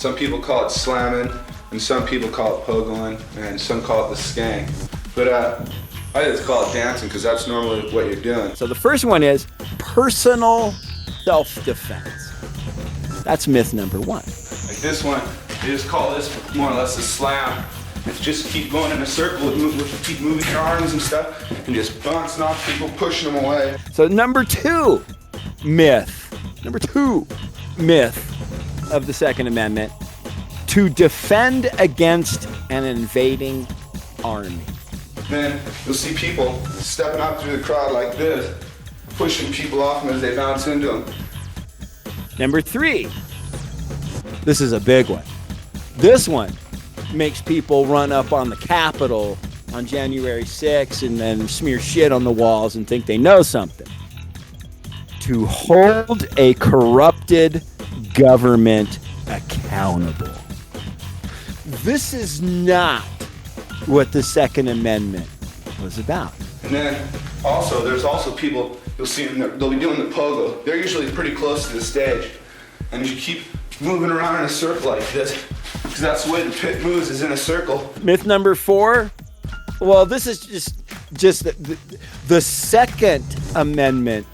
Some people call it slamming, and some people call it pogoing, and some call it the skank. But I just call it dancing because that's normally what you're doing. So the first one is personal self-defense. That's myth number one. Like this one, they just call this more or less a slam. It's just keep going in a circle, keep moving your arms and stuff, and just bouncing off people, pushing them away. So number two myth of the Second Amendment, to defend against an invading army. Then you'll see people stepping out through the crowd like this, pushing people off them as they bounce into them. Number three, this is a big one. This one makes people run up on the Capitol on January 6th and then smear shit on the walls and think they know something. To hold a corrupted government accountable. This is not what the Second Amendment was about. And then also, there's also people, you'll see them, they'll be doing the pogo. They're usually pretty close to the stage. And you keep moving around in a circle like this, because that's the way the pit moves, is in a circle. Myth number four, well, this is just the Second Amendment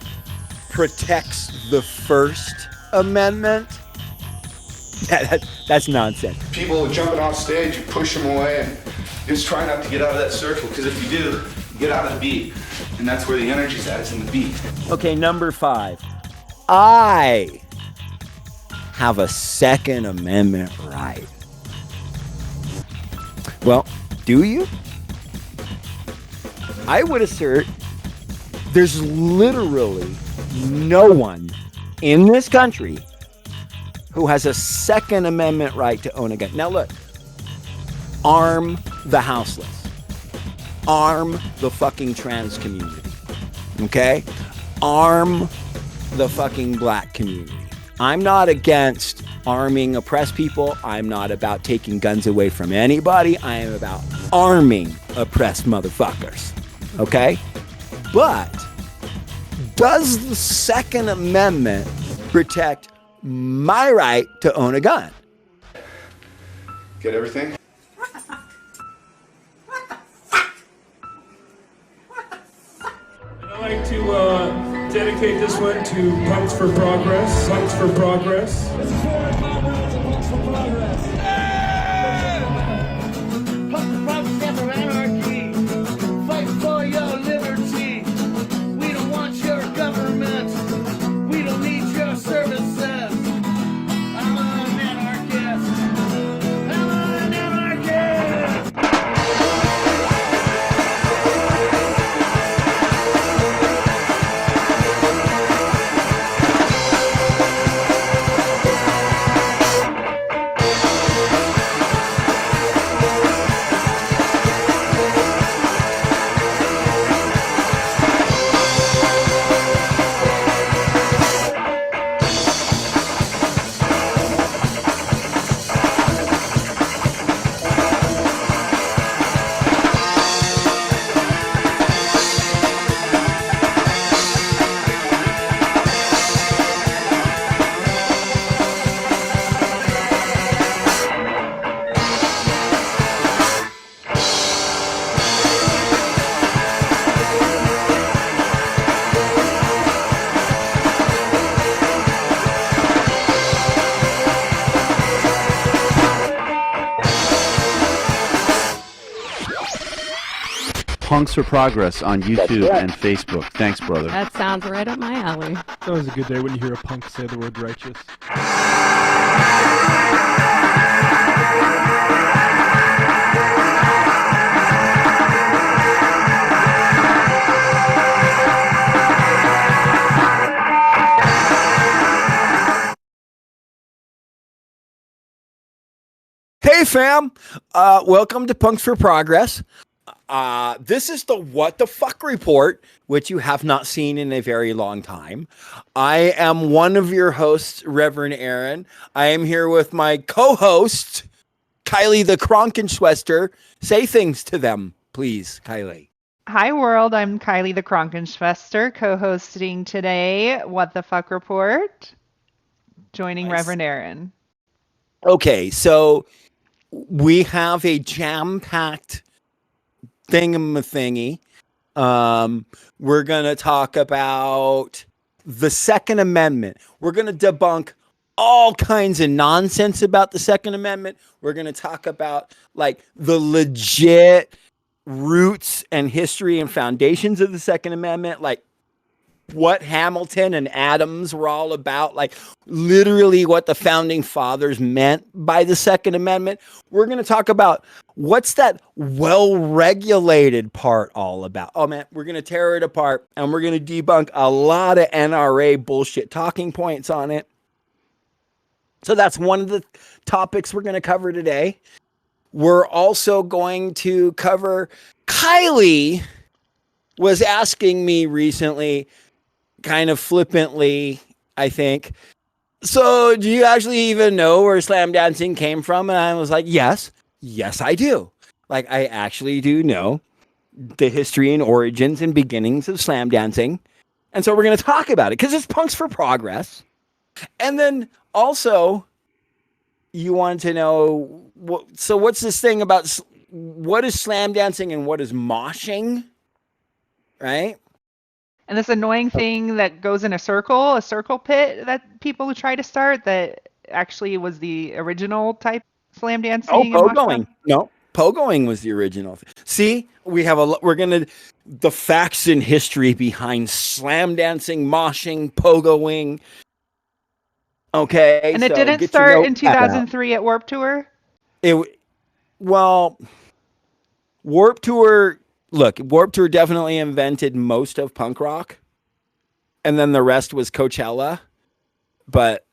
protects the First Amendment. That's nonsense. People jumping off stage, you push them away, and just try not to get out of that circle, because if you do, you get out of the beat. And that's where the energy's at, is in the beat. Okay, number five. I have a Second Amendment right. Well, do you? I would assert there's literally no one in this country who has a Second Amendment right to own a gun. Now look, arm the houseless. Arm the fucking trans community. Okay? Arm the fucking black community. I'm not against arming oppressed people. I'm not about taking guns away from anybody. I am about arming oppressed motherfuckers. Okay? But does the Second Amendment protect my right to own a gun? Get everything? And I'd like to dedicate this one to Punks for Progress. Punks for Progress. This is for my words of Punks for Progress. Punks for Progress, never anarchy. Fight for your liberty. We don't want your government. We don't need your services. I'm an anarchist. I'm an anarchist. Punks for Progress on YouTube and Facebook. Thanks, brother. That sounds right up my alley. It's always a good day when you hear a punk say the word righteous. Hey fam, welcome to Punks for Progress. This is the What the Fuck report, which you have not seen in a very long time. I am one of your hosts, Reverend Aaron. I am here with my co-host, Kylie the Krankenschwester. Say things to them, please, Kylie. Hi world, I'm Kylie the Krankenschwester, co-hosting today What the Fuck report, joining Nice. Reverend Aaron. Okay, so we have a jam-packed thingamathingy. We're going to talk about the Second Amendment. We're going to debunk all kinds of nonsense about the Second Amendment. We're going to talk about like the legit roots and history and foundations of the Second Amendment, like what Hamilton and Adams were all about, like literally what the founding fathers meant by the Second Amendment. We're going to talk about what's that well-regulated part all about. Oh man, we're going to tear it apart and we're going to debunk a lot of NRA bullshit talking points on it. So that's one of the topics we're going to cover today. We're also going to cover, Kylie was asking me recently, kind of flippantly, I think, so do you actually even know where slam dancing came from? And I was like, yes, I do. Like, I actually do know the history and origins and beginnings of slam dancing. And so we're going to talk about it because it's Punks for Progress. And then also, you want to know, so what's this thing about what is slam dancing and what is moshing? Right? And this annoying thing that goes in a circle pit that people try to start that actually was the original type slam dancing. Oh, and mosh pogoing. pit. No, pogoing was the original. See, we're going to, the facts and history behind slam dancing, moshing, pogoing. Okay. And it so didn't get start your in notepad out. 2003 at Warped Tour? Well, Warped Tour definitely invented most of punk rock. And then the rest was Coachella. But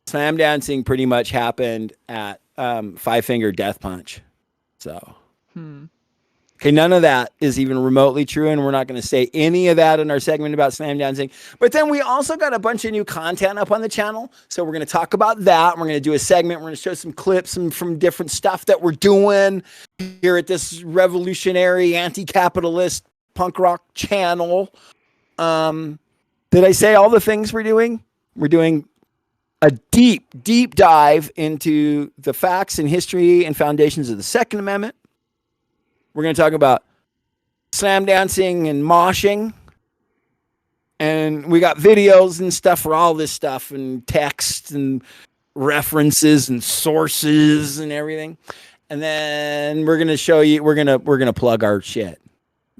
slam dancing pretty much happened at Five Finger Death Punch. So, okay, none of that is even remotely true, and we're not going to say any of that in our segment about slam dancing. But then we also got a bunch of new content up on the channel, so we're going to talk about that. We're going to do a segment. We're going to show some clips from different stuff that we're doing here at this revolutionary, anti-capitalist punk rock channel. Did I say all the things we're doing? We're doing a deep dive into the facts and history and foundations of the Second Amendment. We're going to talk about slam dancing and moshing. And we got videos and stuff for all this stuff and text and references and sources and everything. And then we're going to show you, we're going to plug our shit.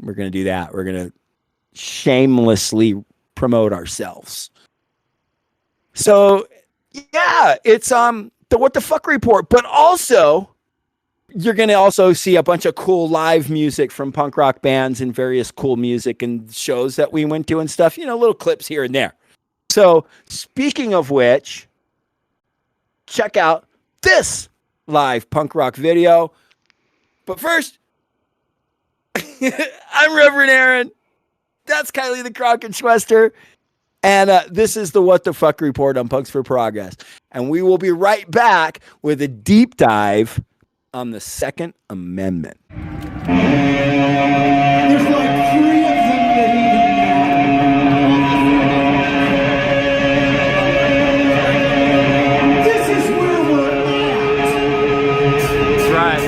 We're going to do that. We're going to shamelessly promote ourselves. So yeah, it's the What the Fuck Report, but also you're going to also see a bunch of cool live music from punk rock bands and various cool music and shows that we went to and stuff, little clips here and there. So speaking of which, check out this live punk rock video. But first, I'm Reverend Aaron. That's Kylie the Krankenschwester. And this is the What the Fuck Report on Punks for Progress. And we will be right back with a deep dive on the Second Amendment. There's like 3 of them that even This is where we're at. That's right.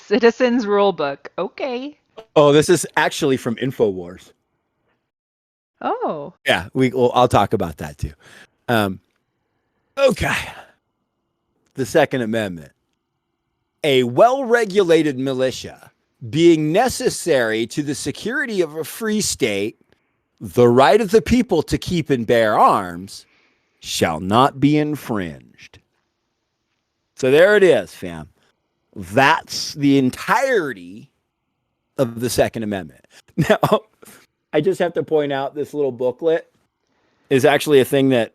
Citizens Rule Book. Okay. Oh, this is actually from InfoWars. Oh. Yeah, I'll talk about that too. Okay. The Second Amendment. A well-regulated militia being necessary to the security of a free state, the right of the people to keep and bear arms shall not be infringed. So there it is, fam. That's the entirety of the Second Amendment. Now, I just have to point out this little booklet is actually a thing that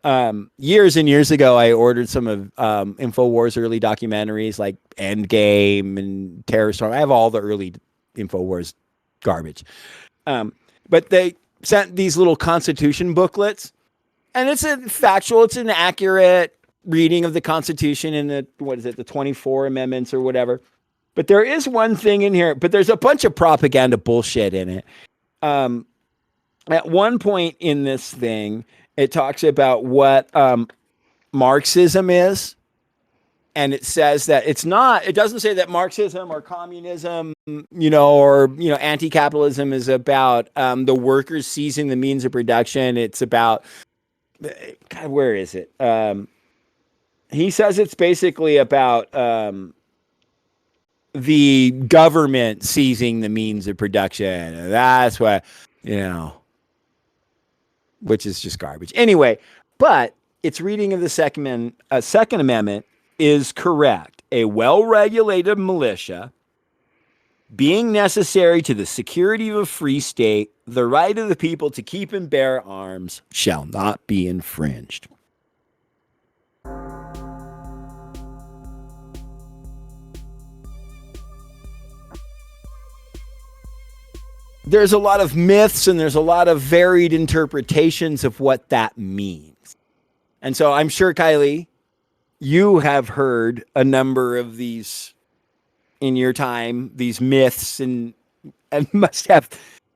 years and years ago I ordered some of InfoWars early documentaries like Endgame and Terror Storm. I have all the early InfoWars garbage. But they sent these little Constitution booklets, and it's an accurate reading of the Constitution and the 24 amendments or whatever. But there is one thing in here, but there's a bunch of propaganda bullshit in it. At one point in this thing, it talks about what Marxism is. And it says that it doesn't say that Marxism or communism, or anti-capitalism is about the workers seizing the means of production. It's about, God, where is it? He says it's basically about the government seizing the means of production. And that's what, which is just garbage. Anyway, but its reading of the Second Amendment is correct. A well-regulated militia being necessary to the security of a free state, the right of the people to keep and bear arms shall not be infringed. There's a lot of myths and there's a lot of varied interpretations of what that means. And so I'm sure, Kylie, you have heard a number of these in your time, these myths, and must have.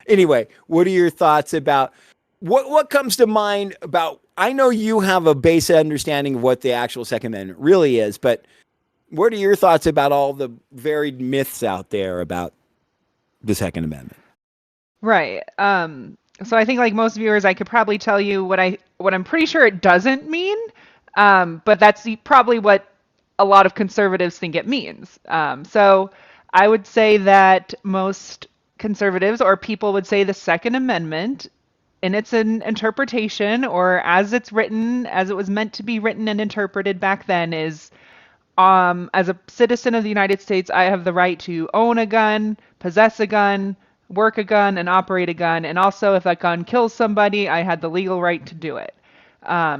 Anyway, what are your thoughts about what comes to mind about? I know you have a basic understanding of what the actual Second Amendment really is, but what are your thoughts about all the varied myths out there about the Second Amendment? Right. So I think like most viewers, I could probably tell you what I'm pretty sure it doesn't mean. But that's probably what a lot of conservatives think it means. So I would say that most conservatives or people would say the Second Amendment in its interpretation or as it's written, as it was meant to be written and interpreted back then is, as a citizen of the United States, I have the right to own a gun, possess a gun, work a gun, and operate a gun. And also if that gun kills somebody, I had the legal right to do it.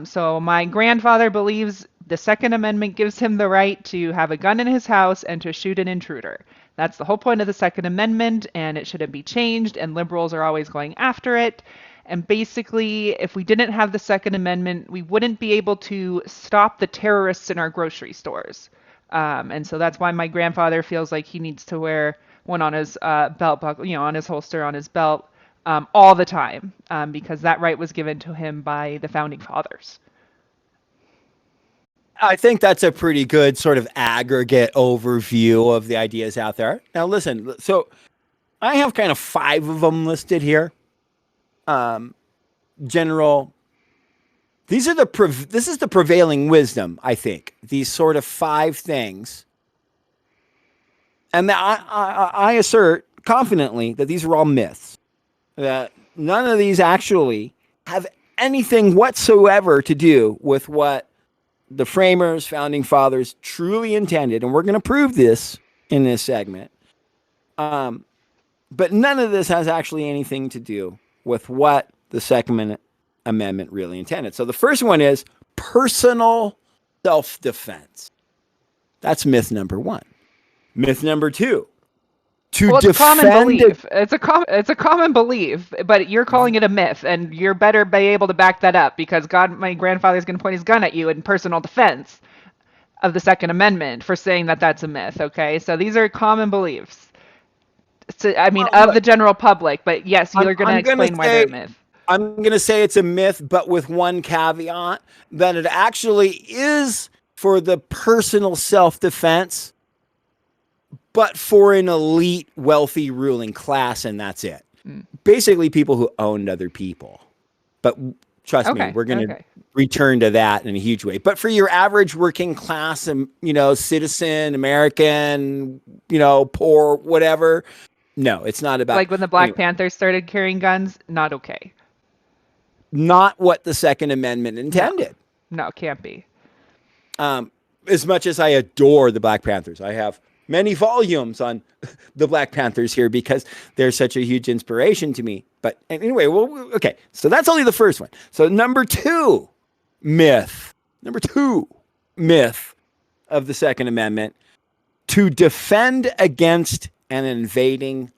So my grandfather believes the Second Amendment gives him the right to have a gun in his house and to shoot an intruder. That's the whole point of the Second Amendment, and it shouldn't be changed, and liberals are always going after it. And basically, if we didn't have the Second Amendment, we wouldn't be able to stop the terrorists in our grocery stores. And so that's why my grandfather feels like he needs to wear one on his belt buckle, on his holster, on his belt, all the time, because that right was given to him by the founding fathers. I think that's a pretty good sort of aggregate overview of the ideas out there. Now, listen, so I have kind of 5 of them listed here. General, this is the prevailing wisdom, I think. These sort of 5 things. And I assert confidently that these are all myths. That none of these actually have anything whatsoever to do with what the framers, founding fathers truly intended. And we're going to prove this in this segment. But none of this has actually anything to do with what the Second Amendment really intended. So the first one is personal self-defense. That's myth number 1. Myth number 2. It's a common belief. It's a common belief, but you're calling it a myth, and you're better be able to back that up because my grandfather's going to point his gun at you in personal defense of the Second Amendment for saying that that's a myth. Okay, so these are common beliefs. So, of the general public, but yes, you're going to explain why they're a myth. I'm going to say it's a myth, but with one caveat that it actually is for the personal self-defense. but for an elite, wealthy, ruling class, and that's it. Basically, people who owned other people. But trust me, we're going to return to that in a huge way. But for your average working class, citizen, American, poor, whatever, no, it's not about. Like when the Black Panthers started carrying guns, not okay. Not what the Second Amendment intended. No, can't be. As much as I adore the Black Panthers, I have many volumes on the Black Panthers here because they're such a huge inspiration to me. But anyway, okay. So that's only the first one. So number two myth of the Second Amendment: to defend against an invading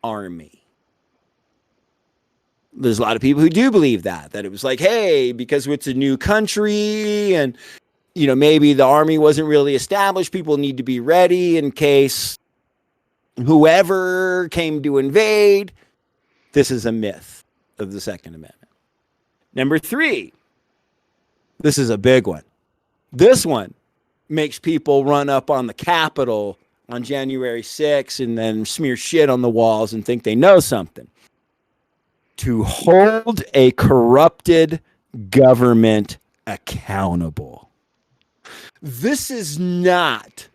army. There's a lot of people who do believe that it was like, hey, because it's a new country and maybe the army wasn't really established. People need to be ready in case whoever came to invade. This is a myth of the Second Amendment. Number three, this is a big one. This one makes people run up on the Capitol on January 6th and then smear shit on the walls and think they know something. To hold a corrupted government accountable. This is not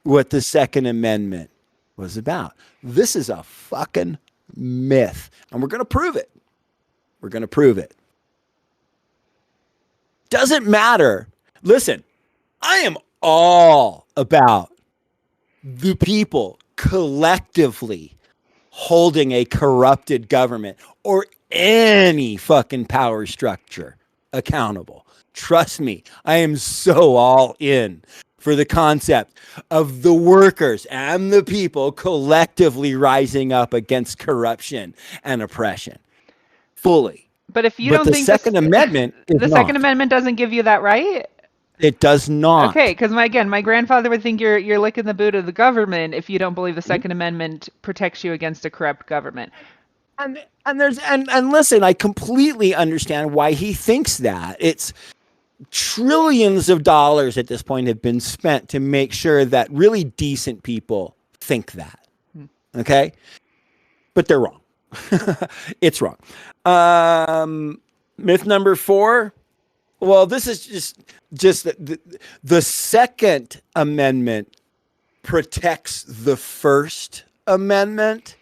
what the Second Amendment was about. This is a fucking myth. And we're going to prove it. Doesn't matter. Listen, I am all about the people collectively holding a corrupted government or any fucking power structure accountable. Trust me, I am so all in for the concept of the workers and the people collectively rising up against corruption and oppression. Fully. But if you don't think the Second Amendment is the Second Amendment doesn't give you that right? It does not. Okay, because my grandfather would think you're licking the boot of the government if you don't believe the Second Amendment protects you against a corrupt government. And listen, I completely understand why he thinks that. It's trillions of dollars at this point have been spent to make sure that really decent people think that. Okay? But they're wrong. It's wrong. Myth number 4. Well, this is just the Second Amendment protects the First Amendment.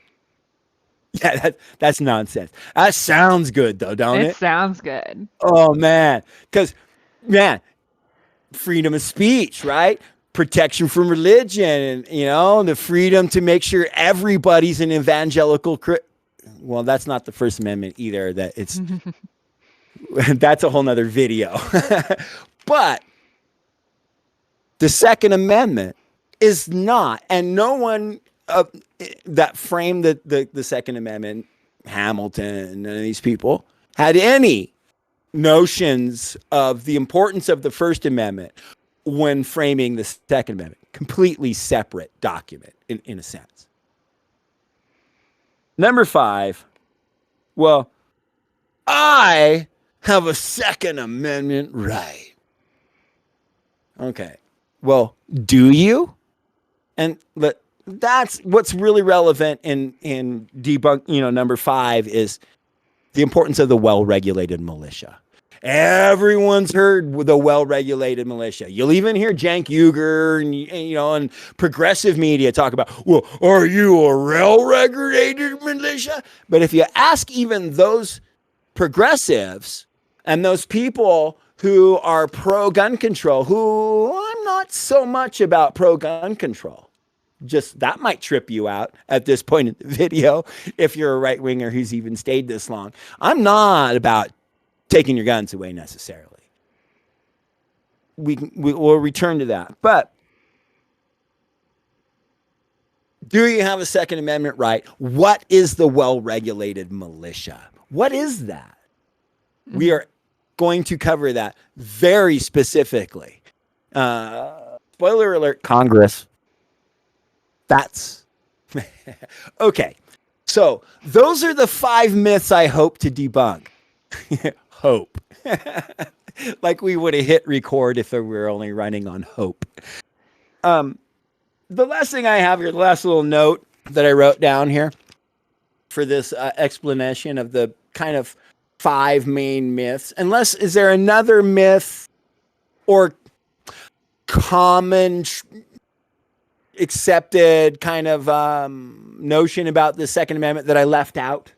Yeah, that's nonsense. That sounds good though, don't it? It sounds good. Oh man, because freedom of speech, right? Protection from religion, and the freedom to make sure everybody's an evangelical. Well, that's not the First Amendment either. That it's that's a whole nother video. But the Second Amendment is not, and no one that framed the Second Amendment, Hamilton, none of these people had any notions of the importance of the First Amendment when framing the Second Amendment. Completely separate document in a sense. Number 5, well, I have a Second Amendment right. Okay. Well, do you? And that's what's really relevant in debunk, number 5 is the importance of the well-regulated militia. Everyone's heard the well-regulated militia. You'll even hear Cenk Uygur and progressive media talk about, well, are you a well-regulated militia? But if you ask even those progressives and those people who are pro-gun control, who I'm not so much about pro-gun control, just that might trip you out at this point in the video if you're a right-winger who's even stayed this long. I'm not about taking your guns away necessarily. We'll return to that. But do you have a Second Amendment right? What is the well-regulated militia? What is that? We are going to cover that very specifically. Spoiler alert, Congress. That's okay. So those are the 5 myths I hope to debunk. Hope. Like we would have hit record if we were only running on hope. the last thing I have here, the last little note that I wrote down here for this explanation of the kind of 5 main myths. Is there another myth or common accepted kind of notion about the Second Amendment that I left out?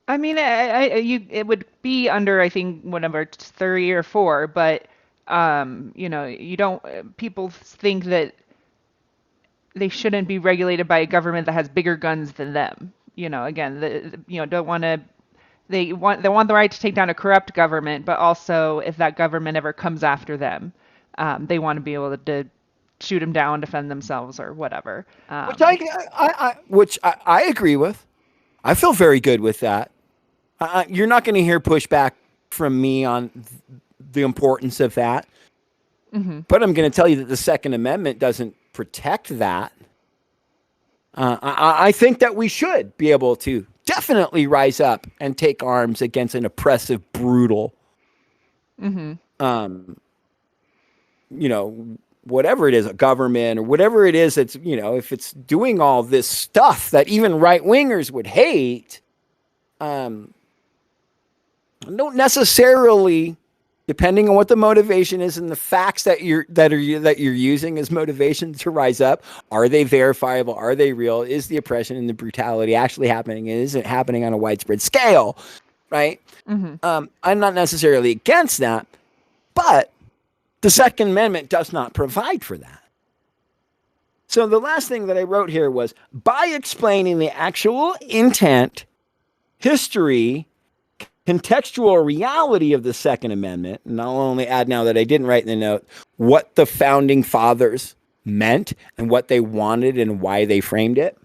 I mean, it would be under, I think, whatever, 3 or 4, but you don't. People think that they shouldn't be regulated by a government that has bigger guns than them. Again, don't want to. They want the right to take down a corrupt government, but also if that government ever comes after them, they want to be able to shoot them down, defend themselves, or whatever. Which I agree with. I feel very good with that. You're not going to hear pushback from me on the importance of that. Mm-hmm. But I'm going to tell you that the Second Amendment doesn't protect that. I think that we should be able to definitely rise up and take arms against an oppressive, brutal, whatever it is, a government or whatever it is that's, if it's doing all this stuff that even right-wingers would hate, don't necessarily, depending on what the motivation is and the facts that you're using as motivation to rise up, are they verifiable? Are they real? Is the oppression and the brutality actually happening? And is it happening on a widespread scale? Right? Mm-hmm. I'm not necessarily against that, but the Second Amendment does not provide for that. So the last thing that I wrote here was, by explaining the actual intent, history, contextual reality of the Second Amendment, and I'll only add now that I didn't write in the note what the founding fathers meant and what they wanted and why they framed it,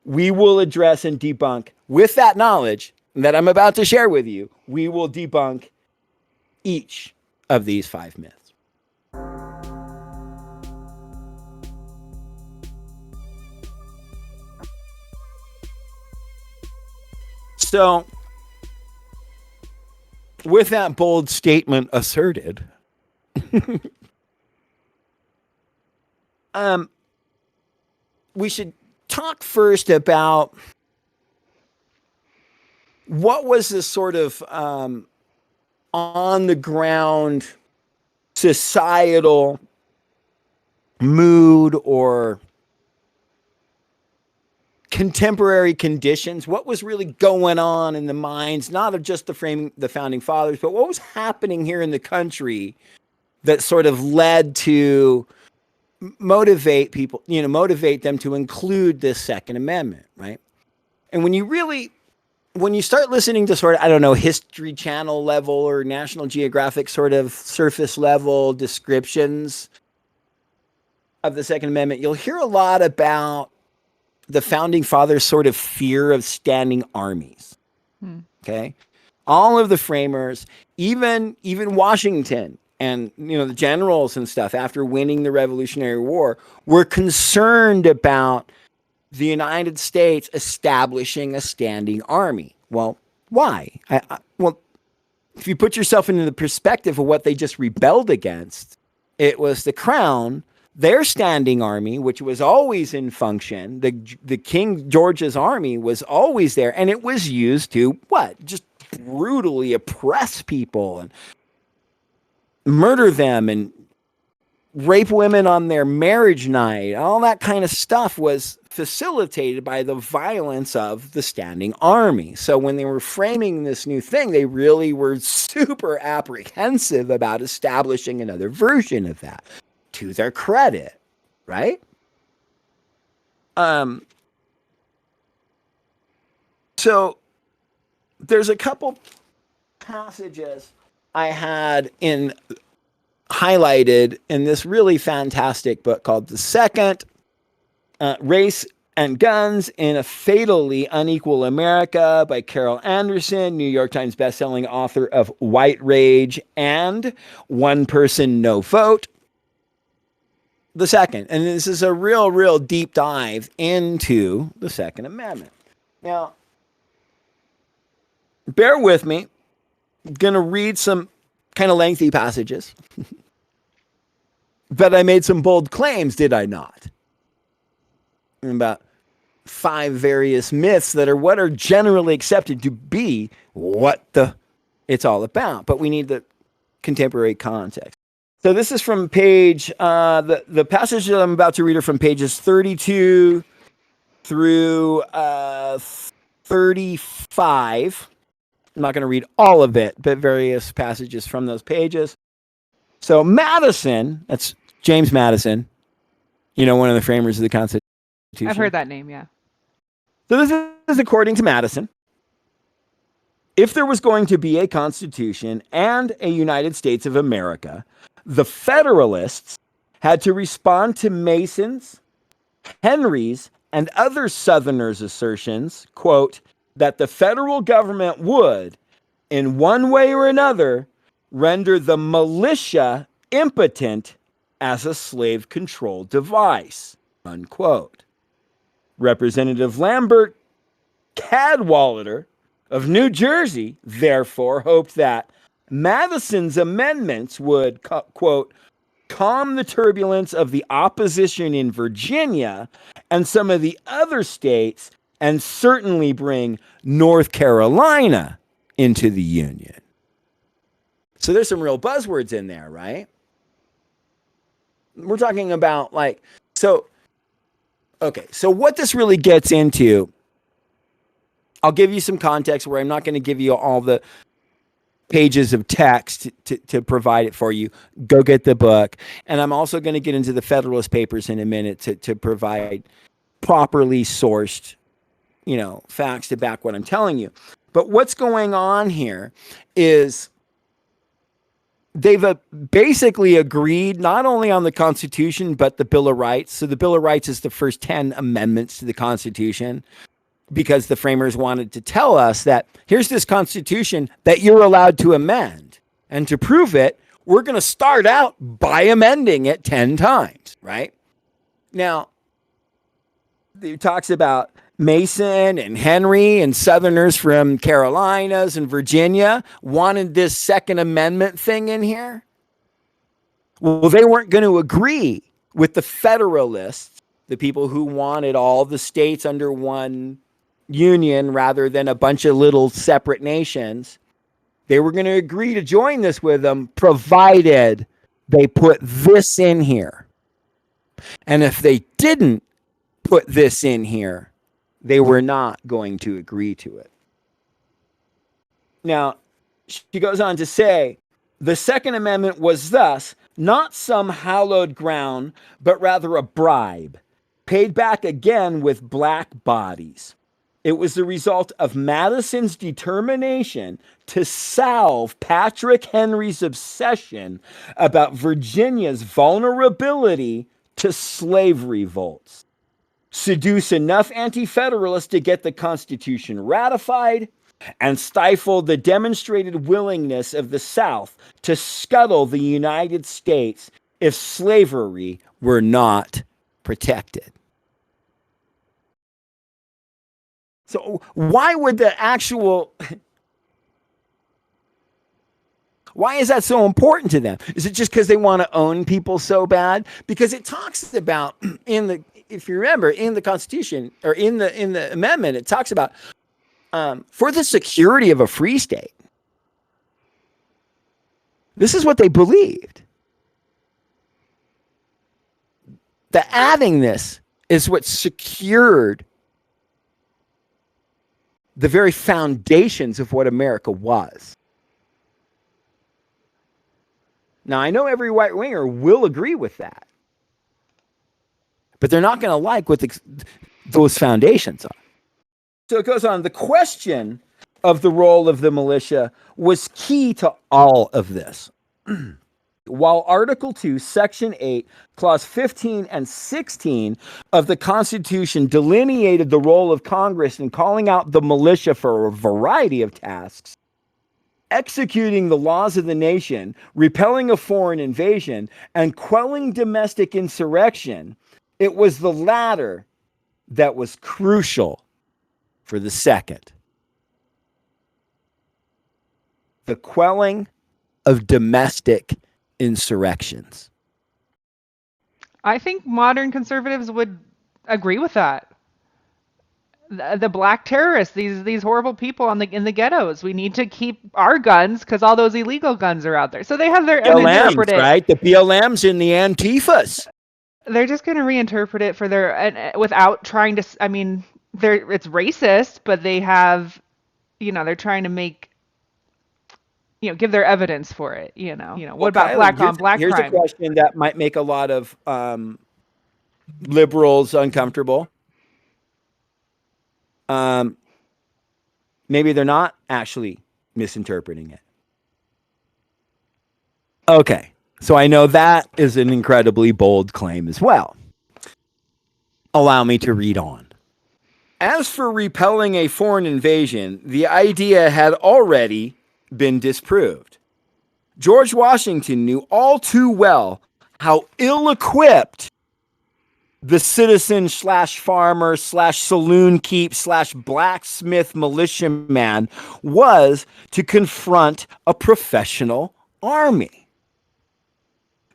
we will address and debunk, with that knowledge that I'm about to share with you, we will debunk each of these 5 myths. So, with that bold statement asserted, we should talk first about what was the sort of on the ground societal mood or contemporary conditions. What was really going on in the minds, not of just the founding fathers, but what was happening here in the country that sort of led to motivate people, motivate them to include this Second Amendment, right? And when you start listening to sort of, History Channel level or National Geographic sort of surface level descriptions of the Second Amendment, you'll hear a lot about the founding fathers' sort of fear of standing armies. Okay. All of the framers, even Washington and, the generals and stuff after winning the Revolutionary War were concerned about the United States establishing a standing army. Well, why? Well, if you put yourself into the perspective of what they just rebelled against, it was the crown, their standing army, which was always in function. The King George's army was always there, and it was used to what? Just brutally oppress people and murder them and rape women on their marriage night. All that kind of stuff was facilitated by the violence of the standing army. So when they were framing this new thing, they really were super apprehensive about establishing another version of that. To their credit, right? So there's a couple passages I had highlighted in this really fantastic book called The Second Race and Guns in a Fatally Unequal America by Carol Anderson, New York Times bestselling author of White Rage and One Person, No Vote. The second, and this is a real deep dive into the Second Amendment. Now, bear with me. I'm going to read some kind of lengthy passages. But I made some bold claims, did I not? about 5 various myths that are what are generally accepted to be what it's all about. But we need the contemporary context. So this is from page, the passage that I'm about to read are from pages 32 through 35. I'm not going to read all of it, but various passages from those pages. So Madison, that's James Madison, one of the framers of the Constitution. I've heard that name, yeah. So this is according to Madison. If there was going to be a Constitution and a United States of America, the Federalists had to respond to Mason's, Henry's, and other Southerners' assertions, quote, that the federal government would, in one way or another, render the militia impotent as a slave-controlled device, unquote. Representative Lambert Cadwallader of New Jersey, therefore, hoped that Madison's amendments would, quote, calm the turbulence of the opposition in Virginia and some of the other states, and certainly bring North Carolina into the Union. So there's some real buzzwords in there, right? We're talking about so what this really gets into, I'll give you some context where I'm not going to give you all the pages of text to provide it for you. Go get the book. And I'm also going to get into the Federalist Papers in a minute to provide properly sourced, facts to back what I'm telling you. But what's going on here is they've basically agreed not only on the Constitution, but the Bill of Rights. So the Bill of Rights is the first 10 amendments to the Constitution, because the framers wanted to tell us that here's this Constitution that you're allowed to amend. And to prove it, we're going to start out by amending it 10 times, right? Now, it talks about Mason and Henry and Southerners from Carolinas and Virginia wanted this Second Amendment thing in here. Well, they weren't going to agree with the Federalists, the people who wanted all the states under one union rather than a bunch of little separate nations. They were going to agree to join this with them, provided they put this in here. And if they didn't put this in here, they were not going to agree to it. Now, she goes on to say, the Second Amendment was thus not some hallowed ground, but rather a bribe, paid back again with black bodies. It was the result of Madison's determination to salve Patrick Henry's obsession about Virginia's vulnerability to slave revolts, seduce enough anti-federalists to get the Constitution ratified, and stifle the demonstrated willingness of the South to scuttle the United States if slavery were not protected. So why would why is that so important to them? Is it just because they want to own people so bad? Because it talks about if you remember, in the Constitution or in the amendment, it talks about for the security of a free state. This is what they believed. The adding this is what secured the very foundations of what America was. Now, I know every right-winger will agree with that, but they're not going to like what those foundations are. So it goes on. The question of the role of the militia was key to all of this. While Article 2, Section 8, Clause 15 and 16 of the Constitution delineated the role of Congress in calling out the militia for a variety of tasks, executing the laws of the nation, repelling a foreign invasion, and quelling domestic insurrection, it was the latter that was crucial for the second. The quelling of domestic insurrections. I think modern conservatives would agree with that. The black terrorists, these horrible people in the ghettos. We need to keep our guns because all those illegal guns are out there. So they have their and interpret BLMs, it. right? The BLMs and the Antifas. They're just going to reinterpret it for their without trying to. I mean, it's racist, but they have, they're trying to make, give their evidence for it. What about Kylie, black on black here's crime? a question that might make a lot of liberals uncomfortable. Maybe they're not actually misinterpreting it. Okay, so I know that is an incredibly bold claim as well. Allow me to read on. As for repelling a foreign invasion, the idea had already been disproved. George Washington knew all too well how ill-equipped the citizen / farmer / saloon keep / blacksmith militiaman was to confront a professional army.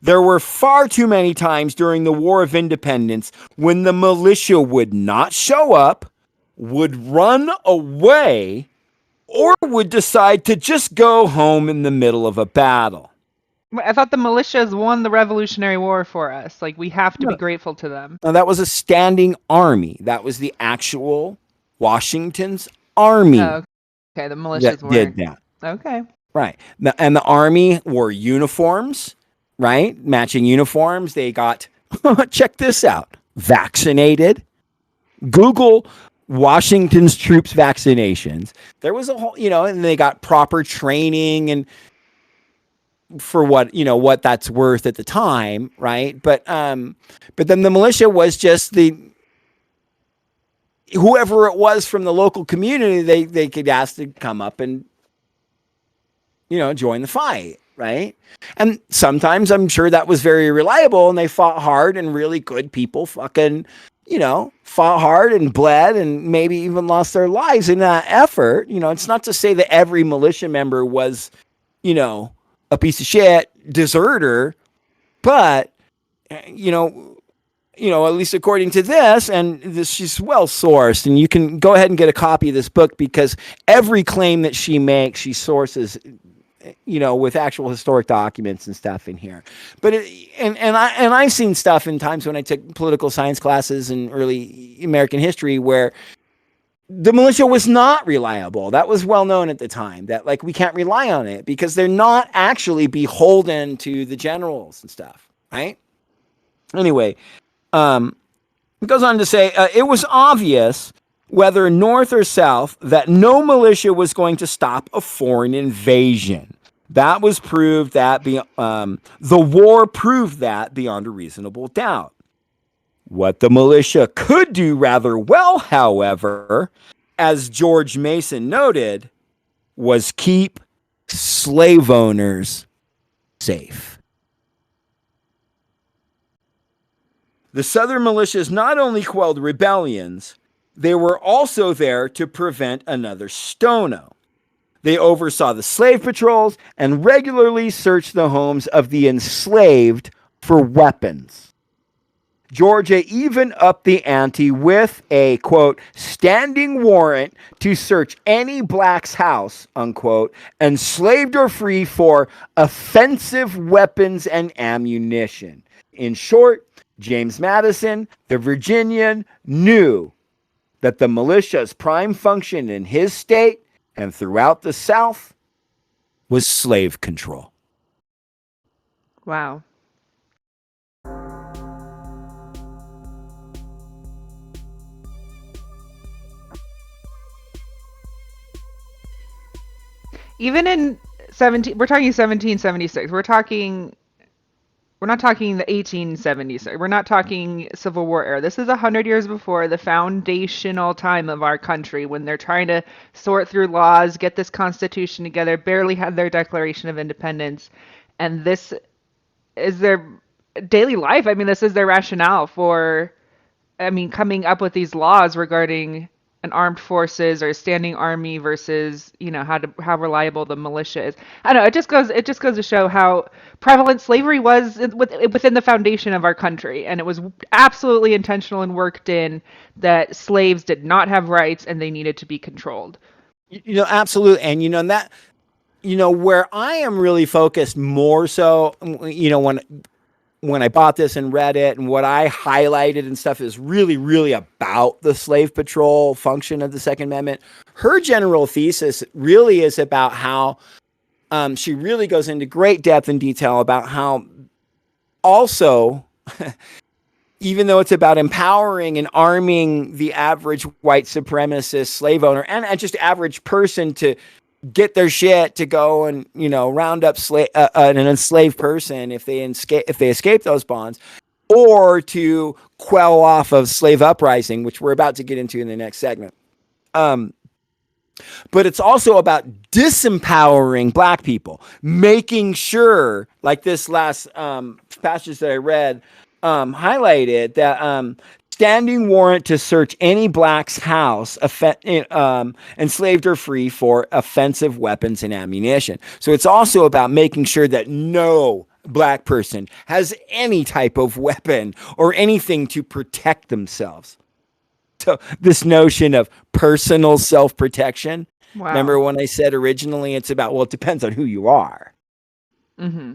There were far too many times during the War of Independence when the militia would not show up, would run away, or would decide to just go home in the middle of a battle. I thought the militias won the Revolutionary War for us. Like, we have to be grateful to them. Now, that was a standing army. That was the actual Washington's army. Oh, okay, the militias that weren't. did that. Okay. Right. And the army wore uniforms, right? Matching uniforms. They got, check this out, vaccinated. Google Washington's troops vaccinations. There was a whole, and they got proper training and for what that's worth at the time, right? But then the militia was just whoever it was from the local community, they could ask to come up and join the fight, right? And sometimes I'm sure that was very reliable and they fought hard and really good people fucking fought hard and bled and maybe even lost their lives in that effort. It's not to say that every militia member was, a piece of shit deserter, but at least according to this, and this is well sourced, and you can go ahead and get a copy of this book because every claim that she makes, she sources, with actual historic documents and stuff in here. But I've seen stuff in times when I took political science classes in early American history where the militia was not reliable. That was well known at the time, that we can't rely on it because they're not actually beholden to the generals and stuff, right? Anyway, it goes on to say, it was obvious, whether north or south, that no militia was going to stop a foreign invasion. That was proved the war proved that beyond a reasonable doubt. What the militia could do rather well, however, as George Mason noted, was keep slave owners safe. The Southern militias not only quelled rebellions, they were also there to prevent another Stono. They oversaw the slave patrols and regularly searched the homes of the enslaved for weapons. Georgia even upped the ante with a, quote, standing warrant to search any black's house, unquote, enslaved or free, for offensive weapons and ammunition. In short, James Madison, the Virginian, knew that the militia's prime function in his state and throughout the South was slave control. Wow. Even in we're talking 1776. We're not talking the 1870s. We're not talking Civil War era. This is 100 years before the foundational time of our country when they're trying to sort through laws, get this constitution together, barely had their Declaration of Independence. And this is their daily life. I mean, this is their rationale for, coming up with these laws regarding an armed forces or a standing army versus, how reliable the militia is. I don't know. It just goes to show how prevalent slavery was within the foundation of our country, and it was absolutely intentional and worked in that slaves did not have rights and they needed to be controlled. Absolutely. And that, where I am really focused more so, when I bought this and read it, and what I highlighted and stuff is really, really about the slave patrol function of the Second Amendment. Her general thesis really is about how she really goes into great depth and detail about how also, even though it's about empowering and arming the average white supremacist slave owner and just average person to get their shit to go and round up an enslaved person if they escape those bonds, or to quell off of slave uprising, which we're about to get into in the next segment. But it's also about disempowering black people, making sure, like this last passage that I read highlighted, that standing warrant to search any black's house, enslaved or free, for offensive weapons and ammunition. So it's also about making sure that no black person has any type of weapon or anything to protect themselves. So this notion of personal self-protection. Wow. Remember when I said originally it's about, well, it depends on who you are. Mm-hmm.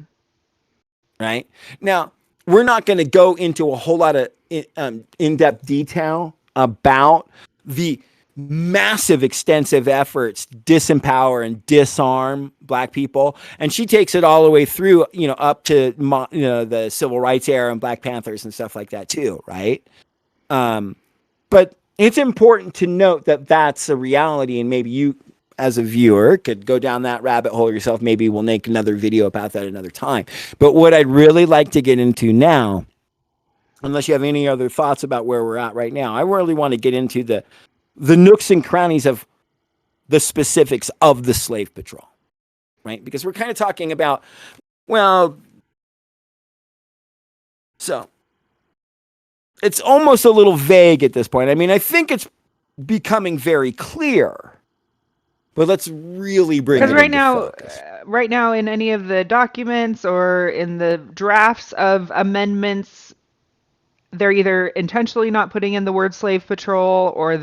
Right? Now, we're not going to go into a whole lot of in-depth detail about the massive, extensive efforts to disempower and disarm black people. And she takes it all the way through, up to, the civil rights era and Black Panthers and stuff like that too, right? But it's important to note that that's a reality, and maybe you, as a viewer, could go down that rabbit hole yourself. Maybe we'll make another video about that another time. But what I'd really like to get into now, unless you have any other thoughts about where we're at right now, I really want to get into the nooks and crannies of the specifics of the slave patrol, right? Because we're kind of talking about, so it's almost a little vague at this point. I mean, I think it's becoming very clear. But let's really bring it into focus. Right now, in any of the documents or in the drafts of amendments, they're either intentionally not putting in the word slave patrol, or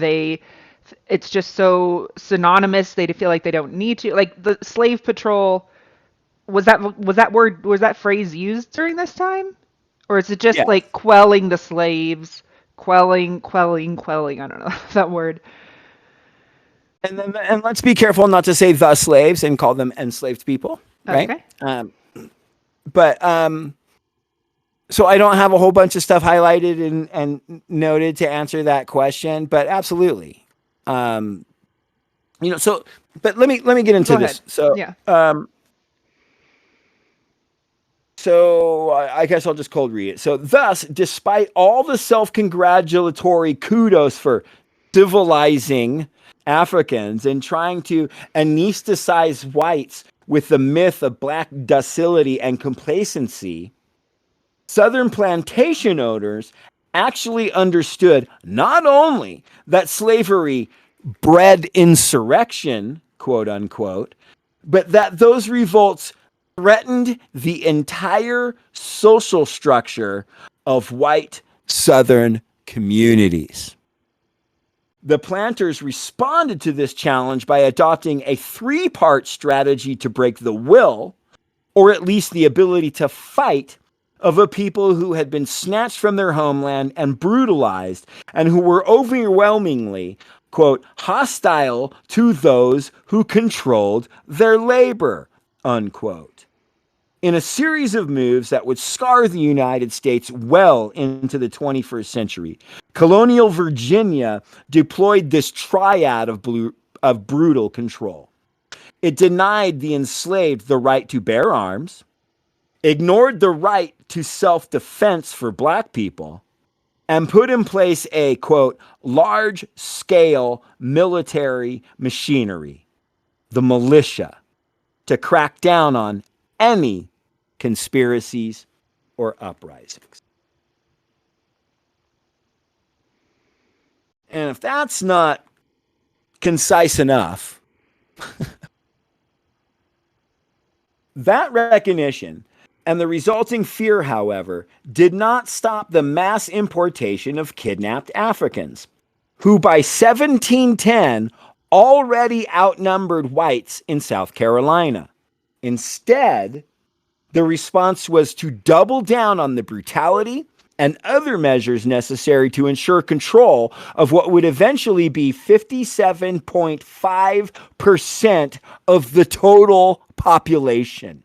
it's just so synonymous they feel like they don't need to. Like the slave patrol, was that phrase used during this time, or is it just like quelling the slaves, quelling? I don't know that word. And let's be careful not to say the slaves and call them enslaved people, right? Okay. So I don't have a whole bunch of stuff highlighted and noted to answer that question, but absolutely. But let me get into this. So, yeah. So I guess I'll just cold read it. So thus, despite all the self-congratulatory kudos for civilizing Africans and trying to anesthetize whites with the myth of black docility and complacency, Southern plantation owners actually understood not only that slavery bred insurrection, quote unquote, but that those revolts threatened the entire social structure of white Southern communities. The planters responded to this challenge by adopting a three-part strategy to break the will, or at least the ability to fight, of a people who had been snatched from their homeland and brutalized, and who were overwhelmingly, quote, hostile to those who controlled their labor, unquote. In a series of moves that would scar the United States well into the 21st century, colonial Virginia deployed this triad of brutal control. It denied the enslaved the right to bear arms, ignored the right to self-defense for black people, and put in place a, quote, large-scale military machinery, the militia, to crack down on any conspiracies or uprisings. And if that's not concise enough. That recognition and the resulting fear, however, did not stop the mass importation of kidnapped Africans, who by 1710 already outnumbered whites in South Carolina. Instead, the response was to double down on the brutality and other measures necessary to ensure control of what would eventually be 57.5% of the total population.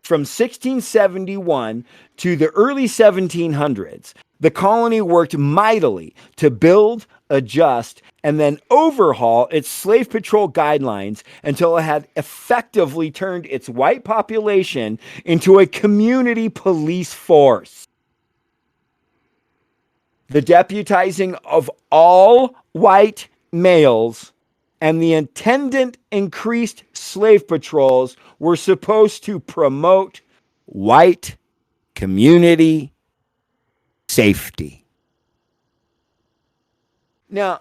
From 1671 to the early 1700s, the colony worked mightily to build, adjust, and then overhaul its slave patrol guidelines until it had effectively turned its white population into a community police force. The deputizing of all white males and the attendant increased slave patrols were supposed to promote white community safety. Now,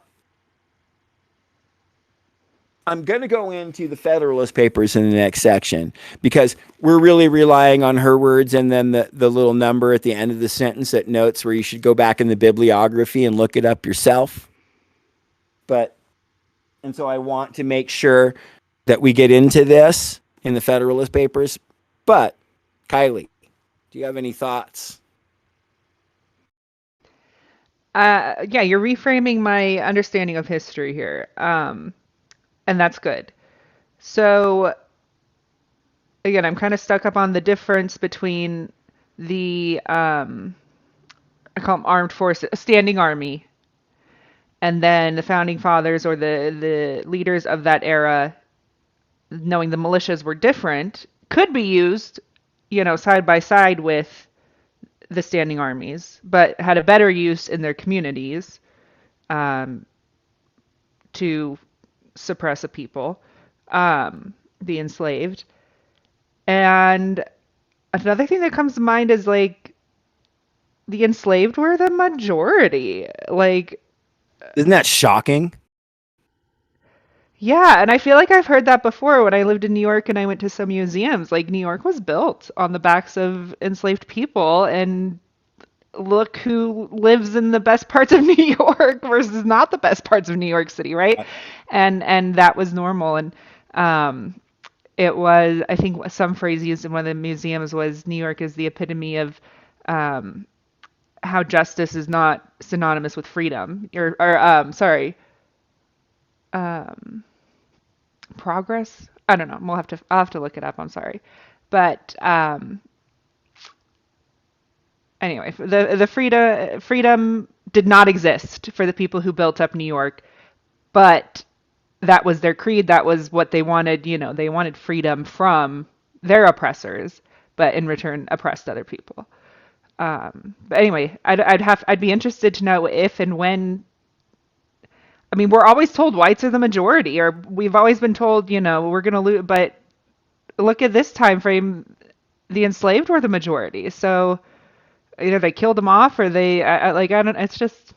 I'm going to go into the Federalist Papers in the next section because we're really relying on her words and then the little number at the end of the sentence that notes where you should go back in the bibliography and look it up yourself. And so I want to make sure that we get into this in the Federalist Papers. But, Kylie, do you have any thoughts? Yeah, you're reframing my understanding of history here. And that's good. So, again, I'm kind of stuck up on the difference between the, I call them armed forces, a standing army, and then the founding fathers or the leaders of that era, knowing the militias were different, could be used, side by side with the standing armies, but had a better use in their communities to suppress a people, be enslaved. And another thing that comes to mind is like the enslaved were the majority. Like, isn't that shocking? Yeah, and I feel like I've heard that before when I lived in New York and I went to some museums. Like, New York was built on the backs of enslaved people, and look who lives in the best parts of New York versus not the best parts of New York City, right? And that was normal. And it was, I think some phrase used in one of the museums was New York is the epitome of how justice is not synonymous with freedom. Progress. I don't know. I'll have to look it up. I'm sorry, but anyway, the freedom did not exist for the people who built up New York, but that was their creed. That was what they wanted. They wanted freedom from their oppressors, but in return oppressed other people. But anyway, I'd be interested to know if and when. I mean, we're always told whites are the majority, or we've always been told, we're going to lose. But look at this time frame, the enslaved were the majority. So either they killed them off, or they I don't. It's just,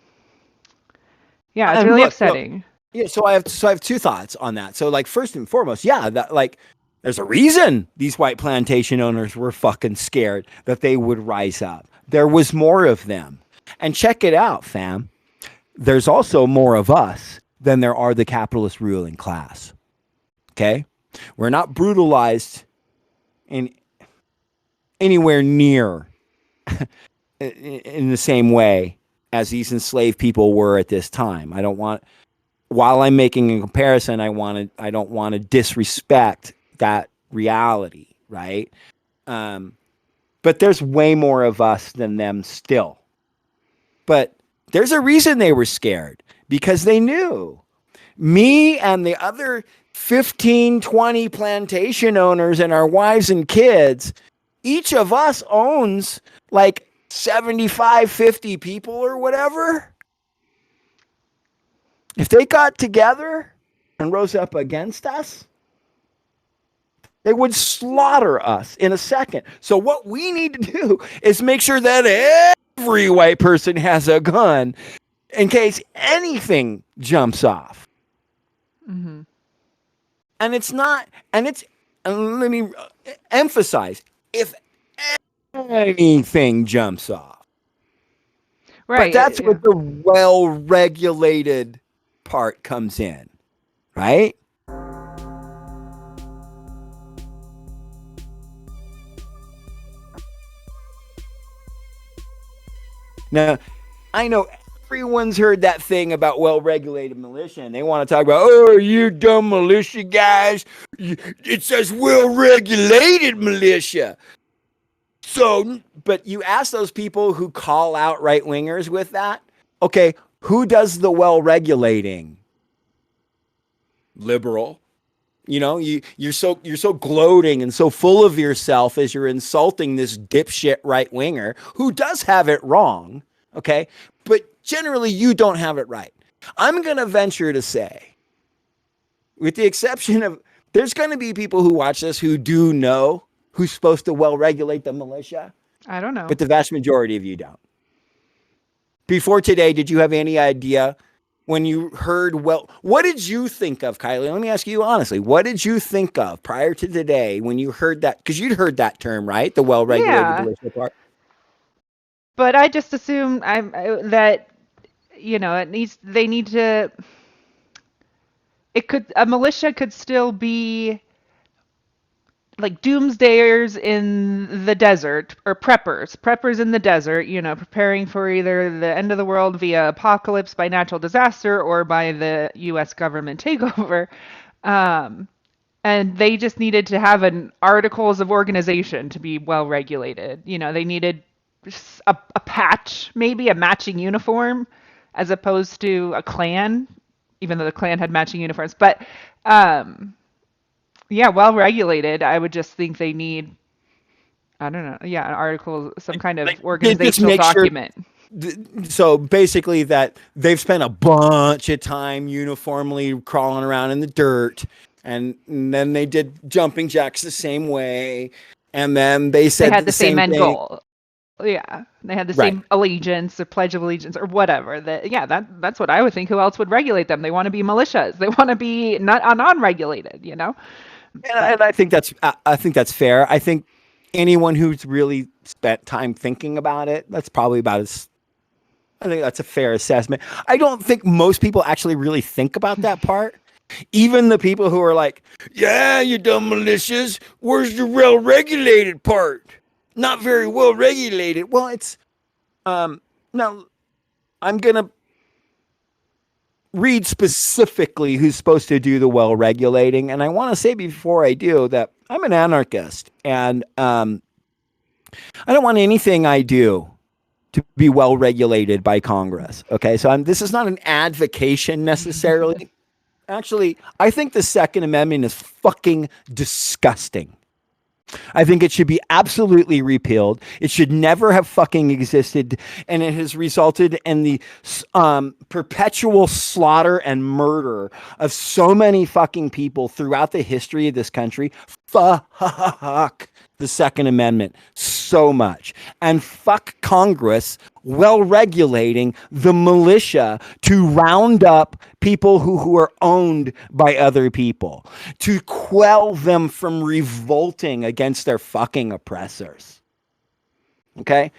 yeah, it's really upsetting. Yeah, so I have two thoughts on that. So, like, first and foremost, yeah, that like there's a reason these white plantation owners were fucking scared that they would rise up. There was more of them, and check it out, fam. There's also more of us than there are the capitalist ruling class. Okay? We're not brutalized in anywhere near in the same way as these enslaved people were at this time. While I'm making a comparison, I don't want to disrespect that reality, right? But there's way more of us than them still. But there's a reason they were scared, because they knew me and the other 15, 20 plantation owners and our wives and kids, each of us owns like 75, 50 people or whatever. If they got together and rose up against us, they would slaughter us in a second. So what we need to do is make sure that every white person has a gun in case anything jumps off. Mm-hmm. And it's not, and let me emphasize, if anything jumps off. But Right. that's Yeah. where the well-regulated part comes in, right? Now, I know everyone's heard that thing about well-regulated militia, and they want to talk about, oh, you dumb militia guys. It says well-regulated militia. So, but you ask those people who call out right-wingers with that, okay, who does the well-regulating? Liberal. You know, you're so gloating and so full of yourself as you're insulting this dipshit right winger who does have it wrong, okay? But generally, you don't have it right. I'm gonna venture to say, with the exception of, there's gonna be people who watch this who do know who's supposed to well regulate the militia, I don't know. but the vast majority of you don't. Before today, did you have any idea? When you heard, well, what did you think of, Kylie? Let me ask you honestly. What did you think of prior to today when you heard that? Because you'd heard that term, right? The well-regulated Yeah. militia part. But I just assume that they need to. A militia could still be like doomsdayers in the desert, or preppers in the desert, preparing for either the end of the world via apocalypse by natural disaster or by the US government takeover. And they just needed to have an articles of organization to be well regulated. They needed a patch, maybe a matching uniform, as opposed to a clan, even though the clan had matching uniforms. But yeah, well regulated. I would just think they need, I don't know, an article, some kind of organizational document. So basically that they've spent a bunch of time uniformly crawling around in the dirt, and then they did jumping jacks the same way, and then they said they had the same end thing. goal. Yeah, they had the same allegiance or pledge of allegiance or whatever. That's what I would think. Who else would regulate them? They want to be militias. They want to be non-regulated. And I think that's fair. I think anyone who's really spent time thinking about it, that's probably about as. I think that's a fair assessment. I don't think most people actually really think about that part. Even the people who are like, "Yeah, you dumb militias. Where's the well-regulated part? Not very well regulated." Well, it's now I'm gonna read specifically who's supposed to do the well regulating, and I want to say before I do that I'm an anarchist, and I don't want anything I do to be well regulated by Congress. Okay, so this is not an advocation necessarily. Actually, I think the Second Amendment is fucking disgusting. I think it should be absolutely repealed. It should never have fucking existed, and it has resulted in the perpetual slaughter and murder of so many fucking people throughout the history of this country. Fuck the Second Amendment so much, and fuck Congress well regulating the militia to round up people who are owned by other people, to quell them from revolting against their fucking oppressors. Okay?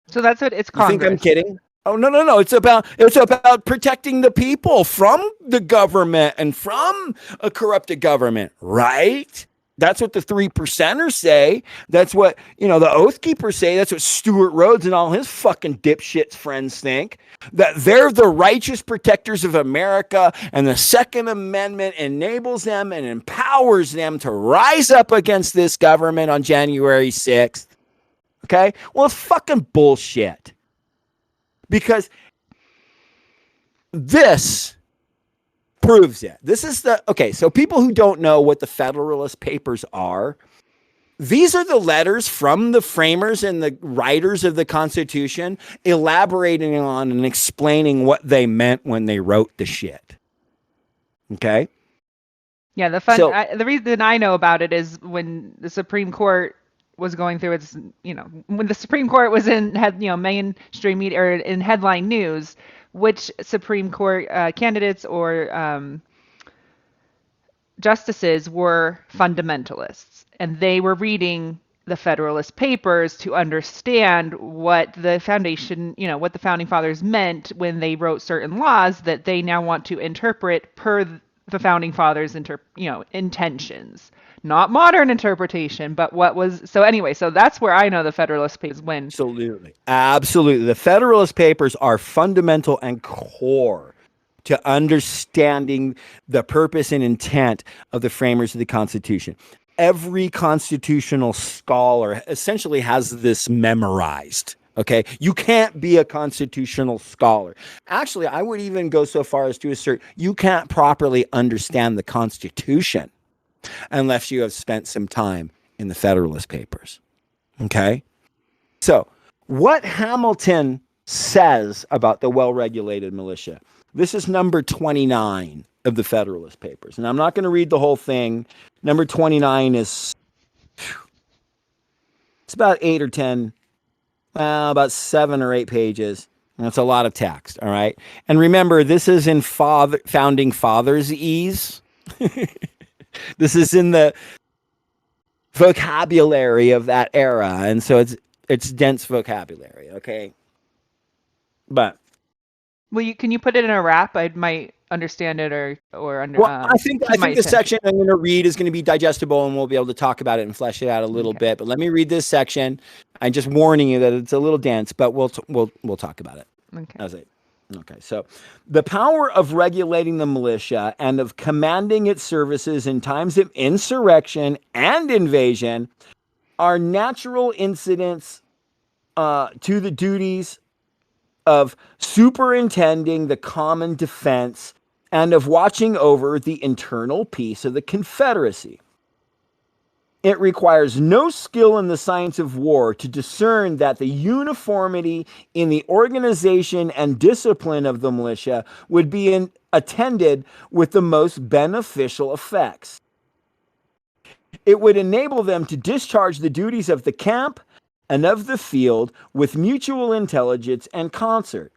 So that's what it's Congress. You think I'm kidding? Oh, no. It's about protecting the people from the government and from a corrupted government, right? That's what the 3%ers say. That's what, the Oath Keepers say. That's what Stuart Rhodes and all his fucking dipshits friends think. That they're the righteous protectors of America, and the Second Amendment enables them and empowers them to rise up against this government on January 6th. Okay? Well, it's fucking bullshit. Because this proves it. This is so people who don't know what the Federalist Papers are, these are the letters from the framers and the writers of the Constitution elaborating on and explaining what they meant when they wrote the shit. Okay? Yeah, the reason I know about it is when the Supreme Court was going through its, when the Supreme Court was mainstream media or in headline news, which Supreme Court candidates or, presidents, or whatever, the Supreme Court was in headline news, which Supreme Court candidates or, presidents, or whatever, the Supreme Court was in headline news, which Supreme Court candidates or, presidents, or whatever, the Supreme Court was in headline news, which Supreme Court candidates or justices were fundamentalists, and they were reading the Federalist Papers to understand what the foundation, what the founding fathers meant when they wrote certain laws that they now want to interpret per the founding fathers' intentions. Not modern interpretation, but what was so anyway. So that's where I know the Federalist Papers when. Absolutely. The Federalist Papers are fundamental and core to understanding the purpose and intent of the framers of the Constitution. Every constitutional scholar essentially has this memorized. Okay. You can't be a constitutional scholar. Actually, I would even go so far as to assert you can't properly understand the Constitution unless you have spent some time in the Federalist Papers. Okay. So what Hamilton says about the well-regulated militia, this is number 29 of the Federalist Papers. And I'm not going to read the whole thing. Number 29 is, it's about 8 or 10, about 7 or 8 pages. And it's a lot of text, all right? And remember, this is in Founding Fathers ease. This is in the vocabulary of that era. And so it's dense vocabulary, okay? But Can you put it in a rap? I might understand it or under. Well, I think the section I'm going to read is going to be digestible, and we'll be able to talk about it and flesh it out a little bit. But let me read this section. I'm just warning you that it's a little dense, but we'll talk about it. Okay. That's it. Okay. So, the power of regulating the militia and of commanding its services in times of insurrection and invasion are natural incidents to the duties of superintending the common defense and of watching over the internal peace of the Confederacy. It requires no skill in the science of war to discern that the uniformity in the organization and discipline of the militia would be attended with the most beneficial effects. It would enable them to discharge the duties of the camp and of the field with mutual intelligence and concert,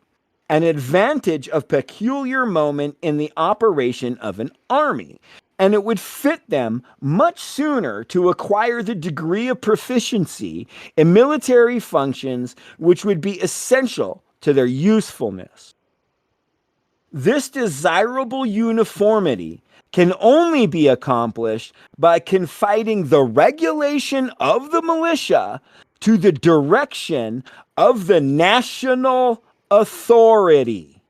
an advantage of peculiar moment in the operation of an army, and it would fit them much sooner to acquire the degree of proficiency in military functions which would be essential to their usefulness. This desirable uniformity can only be accomplished by confiding the regulation of the militia to the direction of the national authority.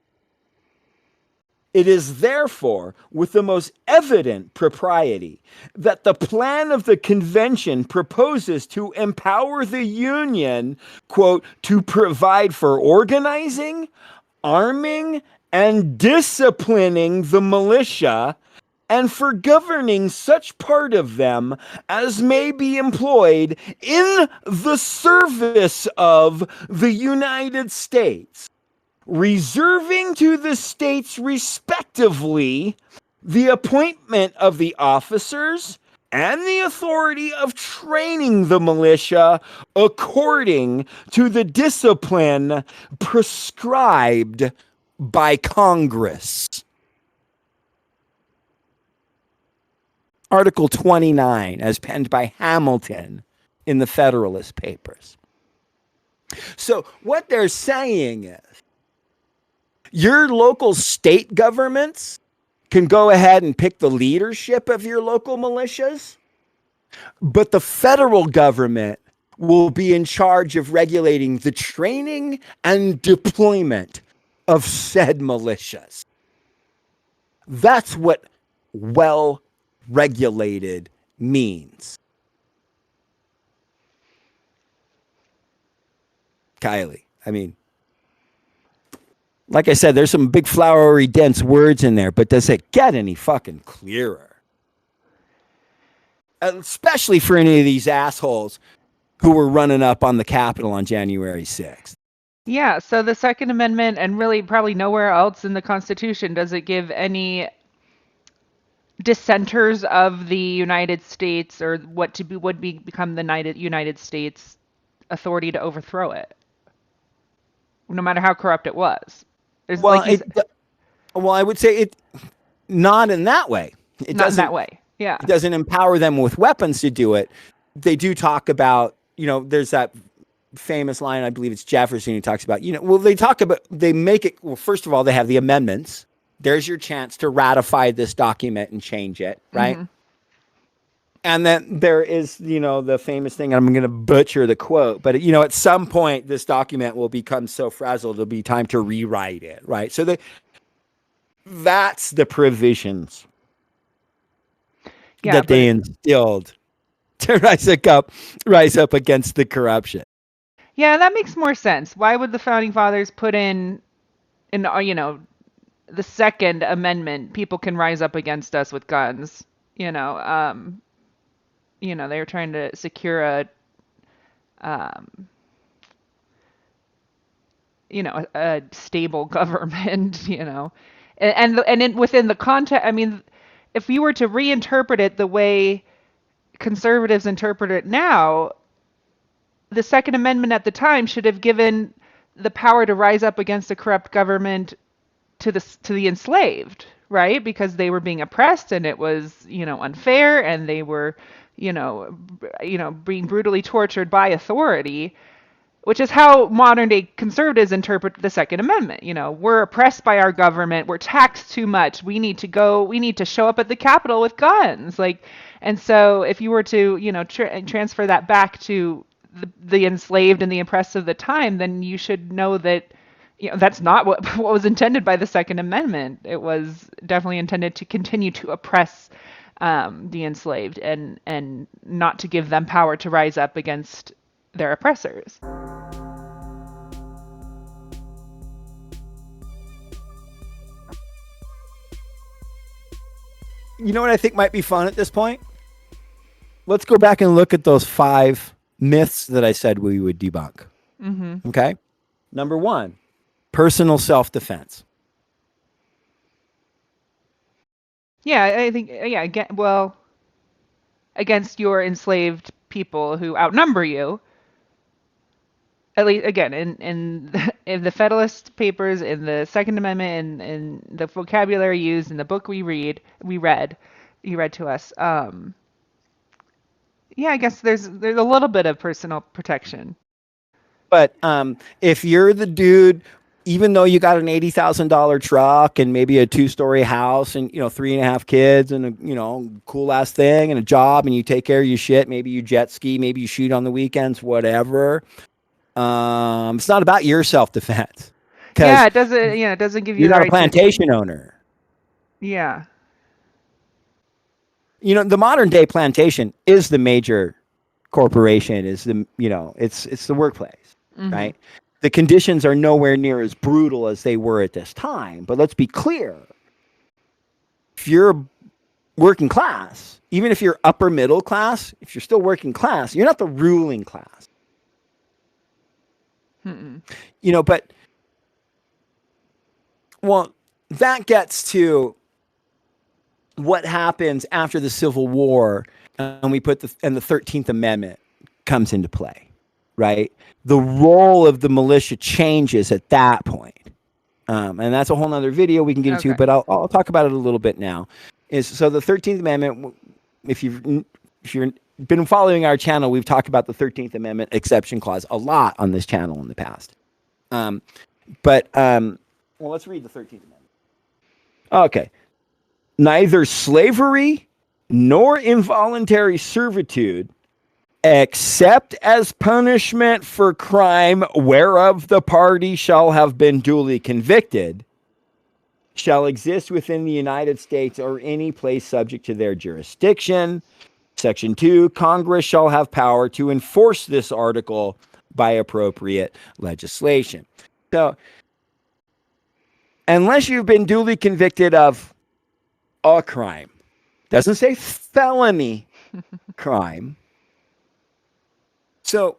It is therefore with the most evident propriety that the plan of the convention proposes to empower the Union, quote, to provide for organizing, arming, and disciplining the militia, and for governing such part of them as may be employed in the service of the United States, reserving to the states respectively the appointment of the officers and the authority of training the militia according to the discipline prescribed by Congress. Article 29, as penned by Hamilton in the Federalist Papers. So what they're saying is, your local state governments can go ahead and pick the leadership of your local militias, but the federal government will be in charge of regulating the training and deployment of said militias. That's what well-regulated means. Kylie, I mean, like I said, there's some big flowery, dense words in there, but does it get any fucking clearer? Especially for any of these assholes who were running up on the Capitol on January 6th. Yeah, so the Second Amendment, and really probably nowhere else in the Constitution, does it give any dissenters of the United States or what to be would be become the United States authority to overthrow it, no matter how corrupt it was. Well, I would say it not in that way. It Not in doesn't that way. Yeah. It doesn't empower them with weapons to do it. They do talk about, there's that famous line, I believe it's Jefferson, who talks about, they make it, well, first of all, they have the amendments. There's your chance to ratify this document and change it, right? Mm-hmm. And then there is, the famous thing, I'm going to butcher the quote, but, at some point, this document will become so frazzled, it'll be time to rewrite it, right? So that's the provisions that they instilled to rise up against the corruption. Yeah, that makes more sense. Why would the founding fathers put in the Second Amendment? People can rise up against us with guns. They were trying to secure a stable government. Within the context, I mean, if you were to reinterpret it the way conservatives interpret it now, the Second Amendment at the time should have given the power to rise up against a corrupt government to the enslaved, right? Because they were being oppressed and it was, unfair, and they were, being brutally tortured by authority, which is how modern day conservatives interpret the Second Amendment. We're oppressed by our government, we're taxed too much, we need to show up at the Capitol with guns, and so if you were to, transfer that back to the enslaved and the oppressed of the time, then you should know that that's not what was intended by the Second Amendment. It was definitely intended to continue to oppress the enslaved and not to give them power to rise up against their oppressors. You know what I think might be fun at this point? Let's go back and look at those 5 myths that I said we would debunk. Mm-hmm. Okay. Number 1, personal self-defense. Yeah, I think, against your enslaved people who outnumber you. At least, again, in the Federalist Papers, in the Second Amendment, and the vocabulary used in the book you read to us. I guess there's a little bit of personal protection. But if you're the dude, even though you got an $80,000 truck and maybe a 2-story house and 3.5 kids and a cool ass thing and a job, and you take care of your shit, maybe you jet ski, maybe you shoot on the weekends, whatever. It's not about your self-defense. Yeah, it doesn't. It doesn't give you. You're the not right a plantation owner. Yeah. The modern day plantation is the major corporation. Is the it's the workplace, mm-hmm. right? The conditions are nowhere near as brutal as they were at this time. But let's be clear: if you're working class, even if you're upper middle class, if you're still working class, you're not the ruling class. Mm-mm. But that gets to what happens after the Civil War, and we put the 13th Amendment comes into play, right? The role of the militia changes at that point. And that's a whole nother video we can get into, but I'll talk about it a little bit now. So the 13th Amendment, if you've been following our channel, we've talked about the 13th Amendment exception clause a lot on this channel in the past. Let's read the 13th Amendment. Okay. Neither slavery nor involuntary servitude, except as punishment for crime whereof the party shall have been duly convicted, shall exist within the United States or any place subject to their jurisdiction. Section 2, Congress shall have power to enforce this article by appropriate legislation. So, unless you've been duly convicted of a crime, doesn't say felony crime. So,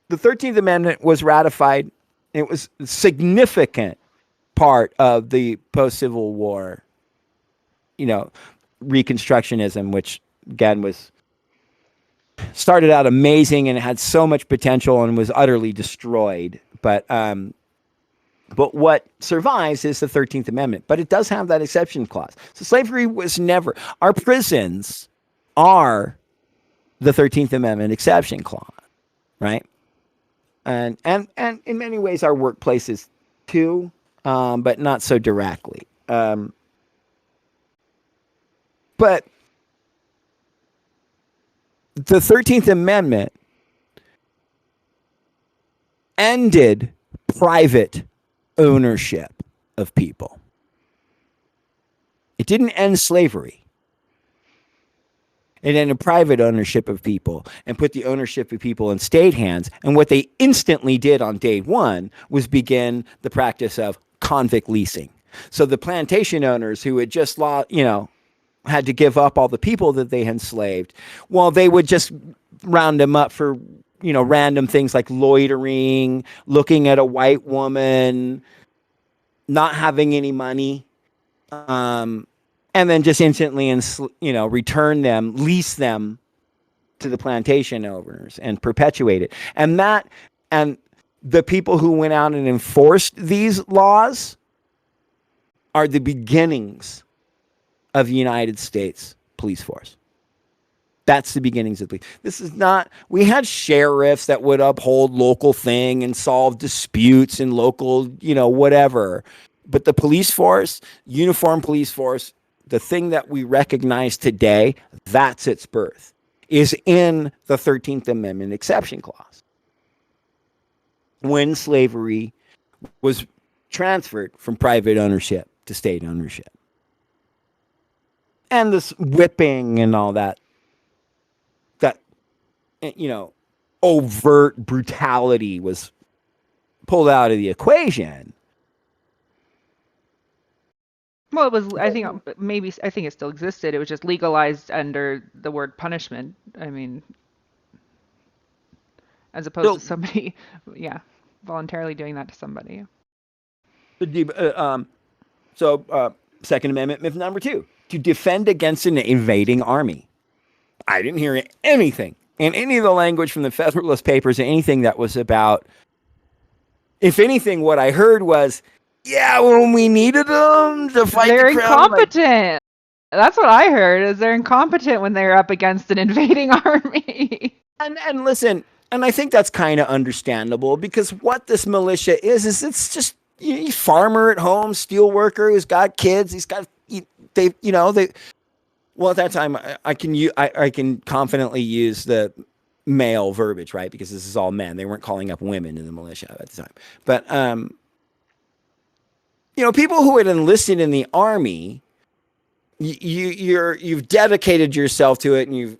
the 13th Amendment was ratified. It was a significant part of the post-Civil War, Reconstructionism, which again was started out amazing and it had so much potential and was utterly destroyed. But But what survives is the 13th Amendment. But it does have that exception clause. So slavery was never, our prisons are the 13th Amendment exception clause, right? And in many ways our workplaces too, but not so directly. But the 13th Amendment ended private ownership of people. It didn't end slavery. It ended private ownership of people and put the ownership of people in state hands. And what they instantly did on day one was begin the practice of convict leasing. So the plantation owners who had just had to give up all the people that they had enslaved, well, they would just round them up for random things like loitering, looking at a white woman, not having any money, and then just instantly return them, lease them to the plantation owners and perpetuate it. And the people who went out and enforced these laws are the beginnings of the United States police force. That's the beginnings of the police. This is not, we had sheriffs that would uphold local thing and solve disputes in local, whatever. But the police force, uniformed police force, the thing that we recognize today, that's its birth, is in the 13th Amendment exception clause. When slavery was transferred from private ownership to state ownership. And this whipping and all that overt brutality was pulled out of the equation. Well, it was, I think it still existed. It was just legalized under the word punishment. I mean, as opposed to somebody, voluntarily doing that to somebody. Second Amendment myth number 2, to defend against an invading army. I didn't hear anything in any of the language from the Federalist Papers, anything that was about, if anything, what I heard was, when we needed them to fight they're the crowd, incompetent. That's what I heard, is they're incompetent when they're up against an invading army. And listen, and I think that's kind of understandable, because what this militia is it's just a farmer at home, steel worker who's got kids, well, at that time, I can confidently use the male verbiage, right? Because this is all men. They weren't calling up women in the militia at the time. But, people who had enlisted in the army, you've dedicated yourself to it, and you've,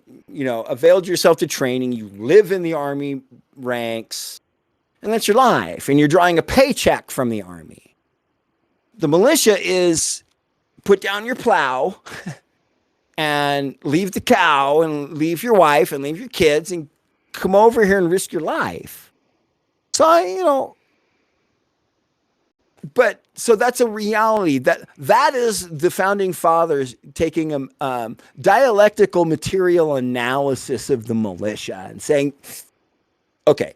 availed yourself to training. You live in the army ranks, and that's your life. And you're drawing a paycheck from the army. The militia is put down your plow and leave the cow and leave your wife and leave your kids and come over here and risk your life. So, so that's a reality. That is the founding fathers taking a dialectical material analysis of the militia and saying, okay,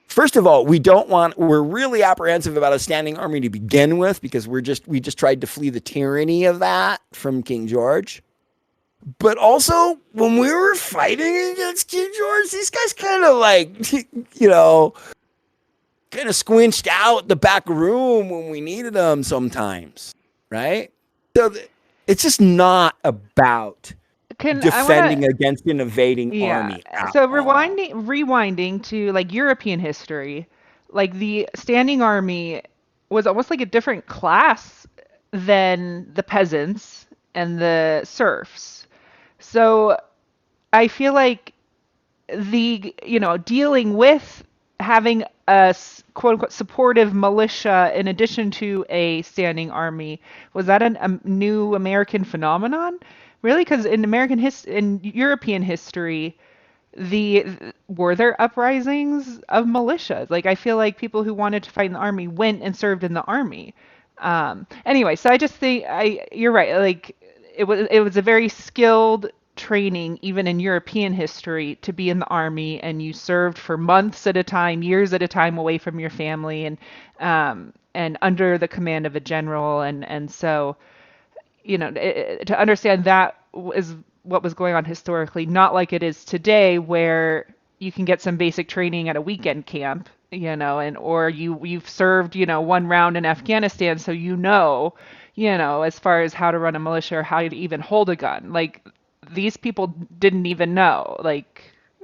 first of all, we're really apprehensive about a standing army to begin with, because we just tried to flee the tyranny of that from King George. But also, when we were fighting against King George, these guys kind of kind of squinched out the back room when we needed them sometimes, right? So it's just not about defending against an invading army. So rewinding to European history, the standing army was almost like a different class than the peasants and the serfs. So I feel like dealing with having a quote unquote supportive militia in addition to a standing army, was that a new American phenomenon? Really? Because in in European history, were there uprisings of militias? I feel like people who wanted to fight in the army went and served in the army. Anyway, so I just think you're right. It was a very skilled training, even in European history, to be in the army, and you served for months at a time, years at a time away from your family, and under the command of a general. And so, to understand that is what was going on historically, not like it is today, where you can get some basic training at a weekend camp, or you've served, one round in Afghanistan, so as far as how to run a militia or how to even hold a gun. Like, these people didn't even know,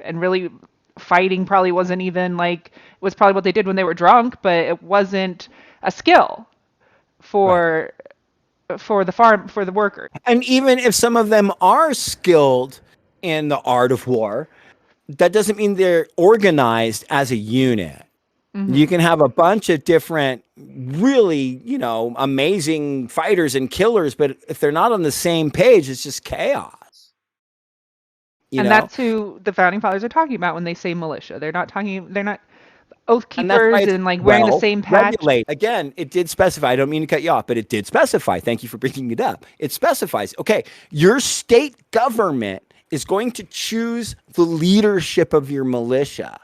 and really fighting probably wasn't even it was probably what they did when they were drunk, but it wasn't a skill for the worker. And even if some of them are skilled in the art of war, that doesn't mean they're organized as a unit. You can have a bunch of different, really, amazing fighters and killers, but if they're not on the same page, it's just chaos. That's who the founding fathers are talking about when they say militia. They're not oath keepers and wearing the same patch. Regulate. Again, it did specify. I don't mean to cut you off, but it did specify. Thank you for bringing it up. It specifies, okay, your state government is going to choose the leadership of your militia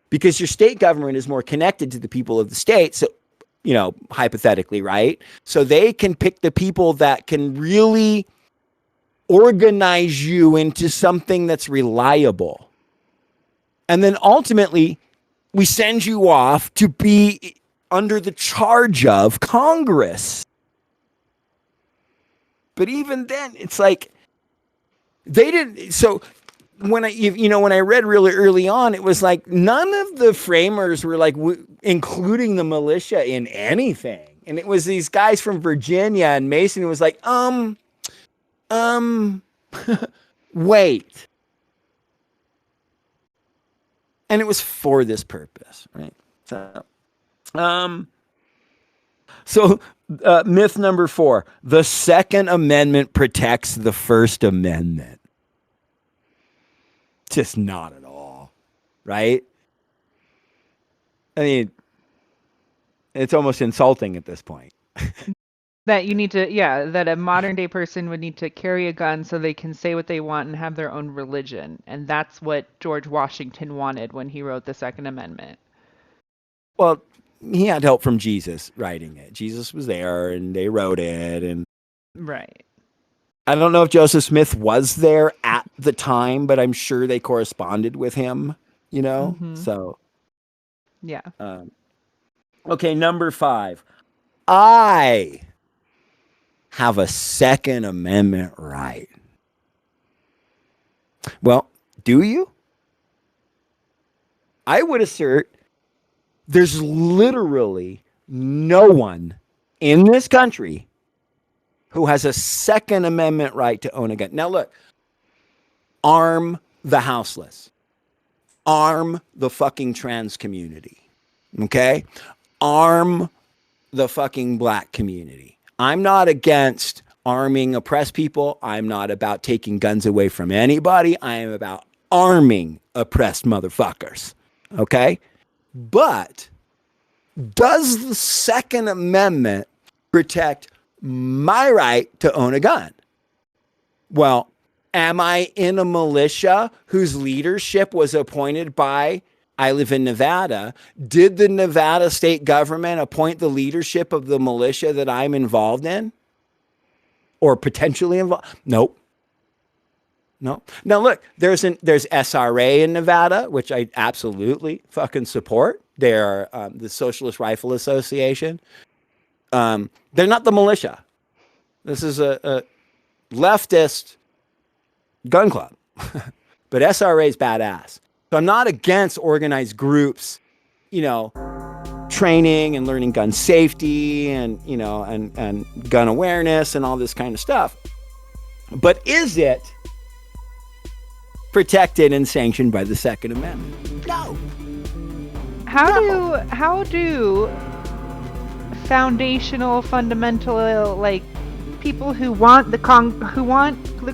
because your state government is more connected to the people of the state. So, hypothetically, right? So they can pick the people that can really organize you into something that's reliable. And then ultimately, we send you off to be under the charge of Congress. But even then, it's like they didn't. So when I read really early on, it was like none of the framers were including the militia in anything. And it was these guys from Virginia and Mason who was like, wait. And it was for this purpose, right? So myth number 4, the Second Amendment protects the First Amendment. Just not at all, right? I mean, it's almost insulting at this point. That you need to, that a modern day person would need to carry a gun so they can say what they want and have their own religion. And that's what George Washington wanted when he wrote the Second Amendment. Well, he had help from Jesus writing it. Jesus was there and they wrote it. And right. I don't know if Joseph Smith was there at the time, but I'm sure they corresponded with him, So. Yeah. Okay, number 5. I have a Second Amendment right. Well, do you? I would assert there's literally no one in this country who has a Second Amendment right to own a gun. Now look, arm the houseless. Arm the fucking trans community. Okay? Arm the fucking black community. I'm not against arming oppressed people. I'm not about taking guns away from anybody. I am about arming oppressed motherfuckers. Okay? But does the Second Amendment protect my right to own a gun? Well, am I in a militia whose leadership was appointed by, I live in Nevada. Did the Nevada state government appoint the leadership of the militia that I'm involved in? Or potentially involved? Nope. No. Now look, there's SRA in Nevada, which I absolutely fucking support. They're the Socialist Rifle Association. They're not the militia. This is a leftist gun club. But SRA is badass. So I'm not against organized groups, training and learning gun safety and, and gun awareness and all this kind of stuff. But is it protected and sanctioned by the Second Amendment? No. How do foundational, fundamental, people who want the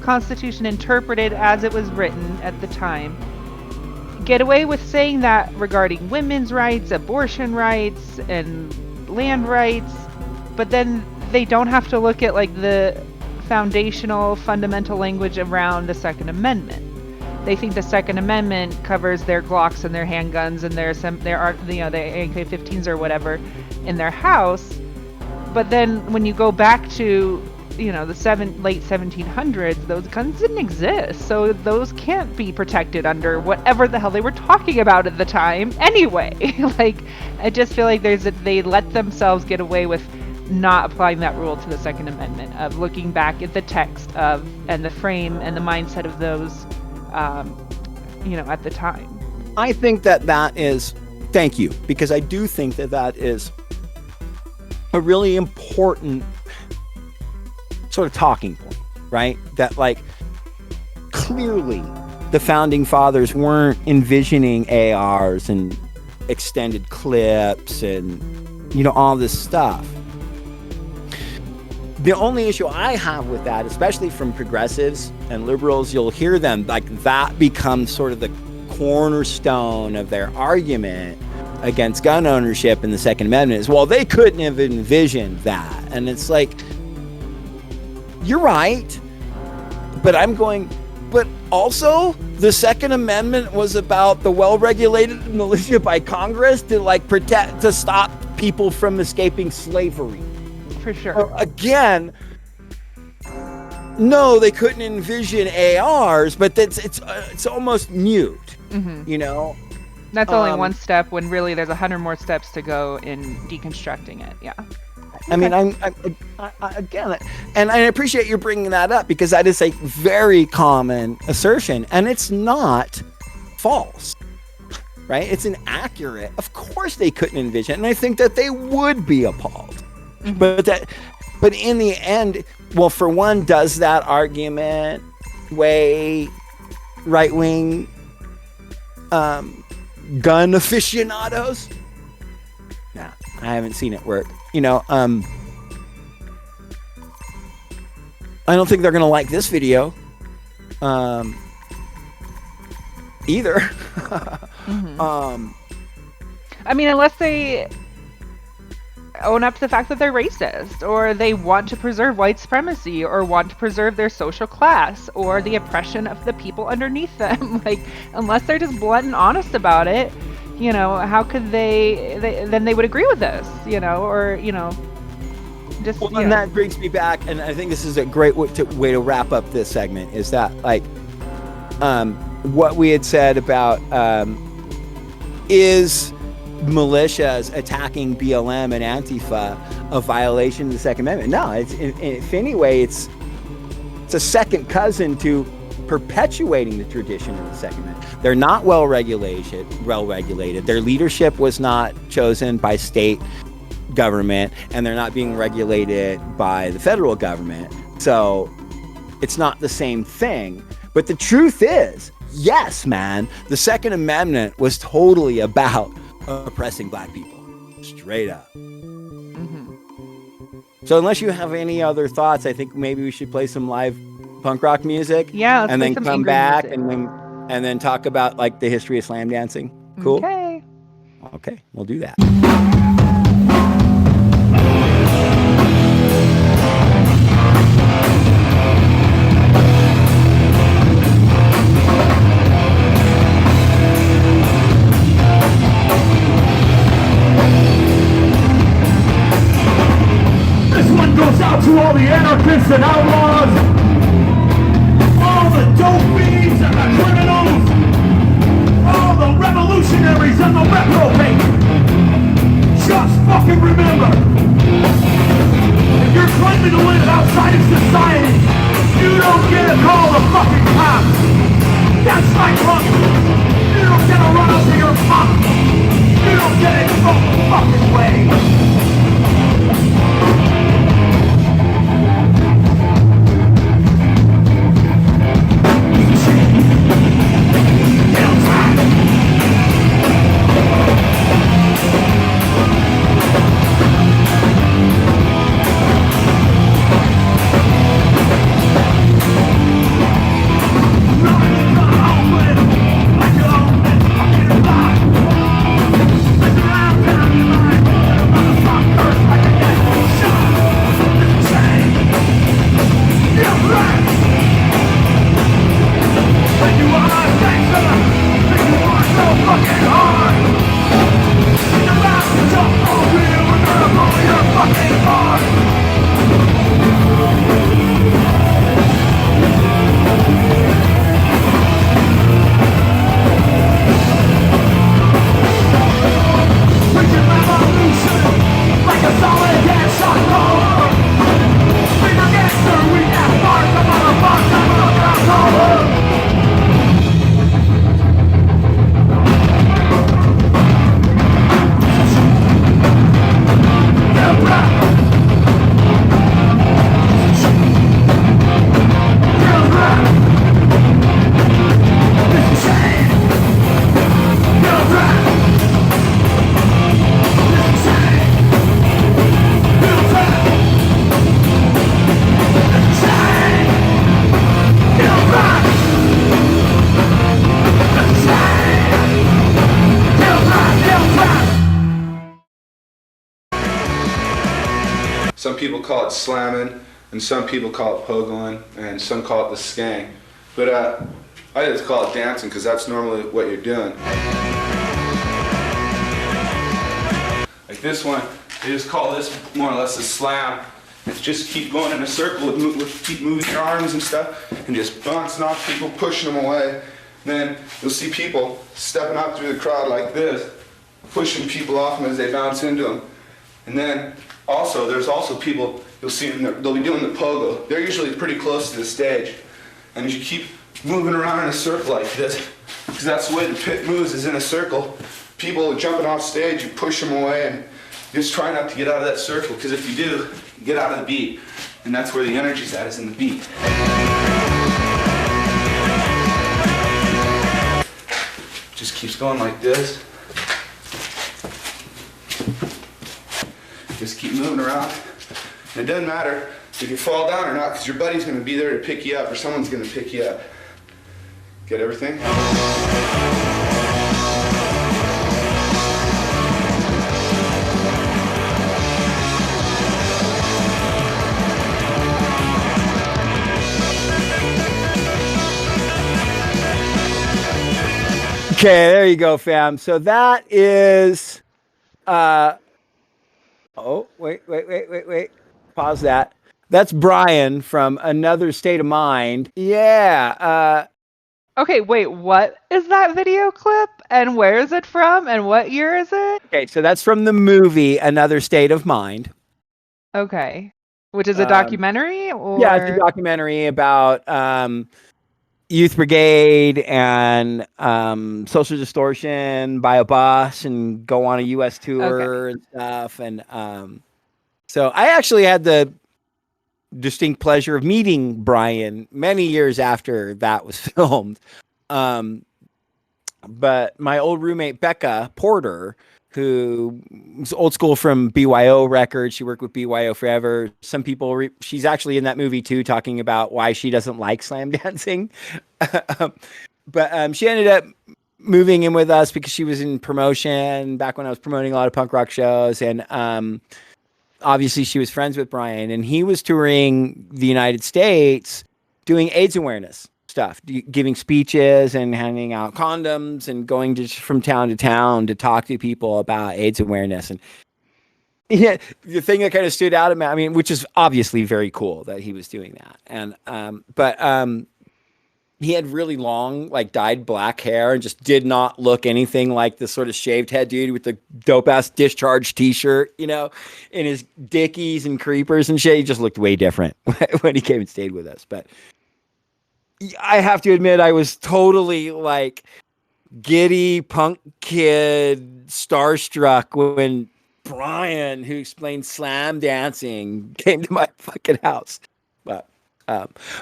Constitution interpreted as it was written at the time get away with saying that regarding women's rights, abortion rights, and land rights, but then they don't have to look at the foundational, fundamental language around the Second Amendment. They think the Second Amendment covers their Glocks and their handguns and their the AK-15s or whatever in their house. But then when you go back to the late 1700s, those guns didn't exist, so those can't be protected under whatever the hell they were talking about at the time anyway. Like, I just feel like they let themselves get away with not applying that rule to the Second Amendment, of looking back at the text of and the frame and the mindset of those at the time. I think that is, thank you, because I do think that is a really important sort of talking point, right? That, like, clearly the founding fathers weren't envisioning ARs and extended clips and all this stuff. The only issue I have with that, especially from progressives and liberals, you'll hear them, like, that becomes sort of the cornerstone of their argument against gun ownership in the Second Amendment, is, well, they couldn't have envisioned that. And it's like, you're right, but but also the Second Amendment was about the well-regulated militia by Congress to stop people from escaping slavery. For sure. Again, no, they couldn't envision ARs, but it's almost mute. Mm-hmm. That's only one step, when really there's 100 more steps to go in deconstructing it. Yeah. I mean, I again, and I appreciate you bringing that up, because that is a very common assertion, and it's not false, right? It's inaccurate. Of course they couldn't envision it, and I think that they would be appalled. Mm-hmm. But in the end, well, for one, does that argument weigh right-wing gun aficionados? Nah, I haven't seen it work. I don't think they're gonna like this video either. Mm-hmm. I mean, unless they own up to the fact that they're racist, or they want to preserve white supremacy, or want to preserve their social class, or the oppression of the people underneath them. Like, unless they're just blunt and honest about it, how could then they would agree with this, just. Well, and that brings me back, and I think this is a great way to wrap up this segment, is that, like, what we had said about is militias attacking BLM and Antifa a violation of the Second Amendment? No, if anyway, it's a second cousin to perpetuating the tradition of the Second Amendment. They're not well regulated. Their leadership was not chosen by state government, and they're not being regulated by the federal government. So it's not the same thing. But the truth is, yes, man, the Second Amendment was totally about oppressing black people, straight up. Mm-hmm. So unless you have any other thoughts, I think maybe we should play some live punk rock music. Yeah, let's and play then some come angry back music. and then talk about, like, the history of slam dancing. Cool. Okay, we'll do that. Goes out to all the anarchists and outlaws, all the dope fiends and the criminals, all the revolutionaries and the reprobates. Just fucking remember, if you're claiming to live outside of society, you don't get to call the fucking cops. That's right, punk. You don't get to run up to your punk. You don't get it no fucking way. Like call it slamming, and some people call it pogoing, and some call it the skang. But I just call it dancing because that's normally what you're doing. Like this one, they just call this more or less a slam. It's just keep going in a circle with keep moving your arms and stuff, and just bouncing off people, pushing them away. Then you'll see people stepping up through the crowd like this, pushing people off them as they bounce into them. And then there's also people, you'll see them, they'll be doing the pogo. They're usually pretty close to the stage. And as you keep moving around in a circle like this, because that's the way the pit moves, is in a circle. People jumping off stage, you push them away, and just try not to get out of that circle, because if you do, you get out of the beat. And that's where the energy's at, is in the beat. Just keeps going like this. Just keep moving around. And it doesn't matter if you fall down or not, because your buddy's going to be there to pick you up, or someone's going to pick you up. Get everything? Okay, there you go, fam. So that is, wait. Pause that. That's Brian from Another State of Mind. Yeah. Okay, wait, what is that video clip? And where is it from? And what year is it? Okay, so that's from the movie Another State of Mind. Okay. Which is a documentary? Or... Yeah, it's a documentary about Youth Brigade and Social Distortion by a bus and go on a U.S. tour and stuff. And so I actually had the distinct pleasure of meeting Brian many years after that was filmed. But my old roommate, Becca Porter, who was old school from BYO Records. She worked with BYO forever. Some people, she's actually in that movie too, talking about why she doesn't like slam dancing. But she ended up moving in with us because she was in promotion back when I was promoting a lot of punk rock shows. And obviously she was friends with Brian, and he was touring the United States doing AIDS awareness stuff, giving speeches and handing out condoms and going from town to town to talk to people about AIDS awareness. And yeah, the thing that kind of stood out, I mean, which is obviously very cool that he was doing that. And, but he had really long, like dyed black hair and just did not look anything like the sort of shaved head dude with the dope ass Discharge t-shirt, you know, in his Dickies and Creepers and shit. He just looked way different when he came and stayed with us. But I have to admit, I was totally like giddy punk kid starstruck when Brian, who explained slam dancing, came to my fucking house. But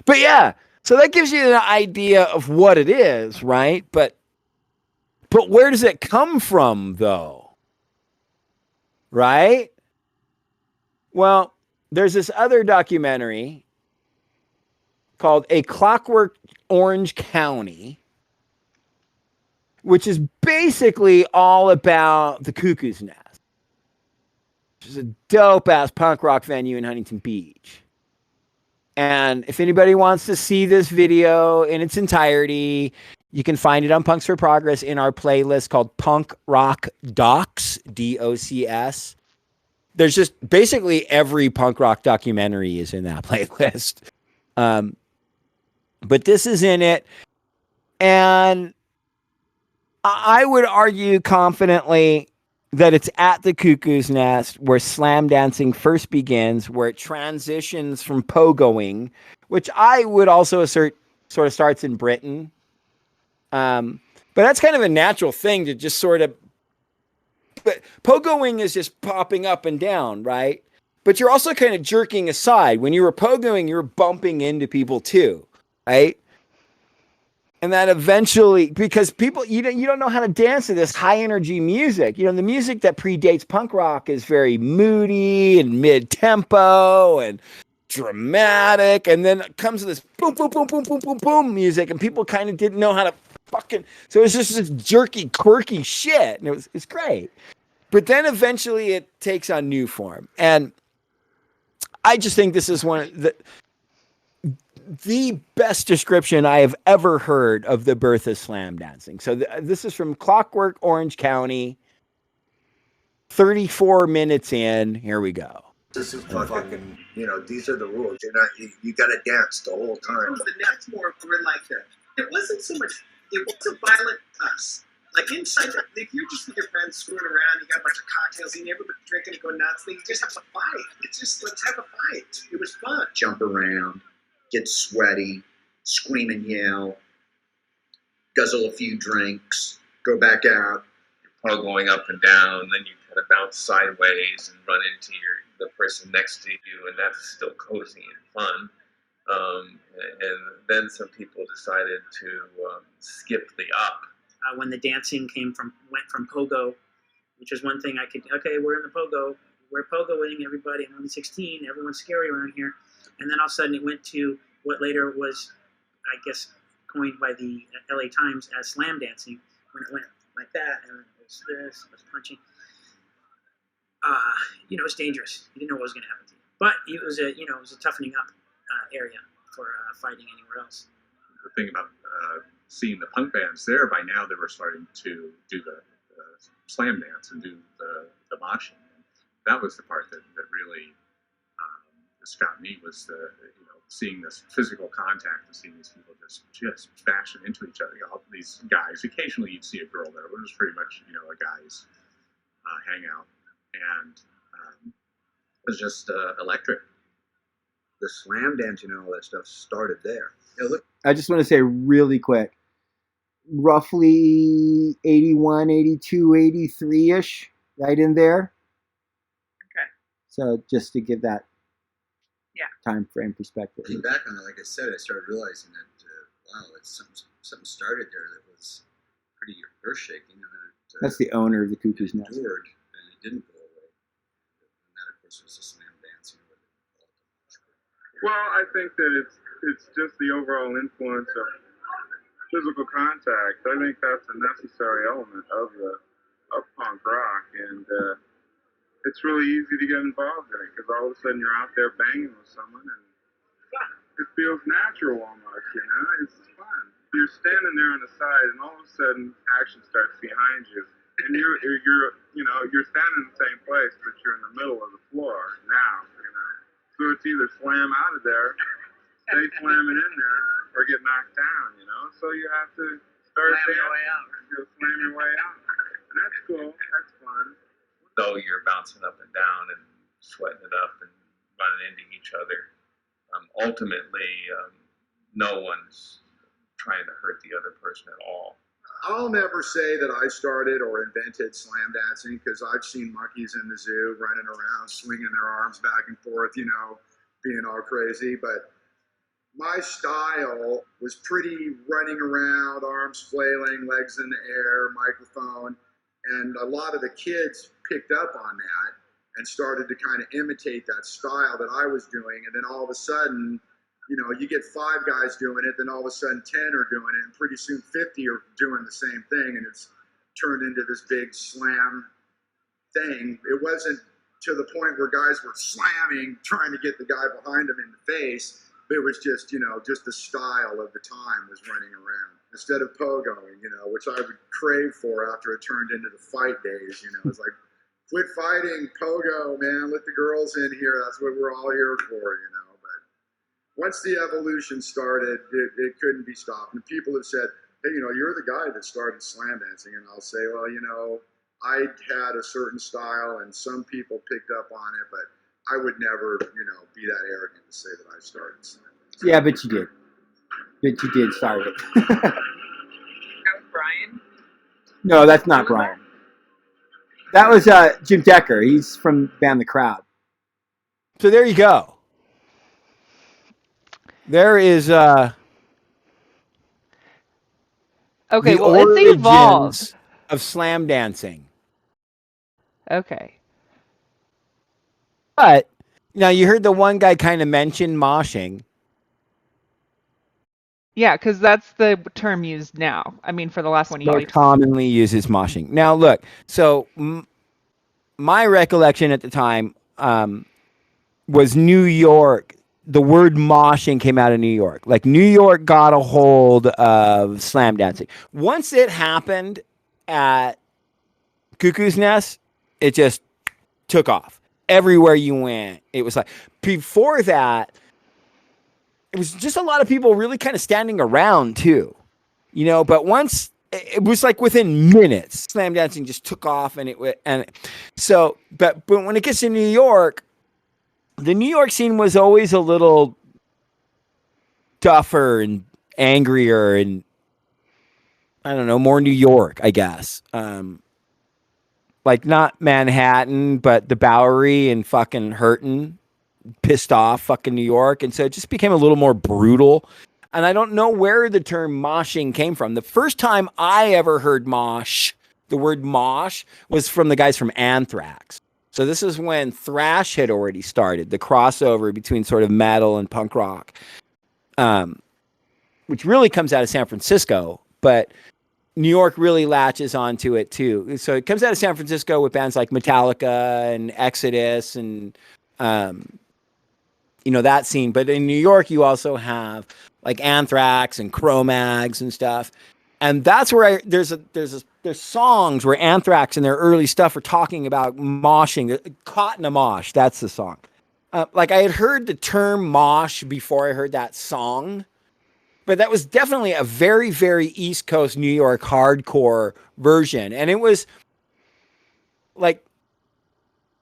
yeah, so that gives you an idea of what it is, right? But where does it come from, though? Right? Well, there's this other documentary called A Clockwork Orange County, which is basically all about the Cuckoo's Nest, which is a dope-ass punk rock venue in Huntington Beach. And if anybody wants to see this video in its entirety, you can find it on Punks for Progress in our playlist called Punk Rock Docs, DOCS. There's just basically every punk rock documentary is in that playlist. But this is in it, and I would argue confidently that it's at the Cuckoo's Nest where slam dancing first begins, where it transitions from pogoing, which I would also assert sort of starts in Britain. But that's kind of a natural thing to just sort of... But pogoing is just popping up and down, right? But you're also kind of jerking aside. When you were pogoing, you were bumping into people too. Right? And that eventually, because people, you don't know how to dance to this high energy music. You know, the music that predates punk rock is very moody and mid tempo and dramatic. And then it comes to this boom, boom, boom, boom, boom, boom, boom music. And people kind of didn't know how to fucking, so it's just this jerky, quirky shit. And it's great. But then eventually it takes on new form. And I just think this is one of the best description I have ever heard of the birth of slam dancing. So this is from Clockwork Orange County. 34 minutes in. Here we go. This is fucking, these are the rules. You got to dance the whole time. The next more were like that. It wasn't so much. It wasn't violent us. Like inside, if you're just with your friends screwing around, you got a bunch of cocktails, and everybody drinking and go nuts. Then you just have to fight. It's just let's have a fight. It was fun. Jump around, get sweaty, scream and yell, guzzle a few drinks, go back out. Going up and down, then you kind of bounce sideways and run into the person next to you, and that's still cozy and fun. And then some people decided to skip the up. When the dancing went from pogo, which is one thing we're in the pogo, we're pogoing everybody. I'm only 16, everyone's scary around here. And then all of a sudden it went to what later was, I guess, coined by the LA Times as slam dancing, when it went like that, and it was this, it was punching. It was dangerous. You didn't know what was going to happen to you. But it was a toughening up area for fighting anywhere else. The thing about seeing the punk bands there, by now they were starting to do the slam dance and do the moshing. That was the part that really got me, was seeing this physical contact and seeing these people just bashing into each other. All these guys. Occasionally you'd see a girl there, but it was pretty much a guy's hangout, and it was just electric. The slam dancing and all that stuff started there. Look. I just want to say really quick, roughly 81, 82, 83-ish, right in there. Okay. So just to give that time frame perspective. Looking back on it, like I said, I started realizing that, it's something started there that was pretty earth-shaking. That's the owner of the Cuckoo's Nest. Endured, and it didn't go away. And that, of course, was the slam dancing. Well, I think that it's just the overall influence of physical contact. I think that's a necessary element of punk rock, and it's really easy to get involved in it because all of a sudden you're out there banging with someone, and it feels natural almost. It's fun. You're standing there on the side, and all of a sudden action starts behind you, and you're standing in the same place, but you're in the middle of the floor now. So it's either slam out of there, stay slamming in there, or get knocked down. So you have to start slam your way out. Slam your way out. And that's cool. That's fun. Though you're bouncing up and down and sweating it up and running into each other, ultimately, no one's trying to hurt the other person at all. I'll never say that I started or invented slam dancing, because I've seen monkeys in the zoo running around, swinging their arms back and forth, being all crazy. But my style was pretty running around, arms flailing, legs in the air, microphone. And a lot of the kids picked up on that and started to kind of imitate that style that I was doing. And then all of a sudden, you get 5 guys doing it, then all of a sudden 10 are doing it, and pretty soon 50 are doing the same thing, and it's turned into this big slam thing. It wasn't to the point where guys were slamming, trying to get the guy behind them in the face. It was just, just the style of the time was running around. Instead of pogoing, which I would crave for after it turned into the fight days, it's like, quit fighting, pogo, man, let the girls in here, that's what we're all here for, But once the evolution started, it couldn't be stopped. And people have said, hey, you're the guy that started slam dancing. And I'll say, well, I had a certain style and some people picked up on it, but I would never, be that arrogant to say that I started slam dancing. Yeah, but you did. But you did start it. That was Brian? No, that's not Brian. That was Jim Decker. He's from band The Crowd. So there you go. There is okay, the well, it's evolved origins of slam dancing. Okay. But now you heard the one guy kind of mention moshing. Yeah, because that's the term used now. I mean, for the last 20 More years. commonly uses moshing. Now, look. So my recollection at the time, was New York. The word moshing came out of New York. Like New York got a hold of slam dancing. Once it happened at Cuckoo's Nest, it just took off. Everywhere you went, it was like, before that, it was just a lot of people really kind of standing around too, but once it was like within minutes, slam dancing just took off, but when it gets to New York, the New York scene was always a little tougher and angrier and, I don't know, more New York, I guess. Like not Manhattan, but the Bowery and fucking hurting, pissed off fucking New York. And so it just became a little more brutal. And I don't know where the term moshing came from. The first time I ever heard mosh, the word mosh, was from the guys from Anthrax. So this is when thrash had already started, the crossover between sort of metal and punk rock, which really comes out of San Francisco, but New York really latches onto it too. So it comes out of San Francisco with bands like Metallica and Exodus and, that scene. But in New York, you also have like Anthrax and Cro-Mags and stuff. And that's where there's songs where Anthrax and their early stuff are talking about moshing, caught in a mosh. That's the song. Like I had heard the term mosh before I heard that song, but that was definitely a very, very East Coast New York hardcore version. And it was like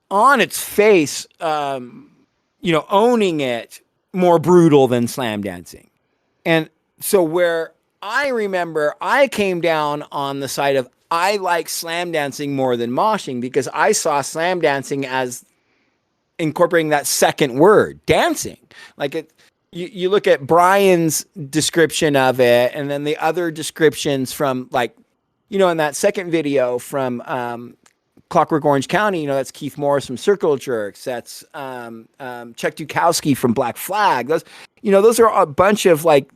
on its face, owning it more brutal than slam dancing. And so where I remember I came down on the side of I like slam dancing more than moshing because I saw slam dancing as incorporating that second word, dancing. Like you look at Brian's description of it and then the other descriptions from like, in that second video from Clockwork Orange County, that's Keith Morris from Circle Jerks. That's Chuck Dukowski from Black Flag. Those are a bunch of like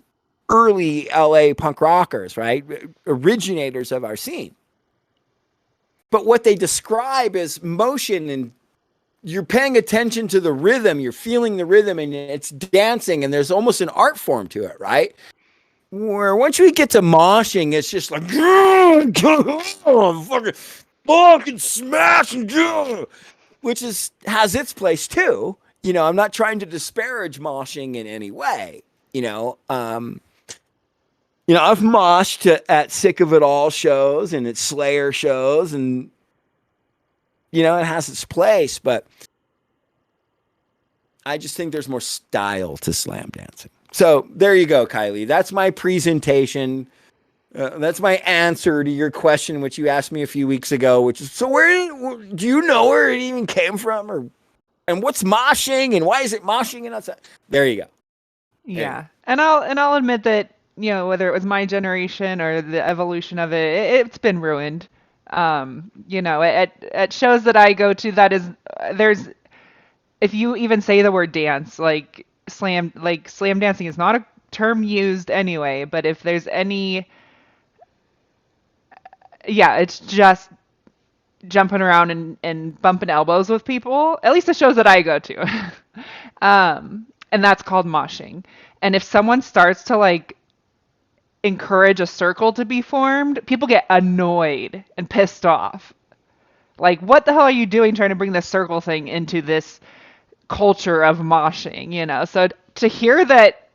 early LA punk rockers, right? Originators of our scene. But what they describe as motion, and you're paying attention to the rhythm, you're feeling the rhythm, and it's dancing, and there's almost an art form to it, right? Where once we get to moshing, it's just like, fucking smash and do, which has its place too. I'm not trying to disparage moshing in any way. I've moshed at Sick of It All shows and at Slayer shows, and it has its place, but I just think there's more style to slam dancing. So there you go, Kylie. That's my presentation. That's my answer to your question, which you asked me a few weeks ago, which is, so do you know where it even came from, and what's moshing and why is it moshing and outside? There you go. Yeah. And I'll admit that, whether it was my generation or the evolution of it, it's been ruined. At shows that I go to, if you even say the word dance, like slam dancing is not a term used anyway, but if there's any, it's just jumping around and bumping elbows with people, at least the shows that I go to. And that's called moshing. And if someone starts to like encourage a circle to be formed, people get annoyed and pissed off. Like, what the hell are you doing trying to bring this circle thing into this culture of moshing, So to hear that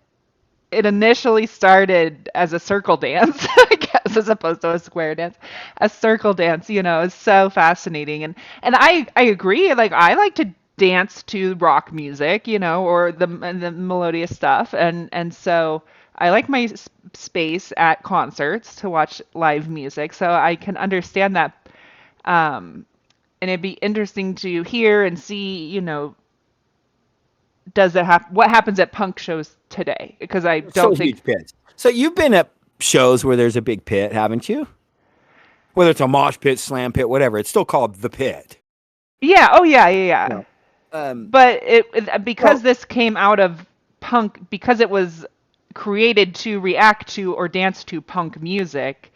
it initially started as a circle dance, I guess, as opposed to a square dance, a circle dance, is so fascinating. And I agree. Like, I like to dance to rock music, or the melodious stuff. And so I like my space at concerts to watch live music. So I can understand that. And it'd be interesting to hear and see, what happens at punk shows today? Because I don't think. Huge pits. So you've been at shows where there's a big pit, haven't you? Whether it's a mosh pit, slam pit, whatever, it's still called the pit. Yeah. Oh, yeah. But because this came out of punk, because it was created to react to or dance to punk music,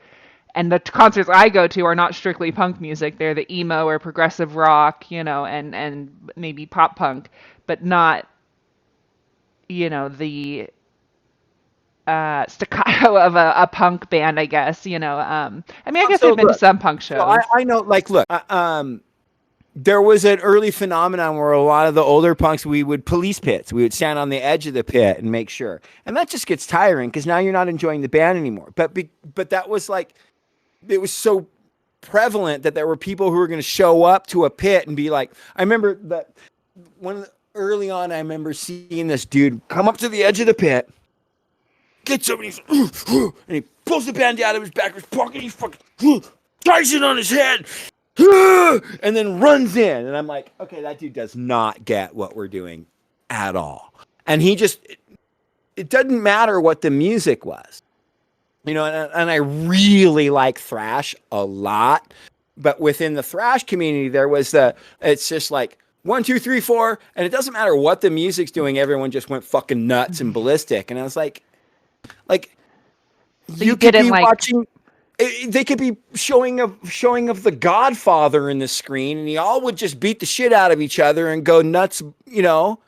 And the concerts I go to are not strictly punk music. They're the emo or progressive rock, you know, and maybe pop punk, but not, you know, the staccato of a punk band, I guess, you know. I mean, I guess So I've been to look, some punk so shows. I know, like, look, there was an early phenomenon where a lot of the older punks, we would police pits. We would stand on the edge of the pit and make sure. And that just gets tiring because now you're not enjoying the band anymore. But that was like, it was so prevalent that there were people who were going to show up to a pit and be like, I remember that early on, I remember seeing this dude come up to the edge of the pit, get somebody, and he pulls the band out of his back of his pocket, he fucking ties it on his head, and then runs in. And I'm like, okay, that dude does not get what we're doing at all. And he just, it doesn't matter what the music was. You know, and I really like thrash a lot, but within the thrash community, there was it's just like 1, 2, 3, 4, and it doesn't matter what the music's doing. Everyone just went fucking nuts and ballistic. And I was like, So you could be watching. They could be showing of The Godfather in the screen, and y'all would just beat the shit out of each other and go nuts, you know.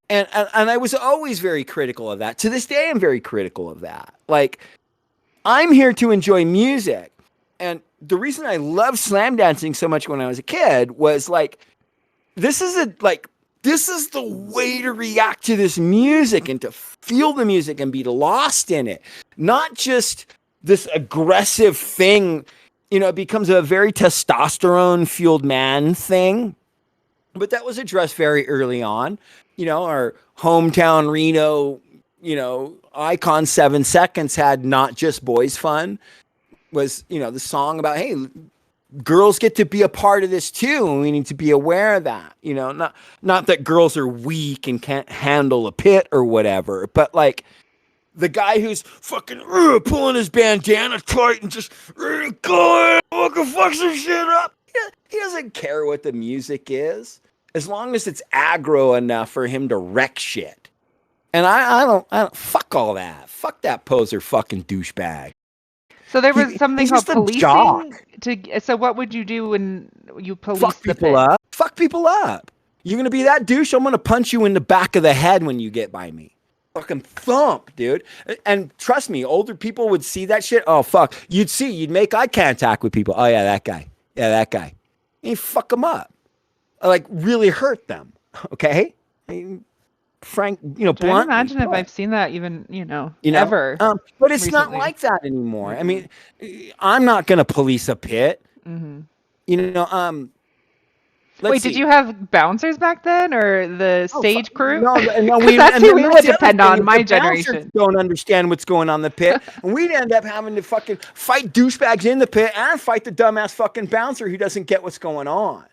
And I was always very critical of that. To this day, I'm very critical of that. Like, I'm here to enjoy music. And the reason I loved slam dancing so much when I was a kid was like, this is the way to react to this music and to feel the music and be lost in it. Not just this aggressive thing, you know, it becomes a very testosterone fueled man thing. But that was addressed very early on. You know, our hometown Reno, you know, icon 7 Seconds had Not Just Boys Fun, was, you know, the song about, hey, girls get to be a part of this too, and we need to be aware of that. You know, not that girls are weak and can't handle a pit or whatever, but like the guy who's fucking pulling his bandana tight and just go fucking fuck some shit up. He doesn't care what the music is, as long as it's aggro enough for him to wreck shit. And I don't fuck all that. Fuck that poser fucking douchebag. So there was something called policing. Jock. So what would you do when you police Fuck the people pit? up. Fuck people up. You're gonna be that douche. I'm gonna punch you in the back of the head when you get by me. Fucking thump, dude. And trust me, older people would see that shit. Oh fuck, you'd make eye contact with people. Oh yeah, that guy. Yeah, that guy. And you fuck them up. Like really hurt them. Okay. Frank, you know, I can't imagine if I've seen that even, ever. But it's recently. not like that anymore. I mean, I'm not going to police a pit. Mm-hmm. You know, Wait, did you have bouncers back then, or the stage crew? No, that's who we would depend on. My generation don't understand what's going on in the pit, and we'd end up having to fucking fight douchebags in the pit and fight the dumbass fucking bouncer who doesn't get what's going on.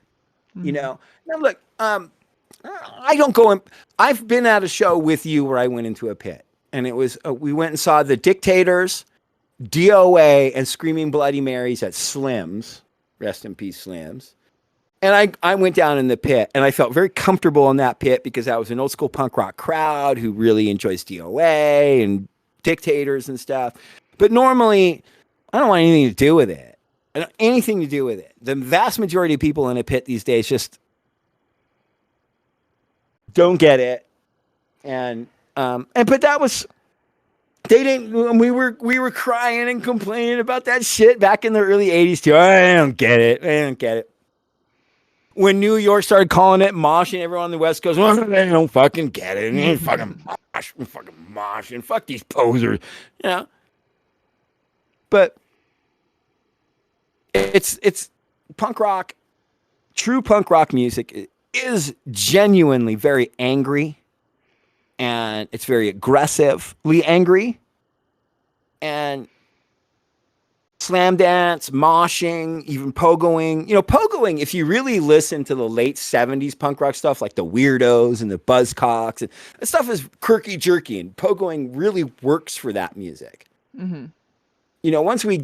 Mm-hmm. You know. Now look, I don't go in. I've been at a show with you where I went into a pit, and it was we went and saw the Dictators, DOA, and Screaming Bloody Marys at Slim's. Rest in peace, Slim's. And I went down in the pit, and I felt very comfortable in that pit because I was an old school punk rock crowd who really enjoys DOA and Dictators and stuff. But normally, I don't want anything to do with it. I don't want anything to do with it. The vast majority of people in a pit these days just don't get it. But that was, they didn't, we were crying and complaining about that shit back in the early 80s too. I don't get it. When New York started calling it moshing, everyone on the West Coast, well, they don't fucking get it. They ain't fucking moshing. Fuck these posers. You know? But it's punk rock, true punk rock music is genuinely very angry, and it's very aggressively angry, and slam dance, moshing, even pogoing. You know, pogoing, if you really listen to the late 70s punk rock stuff, like the Weirdos and the Buzzcocks, and that stuff is quirky jerky, and pogoing really works for that music. Mm-hmm. You know, once we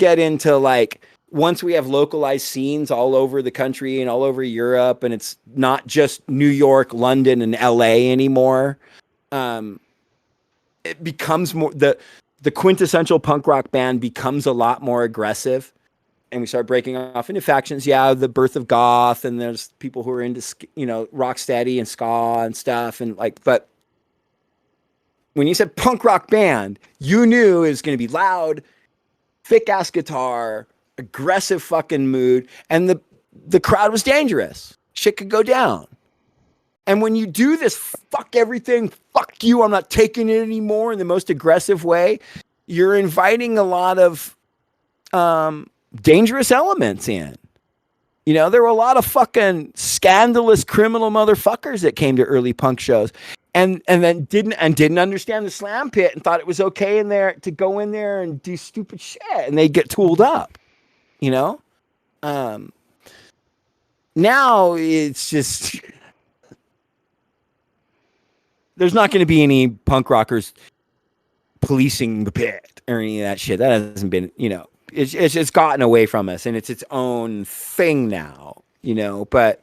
have localized scenes all over the country and all over Europe, and it's not just New York, London, and LA anymore, it becomes more, the quintessential punk rock band becomes a lot more aggressive. and we started breaking off into factions. Yeah, the birth of goth, and there's people who are into, rock steady and ska and stuff, and like, but when you said punk rock band, you knew it was going to be loud, thick ass guitar, aggressive fucking mood, and the crowd was dangerous. Shit could go down. And when you do this, fuck everything, fuck you, I'm not taking it anymore in the most aggressive way, you're inviting a lot of dangerous elements in. There were a lot of fucking scandalous criminal motherfuckers that came to early punk shows and then didn't understand the slam pit and thought it was okay in there to go in there and do stupid shit, and they get tooled up. Now it's just there's not going to be any punk rockers policing the pit or any of that shit. That hasn't been, it's gotten away from us, and it's its own thing now, but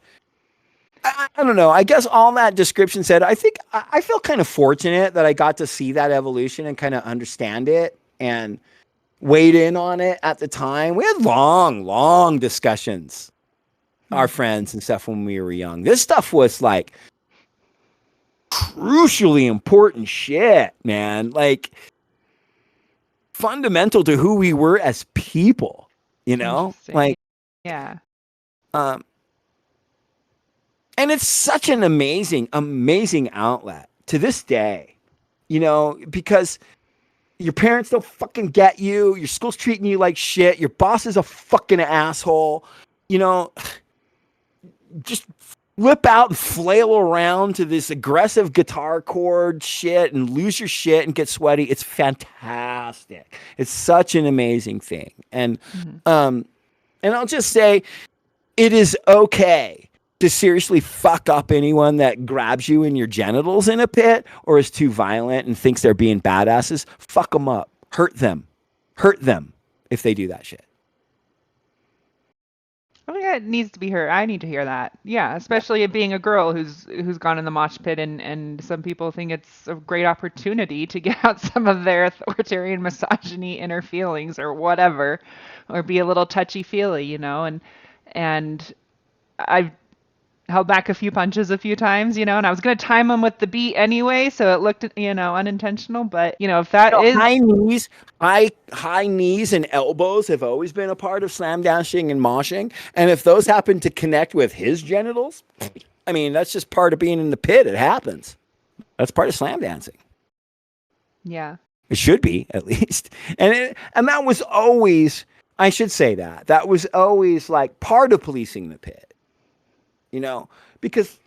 I don't know. I guess all that description said, I think I feel kind of fortunate that I got to see that evolution and kind of understand it and weighed in on it at the time. We had long discussions, our friends and stuff, when we were young. This stuff was like crucially important shit, man. Like fundamental to who we were as people, like, yeah. And it's such an amazing outlet to this day, because your parents don't fucking get you. Your school's treating you like shit. Your boss is a fucking asshole. Just flip out and flail around to this aggressive guitar chord shit and lose your shit and get sweaty. It's fantastic. It's such an amazing thing. And, and I'll just say it is okay to seriously fuck up anyone that grabs you in your genitals in a pit or is too violent and thinks they're being badasses. Fuck them up. Hurt them if they do that shit. Oh yeah, it needs to be heard. I need to hear that. Yeah, especially it being a girl who's gone in the mosh pit, and some people think it's a great opportunity to get out some of their authoritarian misogyny inner feelings or whatever, or be a little touchy-feely, and I've held back a few punches a few times, and I was going to time them with the beat anyway, so it looked, unintentional, but, if that is... High knees and elbows have always been a part of slam dancing and moshing, and if those happen to connect with his genitals, I mean, that's just part of being in the pit. It happens. That's part of slam dancing. Yeah. It should be, at least. And that was always, I should say that was always like part of policing the pit. Because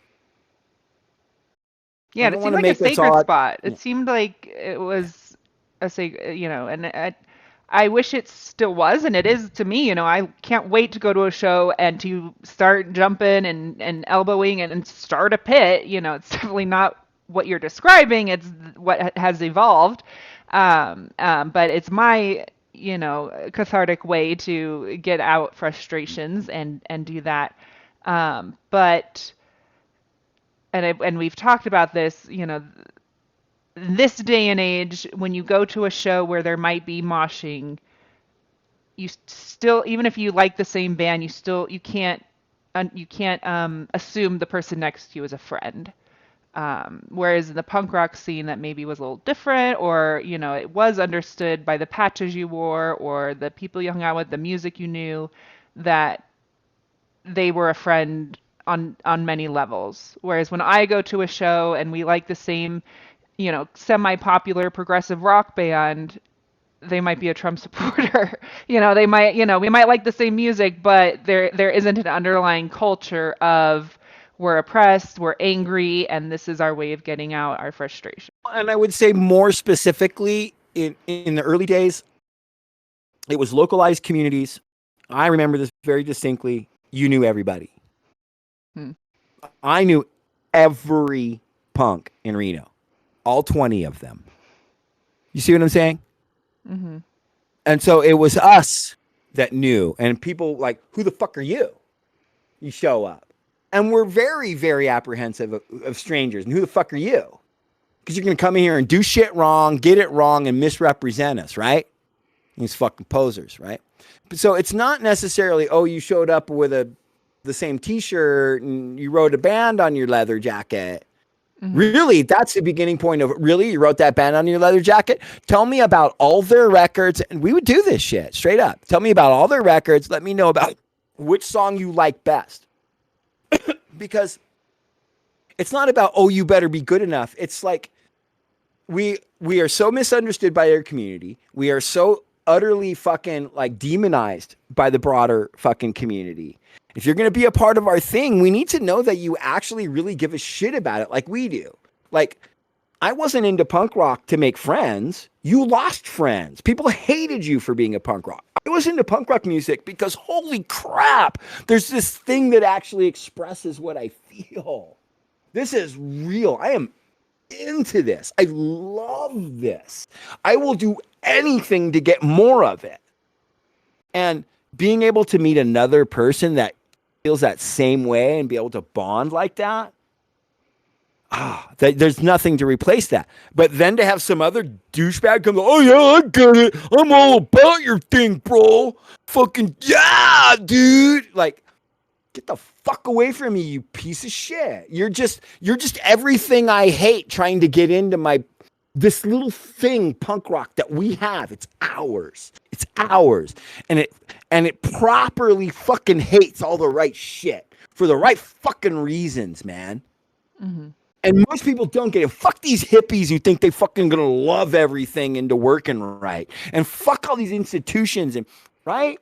yeah, it seemed like a sacred spot. It seemed like it was a sacred, and I wish it still was, and it is to me. I can't wait to go to a show and to start jumping and elbowing and start a pit. It's definitely not what you're describing. It's what has evolved, but it's my cathartic way to get out frustrations and do that. But we've talked about this, this day and age, when you go to a show where there might be moshing, you still, even if you like the same band, you can't assume the person next to you is a friend. Whereas in the punk rock scene, that maybe was a little different, or, it was understood by the patches you wore or the people you hung out with, the music you knew, that they were a friend on many levels. Whereas when I go to a show and we like the same, semi-popular progressive rock band, they might be a Trump supporter. They might, we might like the same music, but there isn't an underlying culture of we're oppressed, we're angry, and this is our way of getting out our frustration. And I would say more specifically in the early days, it was localized communities. I remember this very distinctly. You knew everybody. I knew every punk in Reno, all 20 of them. You see what I'm saying? Mm-hmm. And so it was us that knew, and people like, who the fuck are you? You show up. And we're very, very apprehensive of strangers. And who the fuck are you? Because you're going to come in here and do shit wrong, get it wrong, and misrepresent us, right? These fucking posers, right? So it's not necessarily, oh, you showed up with the same T-shirt and you wrote a band on your leather jacket. Really, that's the beginning point of, really, you wrote that band on your leather jacket? Tell me about all their records. And we would do this shit straight up. Tell me about all their records. Let me know about which song you like best. Because it's not about, oh, you better be good enough. It's like we are so misunderstood by our community. We are so utterly fucking like demonized by the broader fucking community. If you're going to be a part of our thing, we need to know that you actually really give a shit about it like we do. Like, I wasn't into punk rock to make friends. You lost friends. People hated you for being a punk rock. I was into punk rock music because, holy crap, there's this thing that actually expresses what I feel. This is real. I am into this. I love this. I will do anything to get more of it. And being able to meet another person that feels that same way and be able to bond like that, there's nothing to replace that. But then to have some other douchebag come, oh yeah, I get it. I'm all about your thing, bro. Fucking yeah, dude. Like, get the fuck away from me, you piece of shit. You're just everything I hate trying to get into this little thing, punk rock, that we have. It's ours. It's ours. And it properly fucking hates all the right shit for the right fucking reasons, man. Mm-hmm. And most people don't get it. Fuck these hippies who think they fucking gonna love everything into working right. And fuck all these institutions, and right?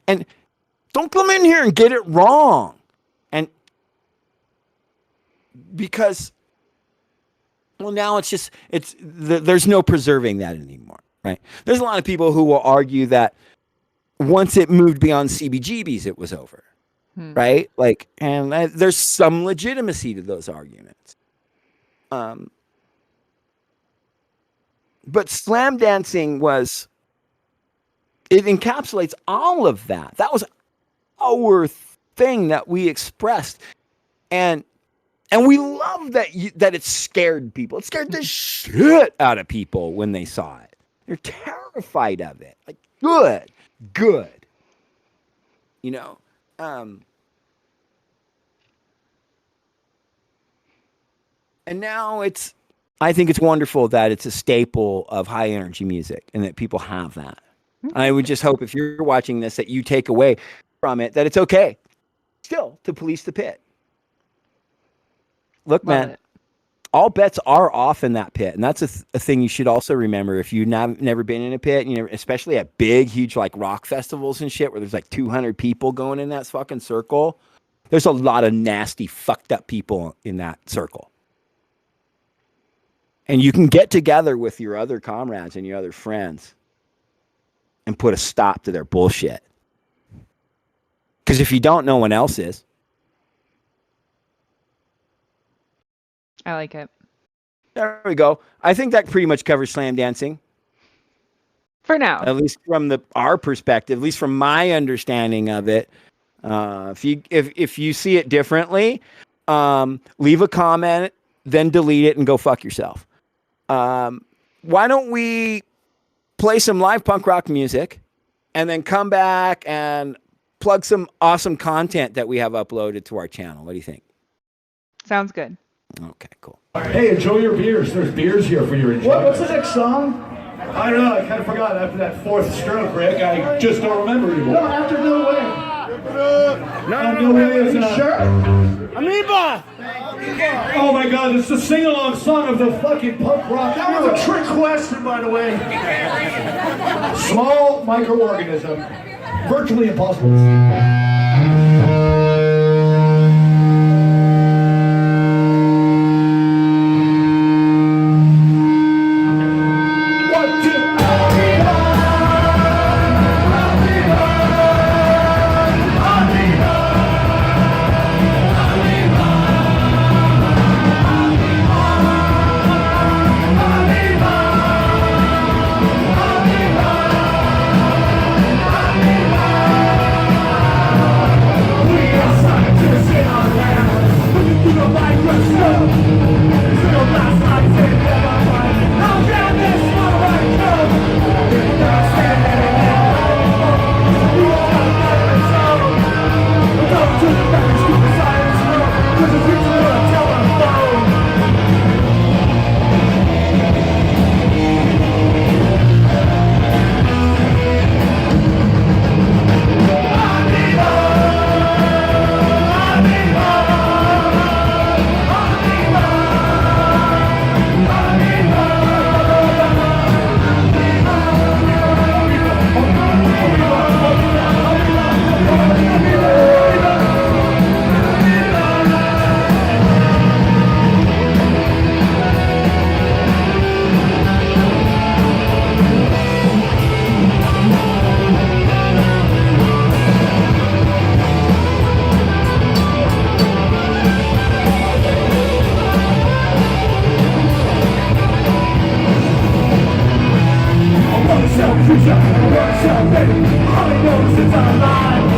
And don't come in here and get it wrong. And because, well, now there's no preserving that anymore, right? There's a lot of people who will argue that once it moved beyond CBGBs, it was over, right? Like, and there's some legitimacy to those arguments. But slam dancing it encapsulates all of that. That was our thing that we expressed. And we love that it scared people. It scared the shit out of people when they saw it. They're terrified of it. Like, good. You know? And now I think it's wonderful that it's a staple of high energy music and that people have that. I would just hope if you're watching this that you take away from it that it's okay still to police the pit. Look, man, all bets are off in that pit. And that's a thing you should also remember if you've never been in a pit, especially at big, huge like rock festivals and shit where there's like 200 people going in that fucking circle. There's a lot of nasty, fucked up people in that circle. And you can get together with your other comrades and your other friends and put a stop to their bullshit. Because if you don't, no one else is. I like it. There we go. I think that pretty much covers slam dancing. For now. At least from our perspective, at least from my understanding of it. If you see it differently, leave a comment, then delete it and go fuck yourself. Why don't we play some live punk rock music and then come back and plug some awesome content that we have uploaded to our channel? What do you think? Sounds good. Okay, cool. Hey, enjoy your beers. There's beers here for your enjoyment. What's the next song? I don't know. I kind of forgot after that fourth stroke, Rick. I just don't remember anymore. No, after No Way. No Way is sure. Amoeba! Oh my God, it's the sing-along song of the fucking punk rock. That was a trick question, by the way. Small microorganism. Virtually impossible to see. future, workshop, baby. All he knows is our lives.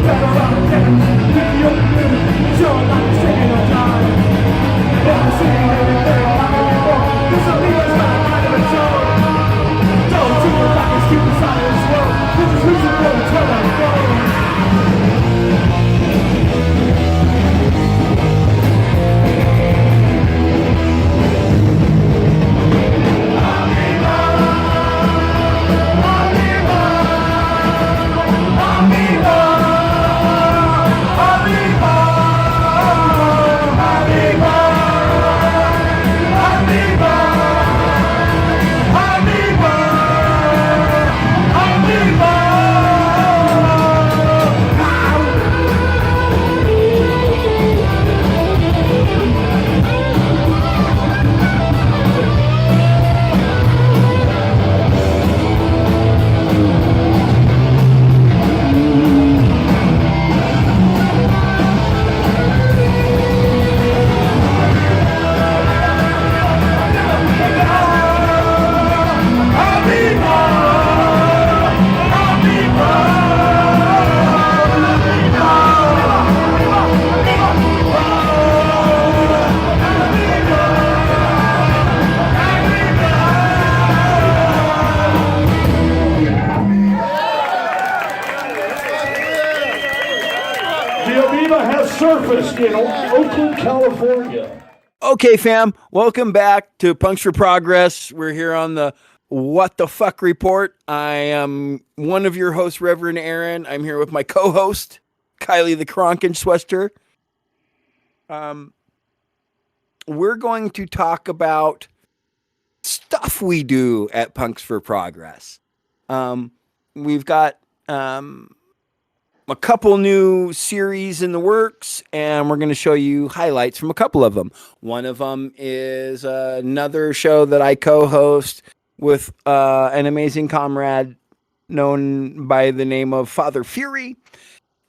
Better out of debt, pick the open news, show like it's taking our time. Never seen anything like it before. This will leave us by the of a show. Don't do it like it's keep inside this world. This is reason for the 12 goals. Surfaced in Oakland, California. Okay, fam, welcome back to Punks for Progress. We're here on the What the Fuck Report. I am one of your hosts, Reverend Aaron. I'm here with my co-host, Kylie the Krankenschwester. We're going to talk about stuff we do at Punks for Progress. We've got a couple new series in the works, and we're going to show you highlights from a couple of them. One of them is another show that I co-host with an amazing comrade known by the name of Father Fury.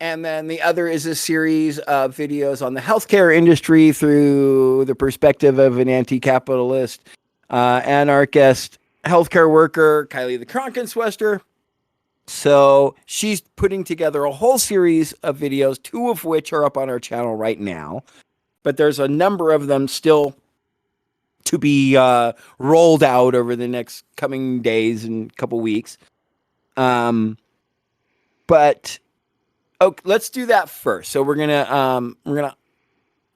And then the other is a series of videos on the healthcare industry through the perspective of an anti-capitalist, anarchist healthcare worker, Kylie the Krankenschwester. So she's putting together a whole series of videos, 2 of which are up on our channel right now. But there's a number of them still to be rolled out over the next coming days and couple weeks. But let's do that first. So we're gonna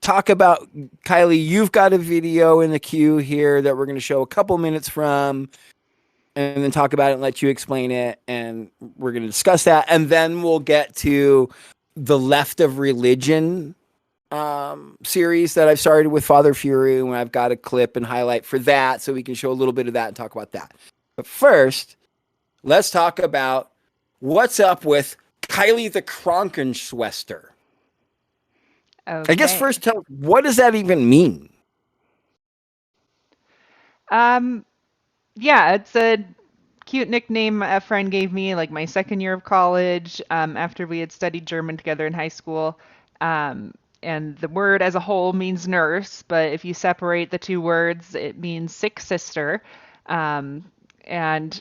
talk about, Kylie, you've got a video in the queue here that we're gonna show a couple minutes from, and then talk about it and let you explain it. And we're going to discuss that. And then we'll get to the Left of Religion series that I've started with Father Fury. And I've got a clip and highlight for that, so we can show a little bit of that and talk about that. But first, let's talk about what's up with Kylie the Krankenschwester. Okay. I guess first, tell what does that even mean? Yeah, it's a cute nickname a friend gave me, like my second year of college, after we had studied German together in high school. And the word as a whole means nurse, but if you separate the 2 words, it means sick sister. And I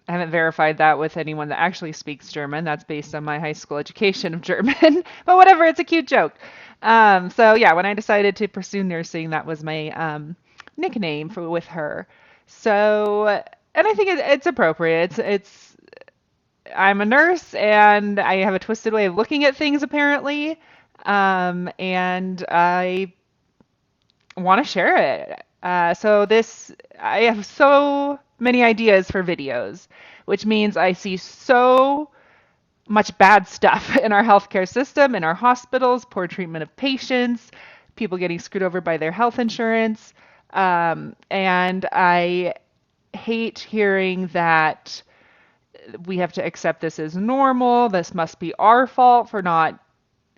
haven't verified that with anyone that actually speaks German. That's based on my high school education of German. But whatever, it's a cute joke. So yeah, when I decided to pursue nursing, that was my nickname with her. So, and I think it's appropriate. I'm a nurse, and I have a twisted way of looking at things, apparently, and I want to share it. I have so many ideas for videos, which means I see so much bad stuff in our healthcare system, in our hospitals, poor treatment of patients, people getting screwed over by their health insurance. And I hate hearing that we have to accept this as normal. This must be our fault for not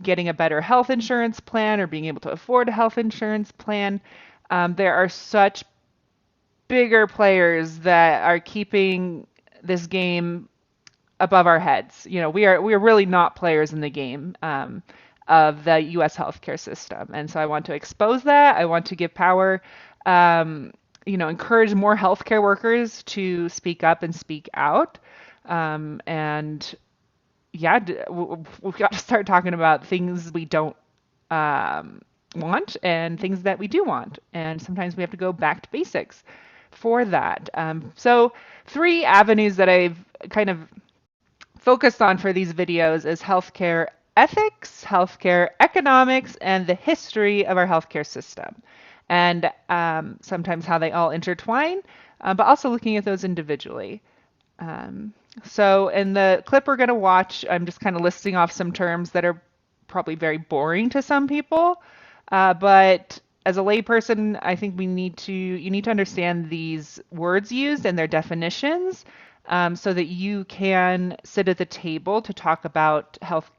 getting a better health insurance plan or being able to afford a health insurance plan. There are such bigger players that are keeping this game above our heads. You know, we are really not players in the game of the U.S. healthcare system. And so I want to expose that. I want to give power encourage more healthcare workers to speak up and speak out. And yeah, we've got to start talking about things we don't want and things that we do want. And sometimes we have to go back to basics for that. So 3 avenues that I've kind of focused on for these videos is healthcare ethics, healthcare economics, and the history of our healthcare system. And sometimes how they all intertwine, but also looking at those individually. So in the clip we're going to watch, I'm just kind of listing off some terms that are probably very boring to some people. But as a layperson, I think you need to understand these words used and their definitions, so that you can sit at the table to talk about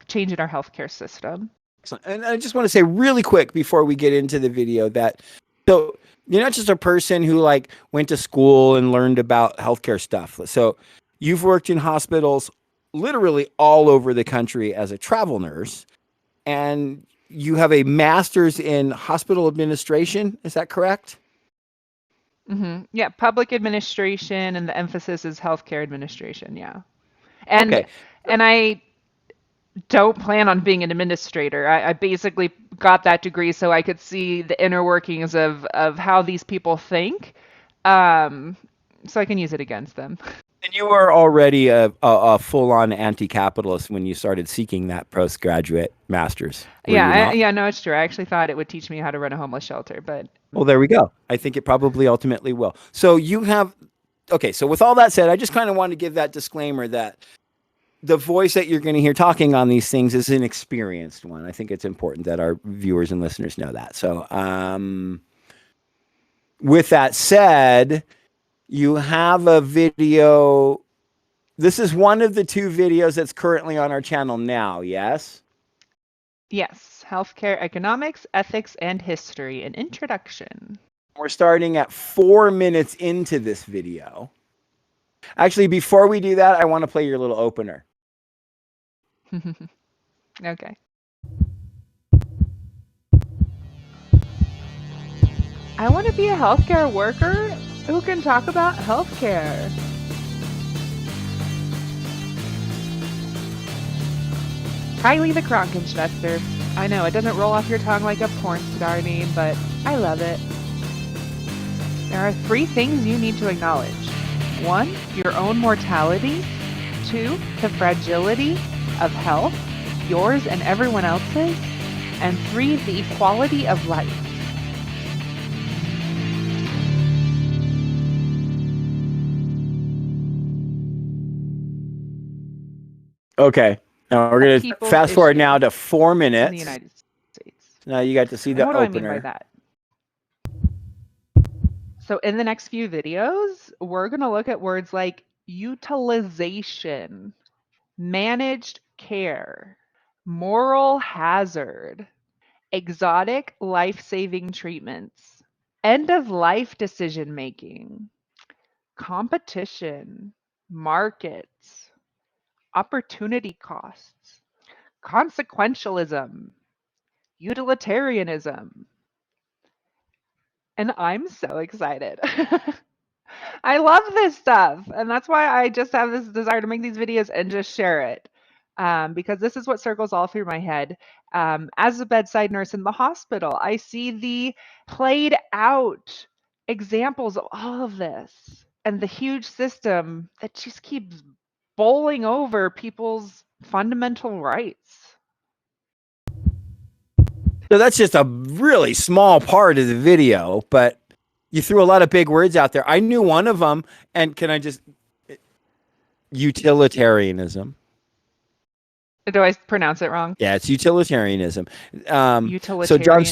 change in our healthcare system. Excellent. And I just want to say really quick before we get into the video that, so you're not just a person who like went to school and learned about healthcare stuff. So you've worked in hospitals literally all over the country as a travel nurse, and you have a master's in hospital administration. Is that correct? Mm-hmm. Yeah, public administration, and the emphasis is healthcare administration. Yeah, and Okay. and I don't plan on being an administrator. I basically got that degree so I could see the inner workings of how these people think, so I can use it against them. And you were already a full-on anti-capitalist when you started seeking that postgraduate master's. Were you not? Yeah, no, it's true. I actually thought it would teach me how to run a homeless shelter, but Well, there we go. I think it probably ultimately will. So you have, okay, so with all that said, I just kind of want to give that disclaimer that the voice that you're going to hear talking on these things is an experienced one. I think it's important that our viewers and listeners know that. So with that said, you have a video. This is one of the 2 videos that's currently on our channel now, yes? yes, healthcare economics, ethics, and history, an introduction. We're starting at 4 minutes into this video. Actually, before we do that, I want to play your little opener. Okay. I want to be a healthcare worker who can talk about healthcare. Kylie the Krankenschwester. I know, it doesn't roll off your tongue like a porn star name, but I love it. There are 3 things you need to acknowledge. 1, your own mortality. 2, the fragility of health, yours and everyone else's. And 3, the equality of life. Okay. Now we're going to fast forward now to 4 minutes. In the United States. Now you got to see the what opener. do I mean by that? So in the next few videos, we're going to look at words like utilization, managed care, moral hazard, exotic life-saving treatments, end-of-life decision-making, competition, markets, opportunity costs, consequentialism, utilitarianism. And I'm so excited. I love this stuff. And that's why I just have this desire to make these videos and just share it. Because this is what circles all through my head. As a bedside nurse in the hospital, I see the played out examples of all of this and the huge system that just keeps bowling over people's fundamental rights. So that's just a really small part of the video, but you threw a lot of big words out there. I knew one of them, and can I just... utilitarianism. Do I pronounce it wrong? Yeah, it's utilitarianism. Utilitarianism. So John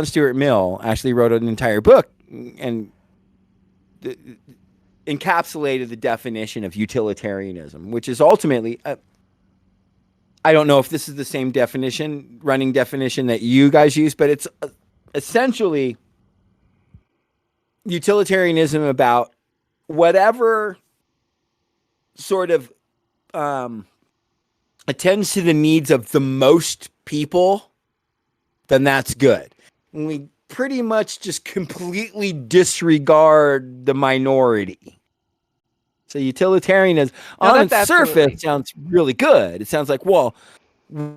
Stuart Mill actually wrote an entire book and encapsulated the definition of utilitarianism, which is ultimately... I don't know if this is the same running definition that you guys use, but it's essentially utilitarianism about whatever sort of attends to the needs of the most people, then that's good. When we pretty much just completely disregard the minority. So utilitarianism on its surface sounds really good. It sounds like, well,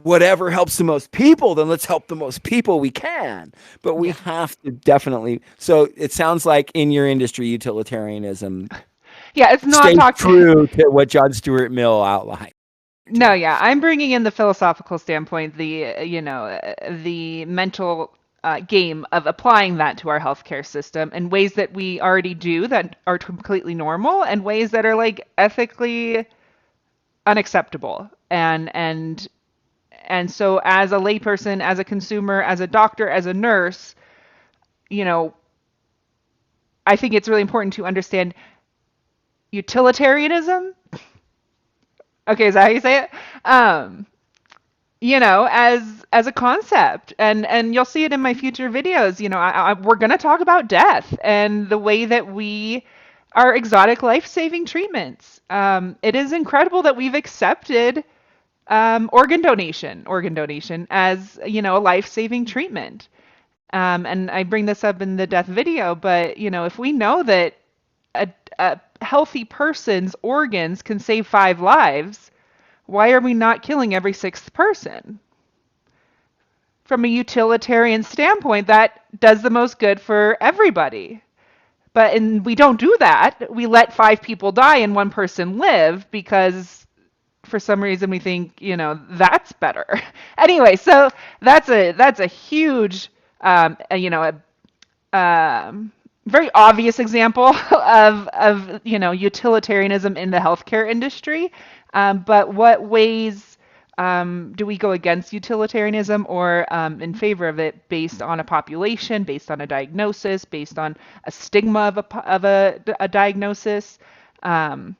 whatever helps the most people, then let's help the most people we can. But we have to definitely. So it sounds like in your industry, utilitarianism. Yeah, it's not stays true to what John Stuart Mill outlined. No, yeah, I'm bringing in the philosophical standpoint, the mental game of applying that to our healthcare system in ways that we already do that are completely normal, and ways that are like ethically unacceptable. And so, as a layperson, as a consumer, as a doctor, as a nurse, I think it's really important to understand utilitarianism. Okay, is that how you say it? As a concept, and you'll see it in my future videos. We're going to talk about death and the way that we are exotic life-saving treatments. It is incredible that we've accepted organ donation as a life-saving treatment. And I bring this up in the death video, but if we know that a healthy person's organs can save 5 lives, why are we not killing every 6th person? From a utilitarian standpoint, that does the most good for everybody. But we don't do that. We let 5 people die and 1 person live because for some reason we think, that's better. Anyway, so that's a huge, very obvious example of utilitarianism in the healthcare industry. But what ways do we go against utilitarianism or in favor of it based on a population, based on a diagnosis, based on a stigma of a diagnosis? How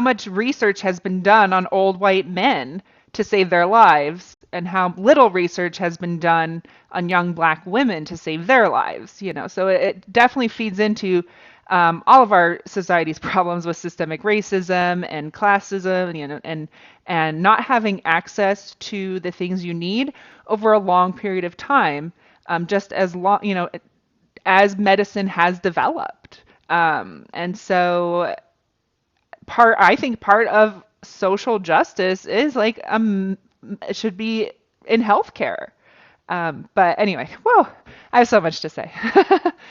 much research has been done on old white men to save their lives, and how little research has been done on young black women to save their lives? So it definitely feeds into all of our society's problems with systemic racism and classism, and not having access to the things you need over a long period of time, just as long, as medicine has developed. And so I think part of social justice is like it should be in healthcare. But anyway, whoa, I have so much to say.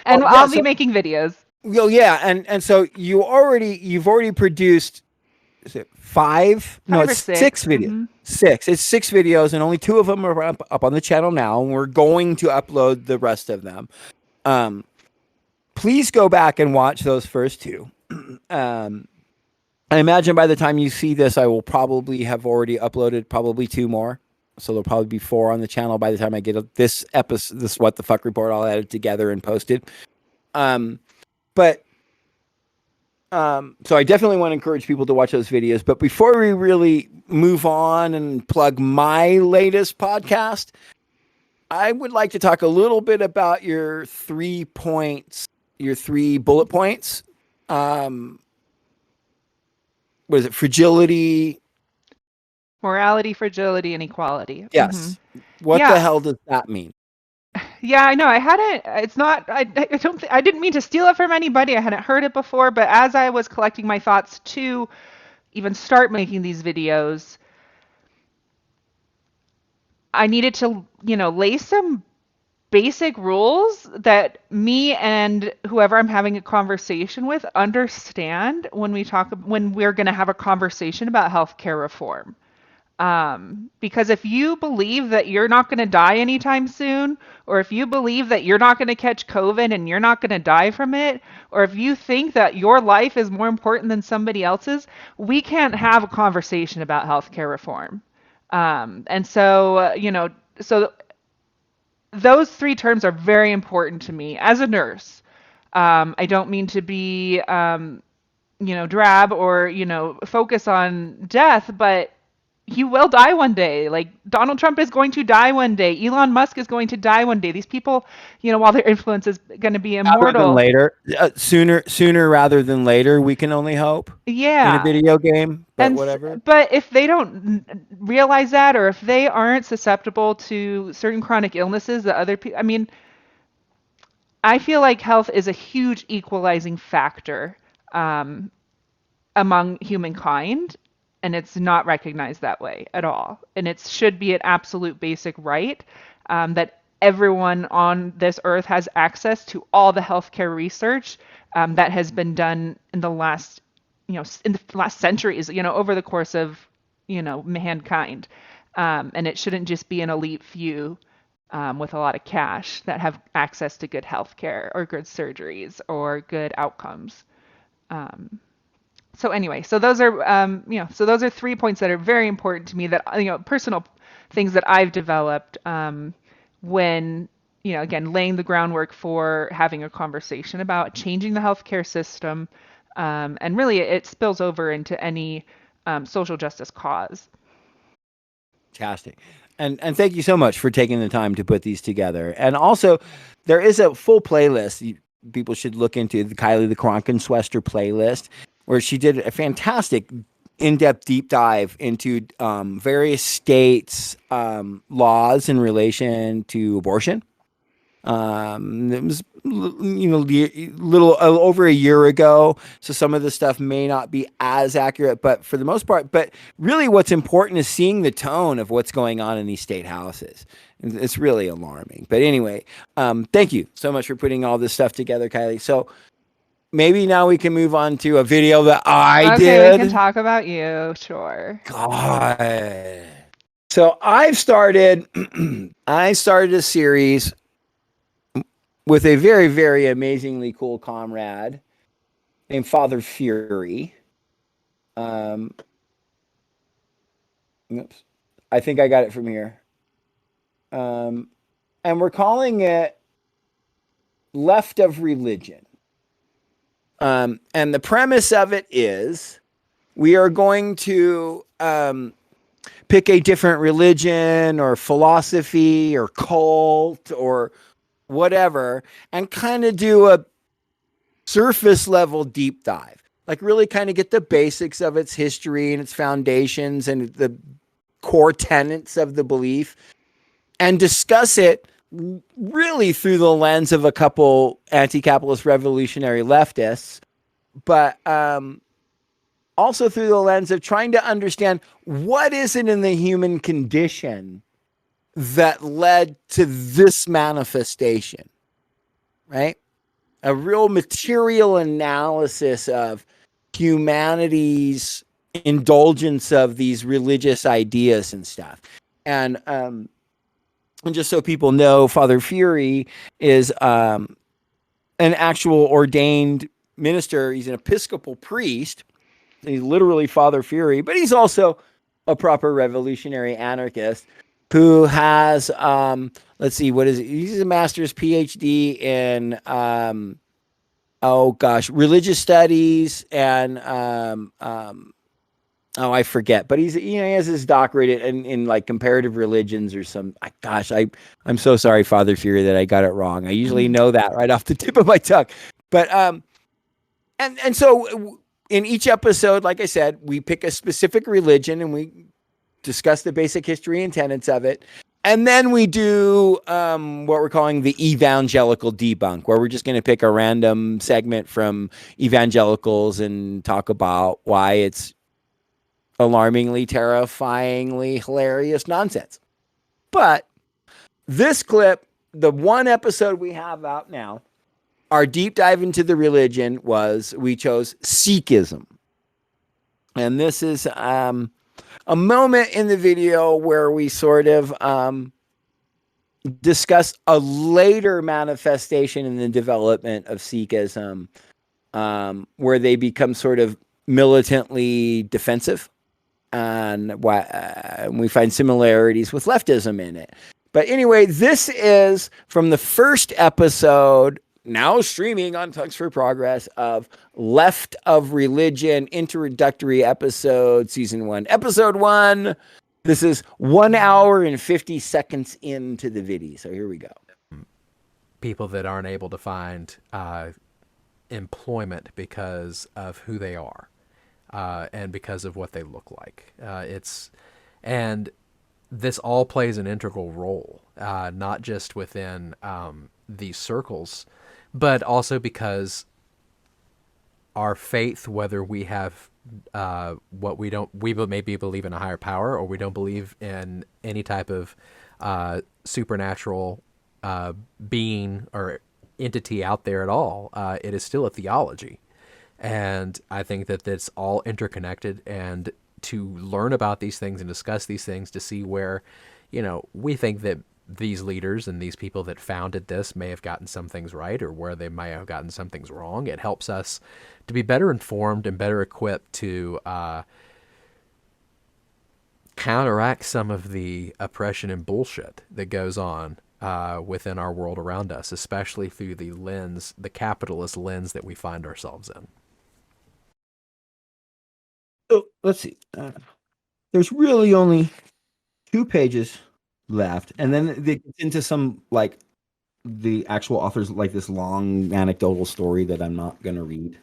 And I'll be making videos. Well, yeah, and so you've already produced, is it 5? No, it's 6 videos. Mm-hmm. 6. It's 6 videos, and only 2 of them are up on the channel now, and we're going to upload the rest of them. Please go back and watch those first 2. I imagine by the time you see this, I will probably have already uploaded probably 2 more. So there'll probably be 4 on the channel by the time I get this episode, this What the Fuck report all added together and posted. So I definitely want to encourage people to watch those videos. But before we really move on and plug my latest podcast, I would like to talk a little bit about your 3 points, your 3 bullet points. What is it? Fragility, morality, fragility, and equality. Yes. Mm-hmm. What the hell does that mean? Yeah, I know. I hadn't. It's not. I don't. I didn't mean to steal it from anybody. I hadn't heard it before. But as I was collecting my thoughts to even start making these videos, I needed to, lay some basic rules that me and whoever I'm having a conversation with understand when we're going to have a conversation about healthcare reform. Because if you believe that you're not going to die anytime soon, or if you believe that you're not going to catch COVID and you're not going to die from it, or if you think that your life is more important than somebody else's, we can't have a conversation about healthcare reform. And so, so those 3 terms are very important to me as a nurse. I don't mean to be, drab or, focus on death, but you will die one day. Like Donald Trump is going to die one day. Elon Musk is going to die one day. These people, while their influence is going to be immortal. Rather than later, sooner rather than later, we can only hope. Yeah. In a video game, but whatever. But if they don't realize that, or if they aren't susceptible to certain chronic illnesses that other people, I feel like health is a huge equalizing factor among humankind, and it's not recognized that way at all. And it should be an absolute basic right that everyone on this earth has access to all the healthcare research that has been done in the last, in the last centuries, over the course of, mankind. And it shouldn't just be an elite few with a lot of cash that have access to good healthcare or good surgeries or good outcomes. So anyway, so those are so those are 3 points that are very important to me, that personal things that I've developed when again laying the groundwork for having a conversation about changing the healthcare system, and really it spills over into any social justice cause. Fantastic. And thank you so much for taking the time to put these together. And also, there is a full playlist people should look into, the Kylie the Krankenschwester playlist, where she did a fantastic in-depth deep dive into various states' laws in relation to abortion. It was little over a year ago, so some of the stuff may not be as accurate, but for the most part. But really, what's important is seeing the tone of what's going on in these state houses. It's really alarming. But anyway, thank you so much for putting all this stuff together, Kylie. So maybe now we can move on to a video that I did. Okay, we can talk about you, sure. God. So I started a series with a very, very amazingly cool comrade named Father Fury. Oops. I think I got it from here. And we're calling it Left of Religion. And the premise of it is we are going to pick a different religion or philosophy or cult or whatever, and kind of do a surface level deep dive, like really kind of get the basics of its history and its foundations and the core tenets of the belief, and discuss it really through the lens of a couple anti-capitalist revolutionary leftists, but also through the lens of trying to understand what is it in the human condition that led to this manifestation, right? A real material analysis of humanity's indulgence of these religious ideas and stuff. And just so people know, Father Fury is an actual ordained minister. He's an Episcopal priest. He's literally Father Fury, but he's also a proper revolutionary anarchist who has, let's see, what is it? He's a master's PhD in, religious studies and, I forget, but he has his doctorate in like comparative religions or some, I'm so sorry, Father Fury, that I got it wrong. I usually know that right off the tip of my tongue, but, and so in each episode, like I said, we pick a specific religion and we discuss the basic history and tenets of it. And then we do what we're calling the evangelical debunk, where we're just going to pick a random segment from evangelicals and talk about why it's alarmingly, terrifyingly hilarious nonsense. But this clip, the one episode we have out now, our deep dive into the religion we chose Sikhism. And this is a moment in the video where we sort of discuss a later manifestation in the development of Sikhism, where they become sort of militantly defensive, and we find similarities with leftism in it. But anyway, this is from the first episode, now streaming on Tugs for Progress, of Left of Religion, introductory episode, season 1, episode 1. This is 1 hour and 50 seconds into the video. So here we go. People that aren't able to find employment because of who they are and because of what they look like. And this all plays an integral role, not just within these circles, but also because our faith, whether we have we maybe believe in a higher power, or we don't believe in any type of supernatural being or entity out there at all, it is still a theology. And I think that it's all interconnected, and to learn about these things and discuss these things to see where, we think that these leaders and these people that founded this may have gotten some things right, or where they may have gotten some things wrong. It helps us to be better informed and better equipped to counteract some of the oppression and bullshit that goes on within our world around us, especially through the capitalist lens that we find ourselves in. So let's see. There's really only 2 pages left, and then they get into some like the actual authors, like this long anecdotal story that I'm not going to read.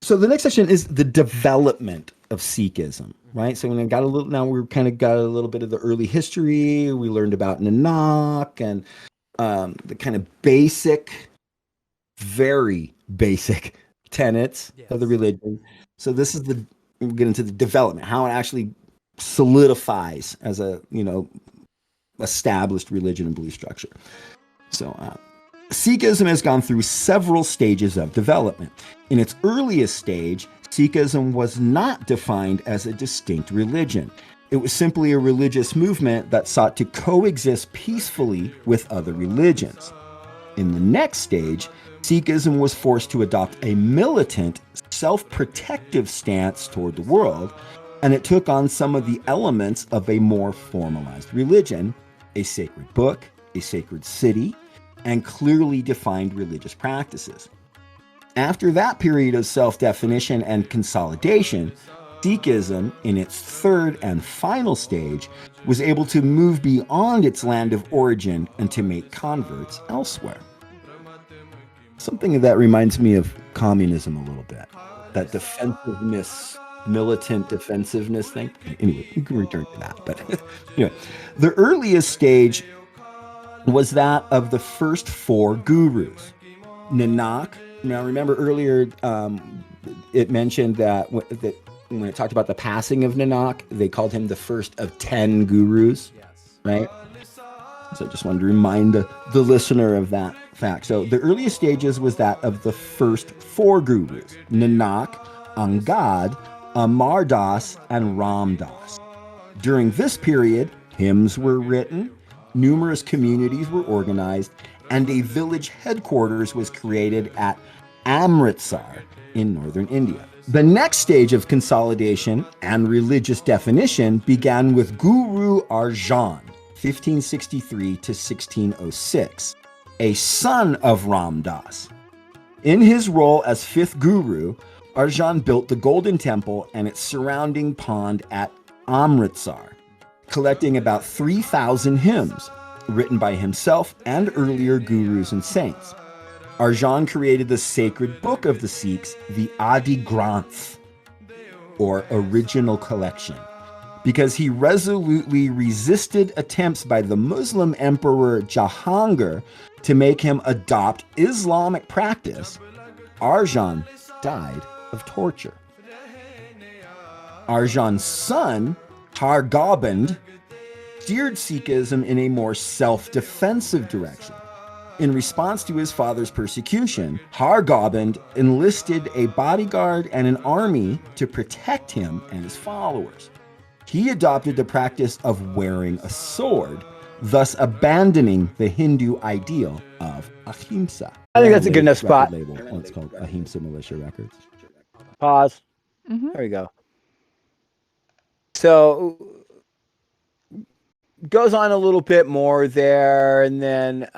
So the next section is the development of Sikhism, right? So we've got a little, now we've kind of got a little bit of the early history. We learned about Nanak and the kind of basic, very basic tenets of the religion. So this is we'll get into the development, how it actually solidifies as a, established religion and belief structure. So Sikhism has gone through several stages of development. In its earliest stage, Sikhism was not defined as a distinct religion. It was simply a religious movement that sought to coexist peacefully with other religions. In the next stage, Sikhism was forced to adopt a militant, self-protective stance toward the world, and it took on some of the elements of a more formalized religion, a sacred book, a sacred city, and clearly defined religious practices. After that period of self-definition and consolidation, Sikhism, in its third and final stage, was able to move beyond its land of origin and to make converts elsewhere. Something of that reminds me of communism a little bit. That defensiveness, militant defensiveness thing. Anyway, we can return to that. But anyway, the earliest stage was that of the first 4 gurus. Nanak, now remember earlier it mentioned that when it talked about the passing of Nanak, they called him the first of 10 gurus, right? So I just wanted to remind the listener of that fact. So the earliest stages was that of the first 4 gurus, Nanak, Angad, Amar Das, and Ram Das. During this period, hymns were written, numerous communities were organized, and a village headquarters was created at Amritsar in northern India. The next stage of consolidation and religious definition began with Guru Arjan, 1563 to 1606, a son of Ram Das. In his role as 5th guru, Arjan built the Golden Temple and its surrounding pond at Amritsar, collecting about 3,000 hymns written by himself and earlier gurus and saints. Arjan created the sacred book of the Sikhs, the Adi Granth, or original collection, because he resolutely resisted attempts by the Muslim Emperor Jahangir to make him adopt Islamic practice. Arjan died of torture. Arjan's son, Hargobind, steered Sikhism in a more self-defensive direction. In response to his father's persecution, Hargobind enlisted a bodyguard and an army to protect him and his followers. He adopted the practice of wearing a sword, thus abandoning the Hindu ideal of ahimsa. I think that's a good enough spot. Label. Oh, it's called Ahimsa Militia Records. Pause. There we go. So goes on a little bit more there, and then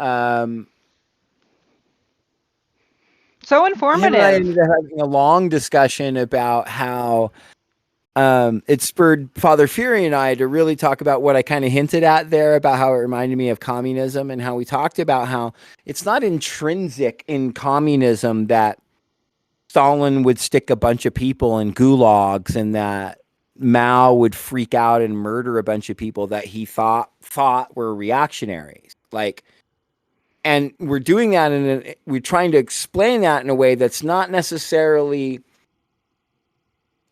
so informative. Him and I ended up having a long discussion about how it spurred Father Fury and I to really talk about what I kind of hinted at there about how it reminded me of communism, and how we talked about how it's not intrinsic in communism that Stalin would stick a bunch of people in gulags and that Mao would freak out and murder a bunch of people that he thought were reactionaries. Like, And we're doing that we're trying to explain that in a way that's not necessarily,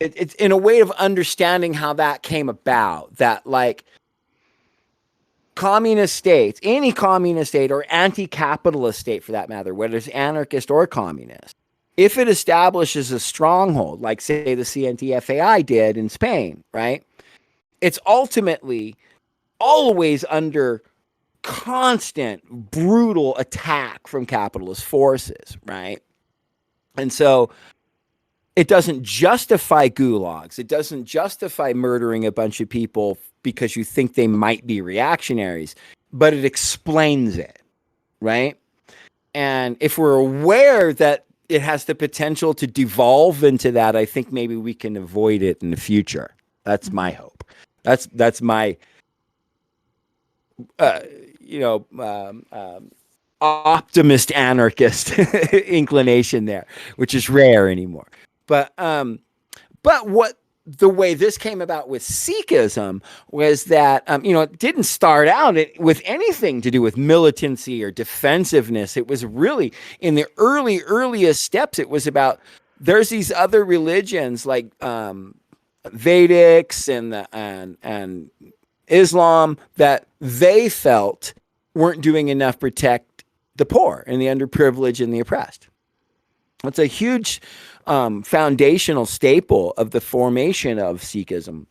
it's in a way of understanding how that came about, that like communist states, any communist state or anti-capitalist state for that matter, whether it's anarchist or communist, if it establishes a stronghold, like say the CNTFAI did in Spain, right? It's ultimately always under constant brutal attack from capitalist forces, right? And so it doesn't justify gulags. It doesn't justify murdering a bunch of people because you think they might be reactionaries, but it explains it, right? And if we're aware that it has the potential to devolve into that, I think maybe we can avoid it in the future. That's my hope. That's my, optimist anarchist inclination there, which is rare anymore. But what the way this came about with Sikhism was that, it didn't start out with anything to do with militancy or defensiveness. It was really in the earliest steps. It was about, there's these other religions like Vedics and Islam that they felt weren't doing enough to protect the poor and the underprivileged and the oppressed. It's a huge foundational staple of the formation of Sikhism.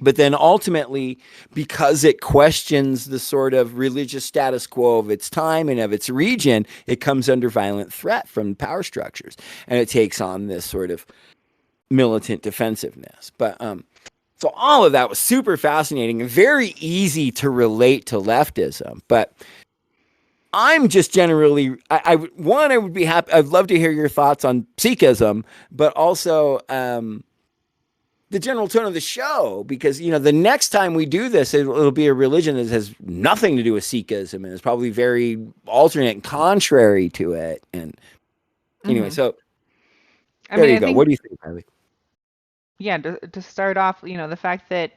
But then ultimately, because it questions the sort of religious status quo of its time and of its region, it comes under violent threat from power structures. And it takes on this sort of militant defensiveness. But so all of that was super fascinating and very easy to relate to leftism. But I'm just generally, I would be happy. I'd love to hear your thoughts on Sikhism, but also the general tone of the show, because, the next time we do this, it'll be a religion that has nothing to do with Sikhism and is probably very alternate and contrary to it. And anyway, so there you go. What do you think, Kylie? Yeah, to start off, the fact that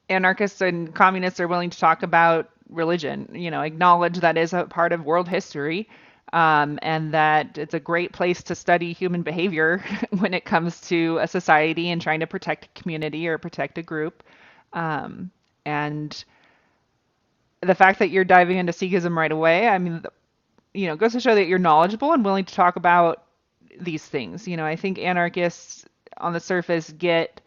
anarchists and communists are willing to talk about religion, acknowledge that is a part of world history, and that it's a great place to study human behavior when it comes to a society and trying to protect a community or protect a group. And the fact that you're diving into Sikhism right away, goes to show that you're knowledgeable and willing to talk about these things. I think anarchists on the surface get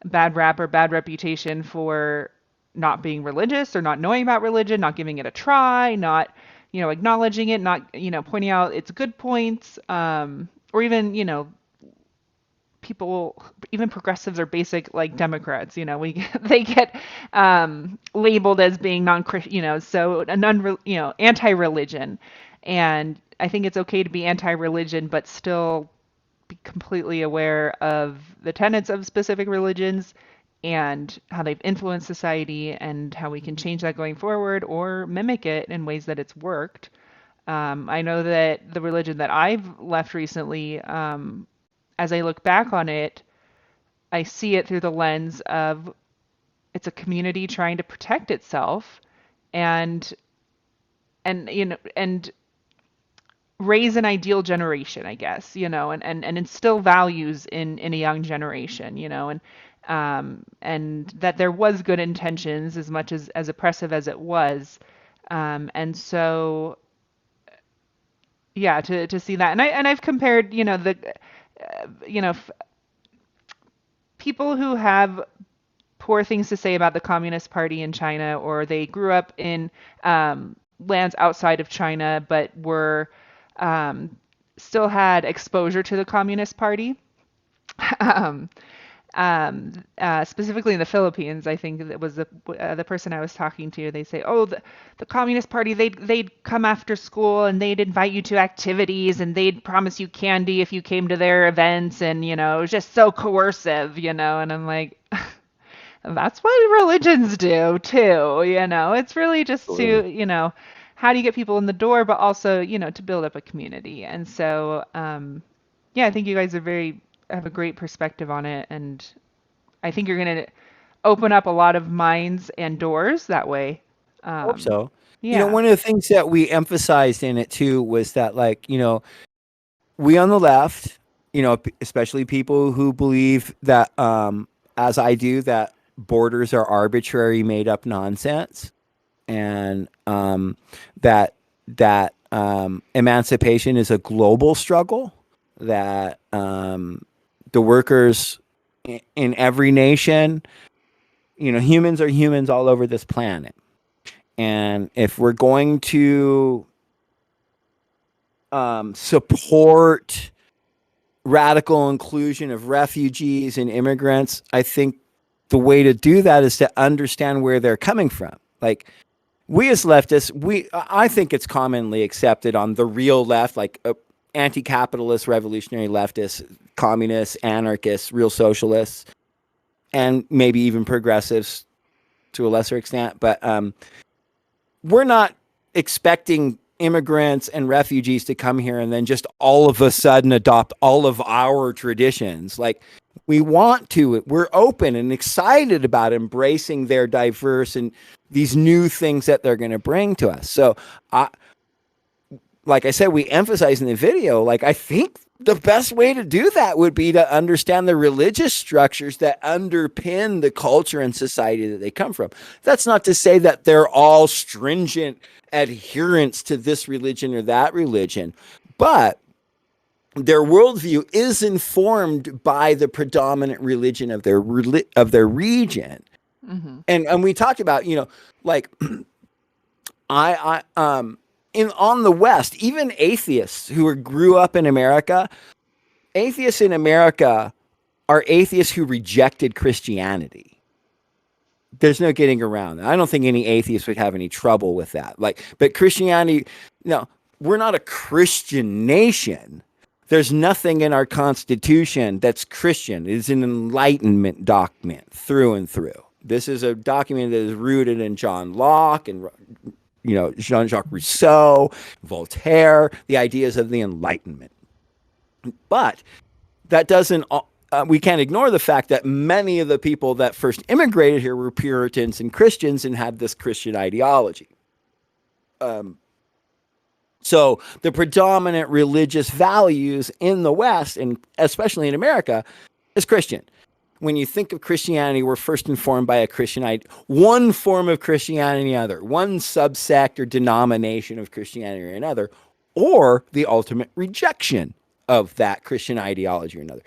bad rap or bad reputation for not being religious or not knowing about religion, not giving it a try, not, acknowledging it, not, pointing out its good points, or even, people, even progressives or basic like Democrats, they get labeled as being anti-religion. And I think it's okay to be anti-religion, but still be completely aware of the tenets of specific religions and how they've influenced society and how we can change that going forward or mimic it in ways that it's worked. I know that the religion that I've left recently, as I look back on it, I see it through the lens of it's a community trying to protect itself and raise an ideal generation, I guess, and instill values in a young generation, and that there was good intentions as much as oppressive as it was. And so, yeah, to see that. And I've compared, people who have poor things to say about the Communist Party in China, or they grew up in lands outside of China, but were still had exposure to the Communist Party. Specifically in the Philippines, I think it was the person I was talking to. They say, "Oh, the Communist Party, they'd come after school and they'd invite you to activities and they'd promise you candy if you came to their events, and it was just so coercive, And I'm like, that's what religions do too, It's really just to, how do you get people in the door, but also, to build up a community. And so, I think you guys have a great perspective on it, and I think you're going to open up a lot of minds and doors that way. I hope so. Yeah. One of the things that we emphasized in it too was that, like, we on the left, especially people who believe that, as I do, that borders are arbitrary, made up nonsense, and that emancipation is a global struggle, that the workers in every nation, humans are humans all over this planet. And if we're going to support radical inclusion of refugees and immigrants, I think the way to do that is to understand where they're coming from. Like, we as leftists, I think it's commonly accepted on the real left, like anti-capitalist, revolutionary leftists, communists, anarchists, real socialists, and maybe even progressives to a lesser extent. But we're not expecting immigrants and refugees to come here and then just all of a sudden adopt all of our traditions. Like, we want to, we're open and excited about embracing their diverse and these new things that they're going to bring to us. So like I said, we emphasize in the video, like, I think the best way to do that would be to understand the religious structures that underpin the culture and society that they come from. That's not to say that they're all stringent adherents to this religion or that religion, but their worldview is informed by the predominant religion of their region. Mm-hmm. And we talked about, like, on the West, even atheists who grew up in America, atheists in America are atheists who rejected Christianity. There's no getting around that. I don't think any atheist would have any trouble with that. Like, but Christianity, no, we're not a Christian nation. There's nothing in our Constitution that's Christian. It is an Enlightenment document through and through. This is a document that is rooted in John Locke and Jean-Jacques Rousseau, Voltaire, the ideas of the Enlightenment. But that doesn't, we can't ignore the fact that many of the people that first immigrated here were Puritans and Christians and had this Christian ideology. So the predominant religious values in the West, and especially in America, is Christian. When you think of Christianity, we're first informed by a Christian one form of Christianity or another, one subsect or denomination of Christianity or another, or the ultimate rejection of that Christian ideology or another.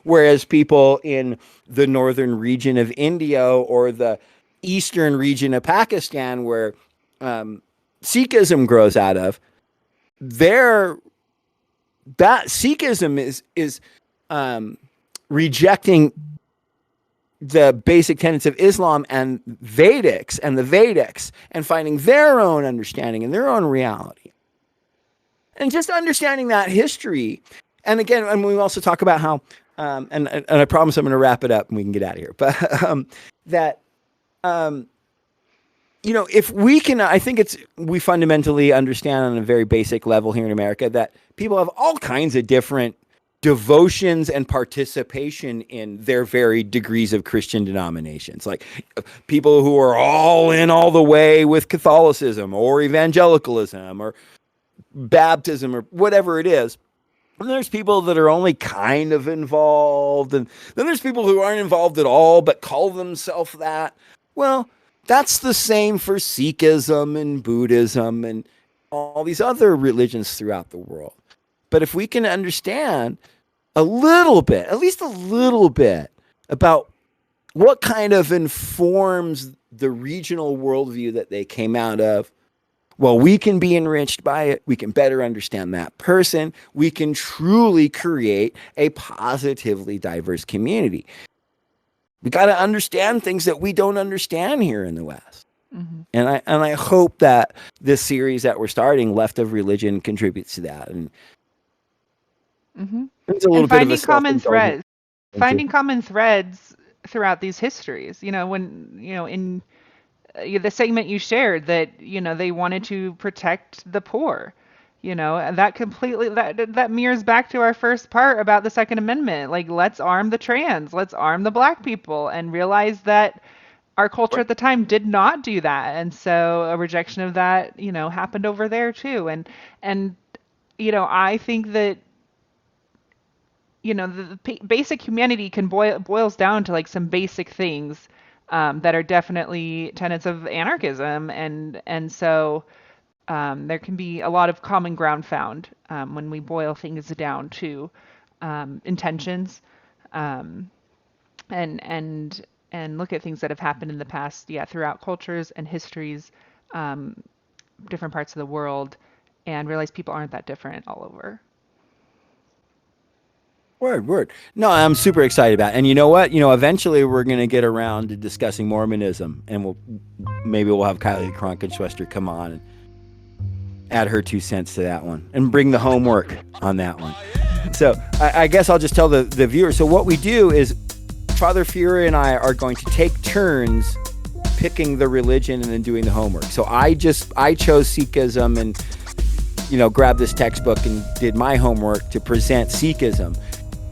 Whereas people in the northern region of India or the eastern region of Pakistan, where Sikhism grows out of, Sikhism is rejecting the basic tenets of Islam and the Vedics and finding their own understanding and their own reality. And just understanding that history. And again, and we also talk about how, and I promise I'm going to wrap it up and we can get out of here, but if we can, I think we fundamentally understand on a very basic level here in America that people have all kinds of different devotions and participation in their varied degrees of Christian denominations. Like people who are all in all the way with Catholicism or evangelicalism or baptism or whatever it is. And there's people that are only kind of involved. And then there's people who aren't involved at all, but call themselves that. Well, that's the same for Sikhism and Buddhism and all these other religions throughout the world. But if we can understand a little bit, at least a little bit, about what kind of informs the regional worldview that they came out of, well, we can be enriched by it. We can better understand that person. We can truly create a positively diverse community. We got to understand things that we don't understand here in the West. Mm-hmm. And I hope that this series that we're starting, Left of Religion, contributes to that. And it's a little bit of a finding common threads throughout these histories. When in the segment you shared that they wanted to protect the poor. And that completely that mirrors back to our first part about the Second Amendment. Like, let's arm the trans, let's arm the Black people, and realize that our culture at the time did not do that, and so a rejection of that, happened over there too. And I think that the basic humanity boils down to like some basic things that are definitely tenets of anarchism, and so there can be a lot of common ground found when we boil things down to intentions, and look at things that have happened in the past, throughout cultures and histories, different parts of the world, and realize people aren't that different all over. Word. No, I'm super excited about it. And you know what? Eventually we're going to get around to discussing Mormonism, and maybe we'll have Kylie Krankenschwester come on and add her 2 cents to that one and bring the homework on that one. So I guess I'll just tell the viewers. So what we do is Father Fury and I are going to take turns picking the religion and then doing the homework. So I chose Sikhism and, grabbed this textbook and did my homework to present Sikhism.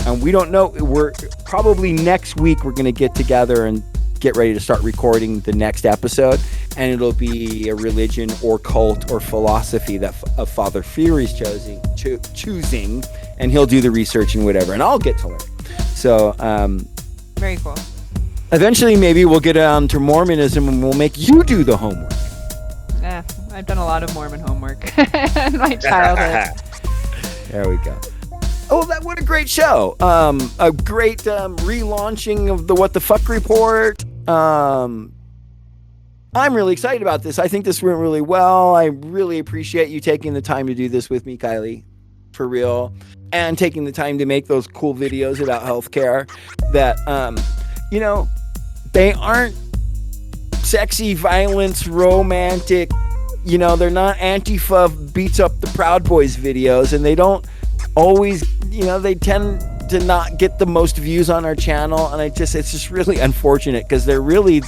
And we don't know, we're probably next week we're going to get together and get ready to start recording the next episode, and it'll be a religion or cult or philosophy that Father Fury's choosing, and he'll do the research and whatever, and I'll get to learn. So very cool. Eventually maybe we'll get on to Mormonism and we'll make you do the homework. I've done a lot of Mormon homework in my childhood. There we go. Oh, what a great show. A great relaunching of the What the Fuck Report. I'm really excited about this. I think this went really well. I really appreciate you taking the time to do this with me, Kylie, for real. And taking the time to make those cool videos about healthcare that, they aren't sexy, violence, romantic, they're not Antifa beats up the Proud Boys videos, and they don't always, they tend to not get the most views on our channel, and it's just really unfortunate because they're really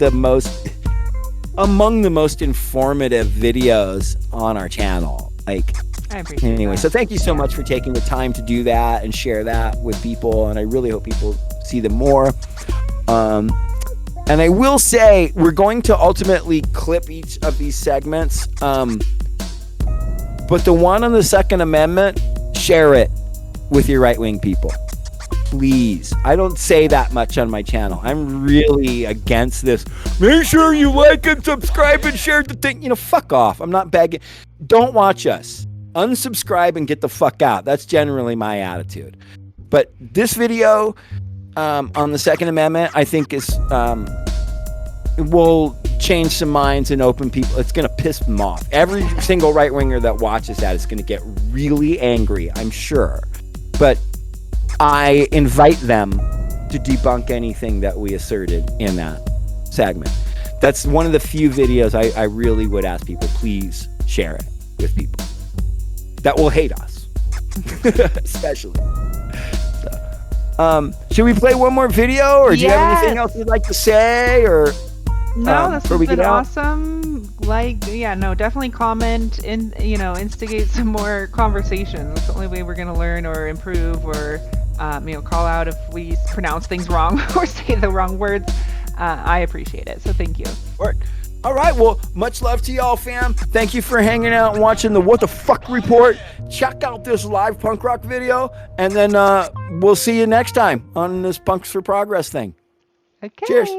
among the most informative videos on our channel. I appreciate that. So thank you so much for taking the time to do that and share that with people, and I really hope people see them more. And I will say we're going to ultimately clip each of these segments, but the one on the Second Amendment, share it with your right-wing people, please. I don't say that much on my channel. I'm really against this. Make sure you like and subscribe and share the thing. Fuck off. I'm not begging. Don't watch us. Unsubscribe and get the fuck out. That's generally my attitude. But this video on the Second Amendment, I think will change some minds and open people. It's going to piss them off. Every single right-winger that watches that is going to get really angry, I'm sure. But I invite them to debunk anything that we asserted in that segment. That's one of the few videos I really would ask people, please share it with people that will hate us, especially. So, should we play one more video, or do you have anything else you'd like to say, or? No, this has been awesome. Definitely comment and, instigate some more conversations. That's the only way we're going to learn or improve, or, call out if we pronounce things wrong or say the wrong words. I appreciate it. So thank you. All right. Well, much love to y'all, fam. Thank you for hanging out and watching the What the Fuck Report. Check out this live punk rock video, and then we'll see you next time on this Punks for Progress thing. Okay. Cheers.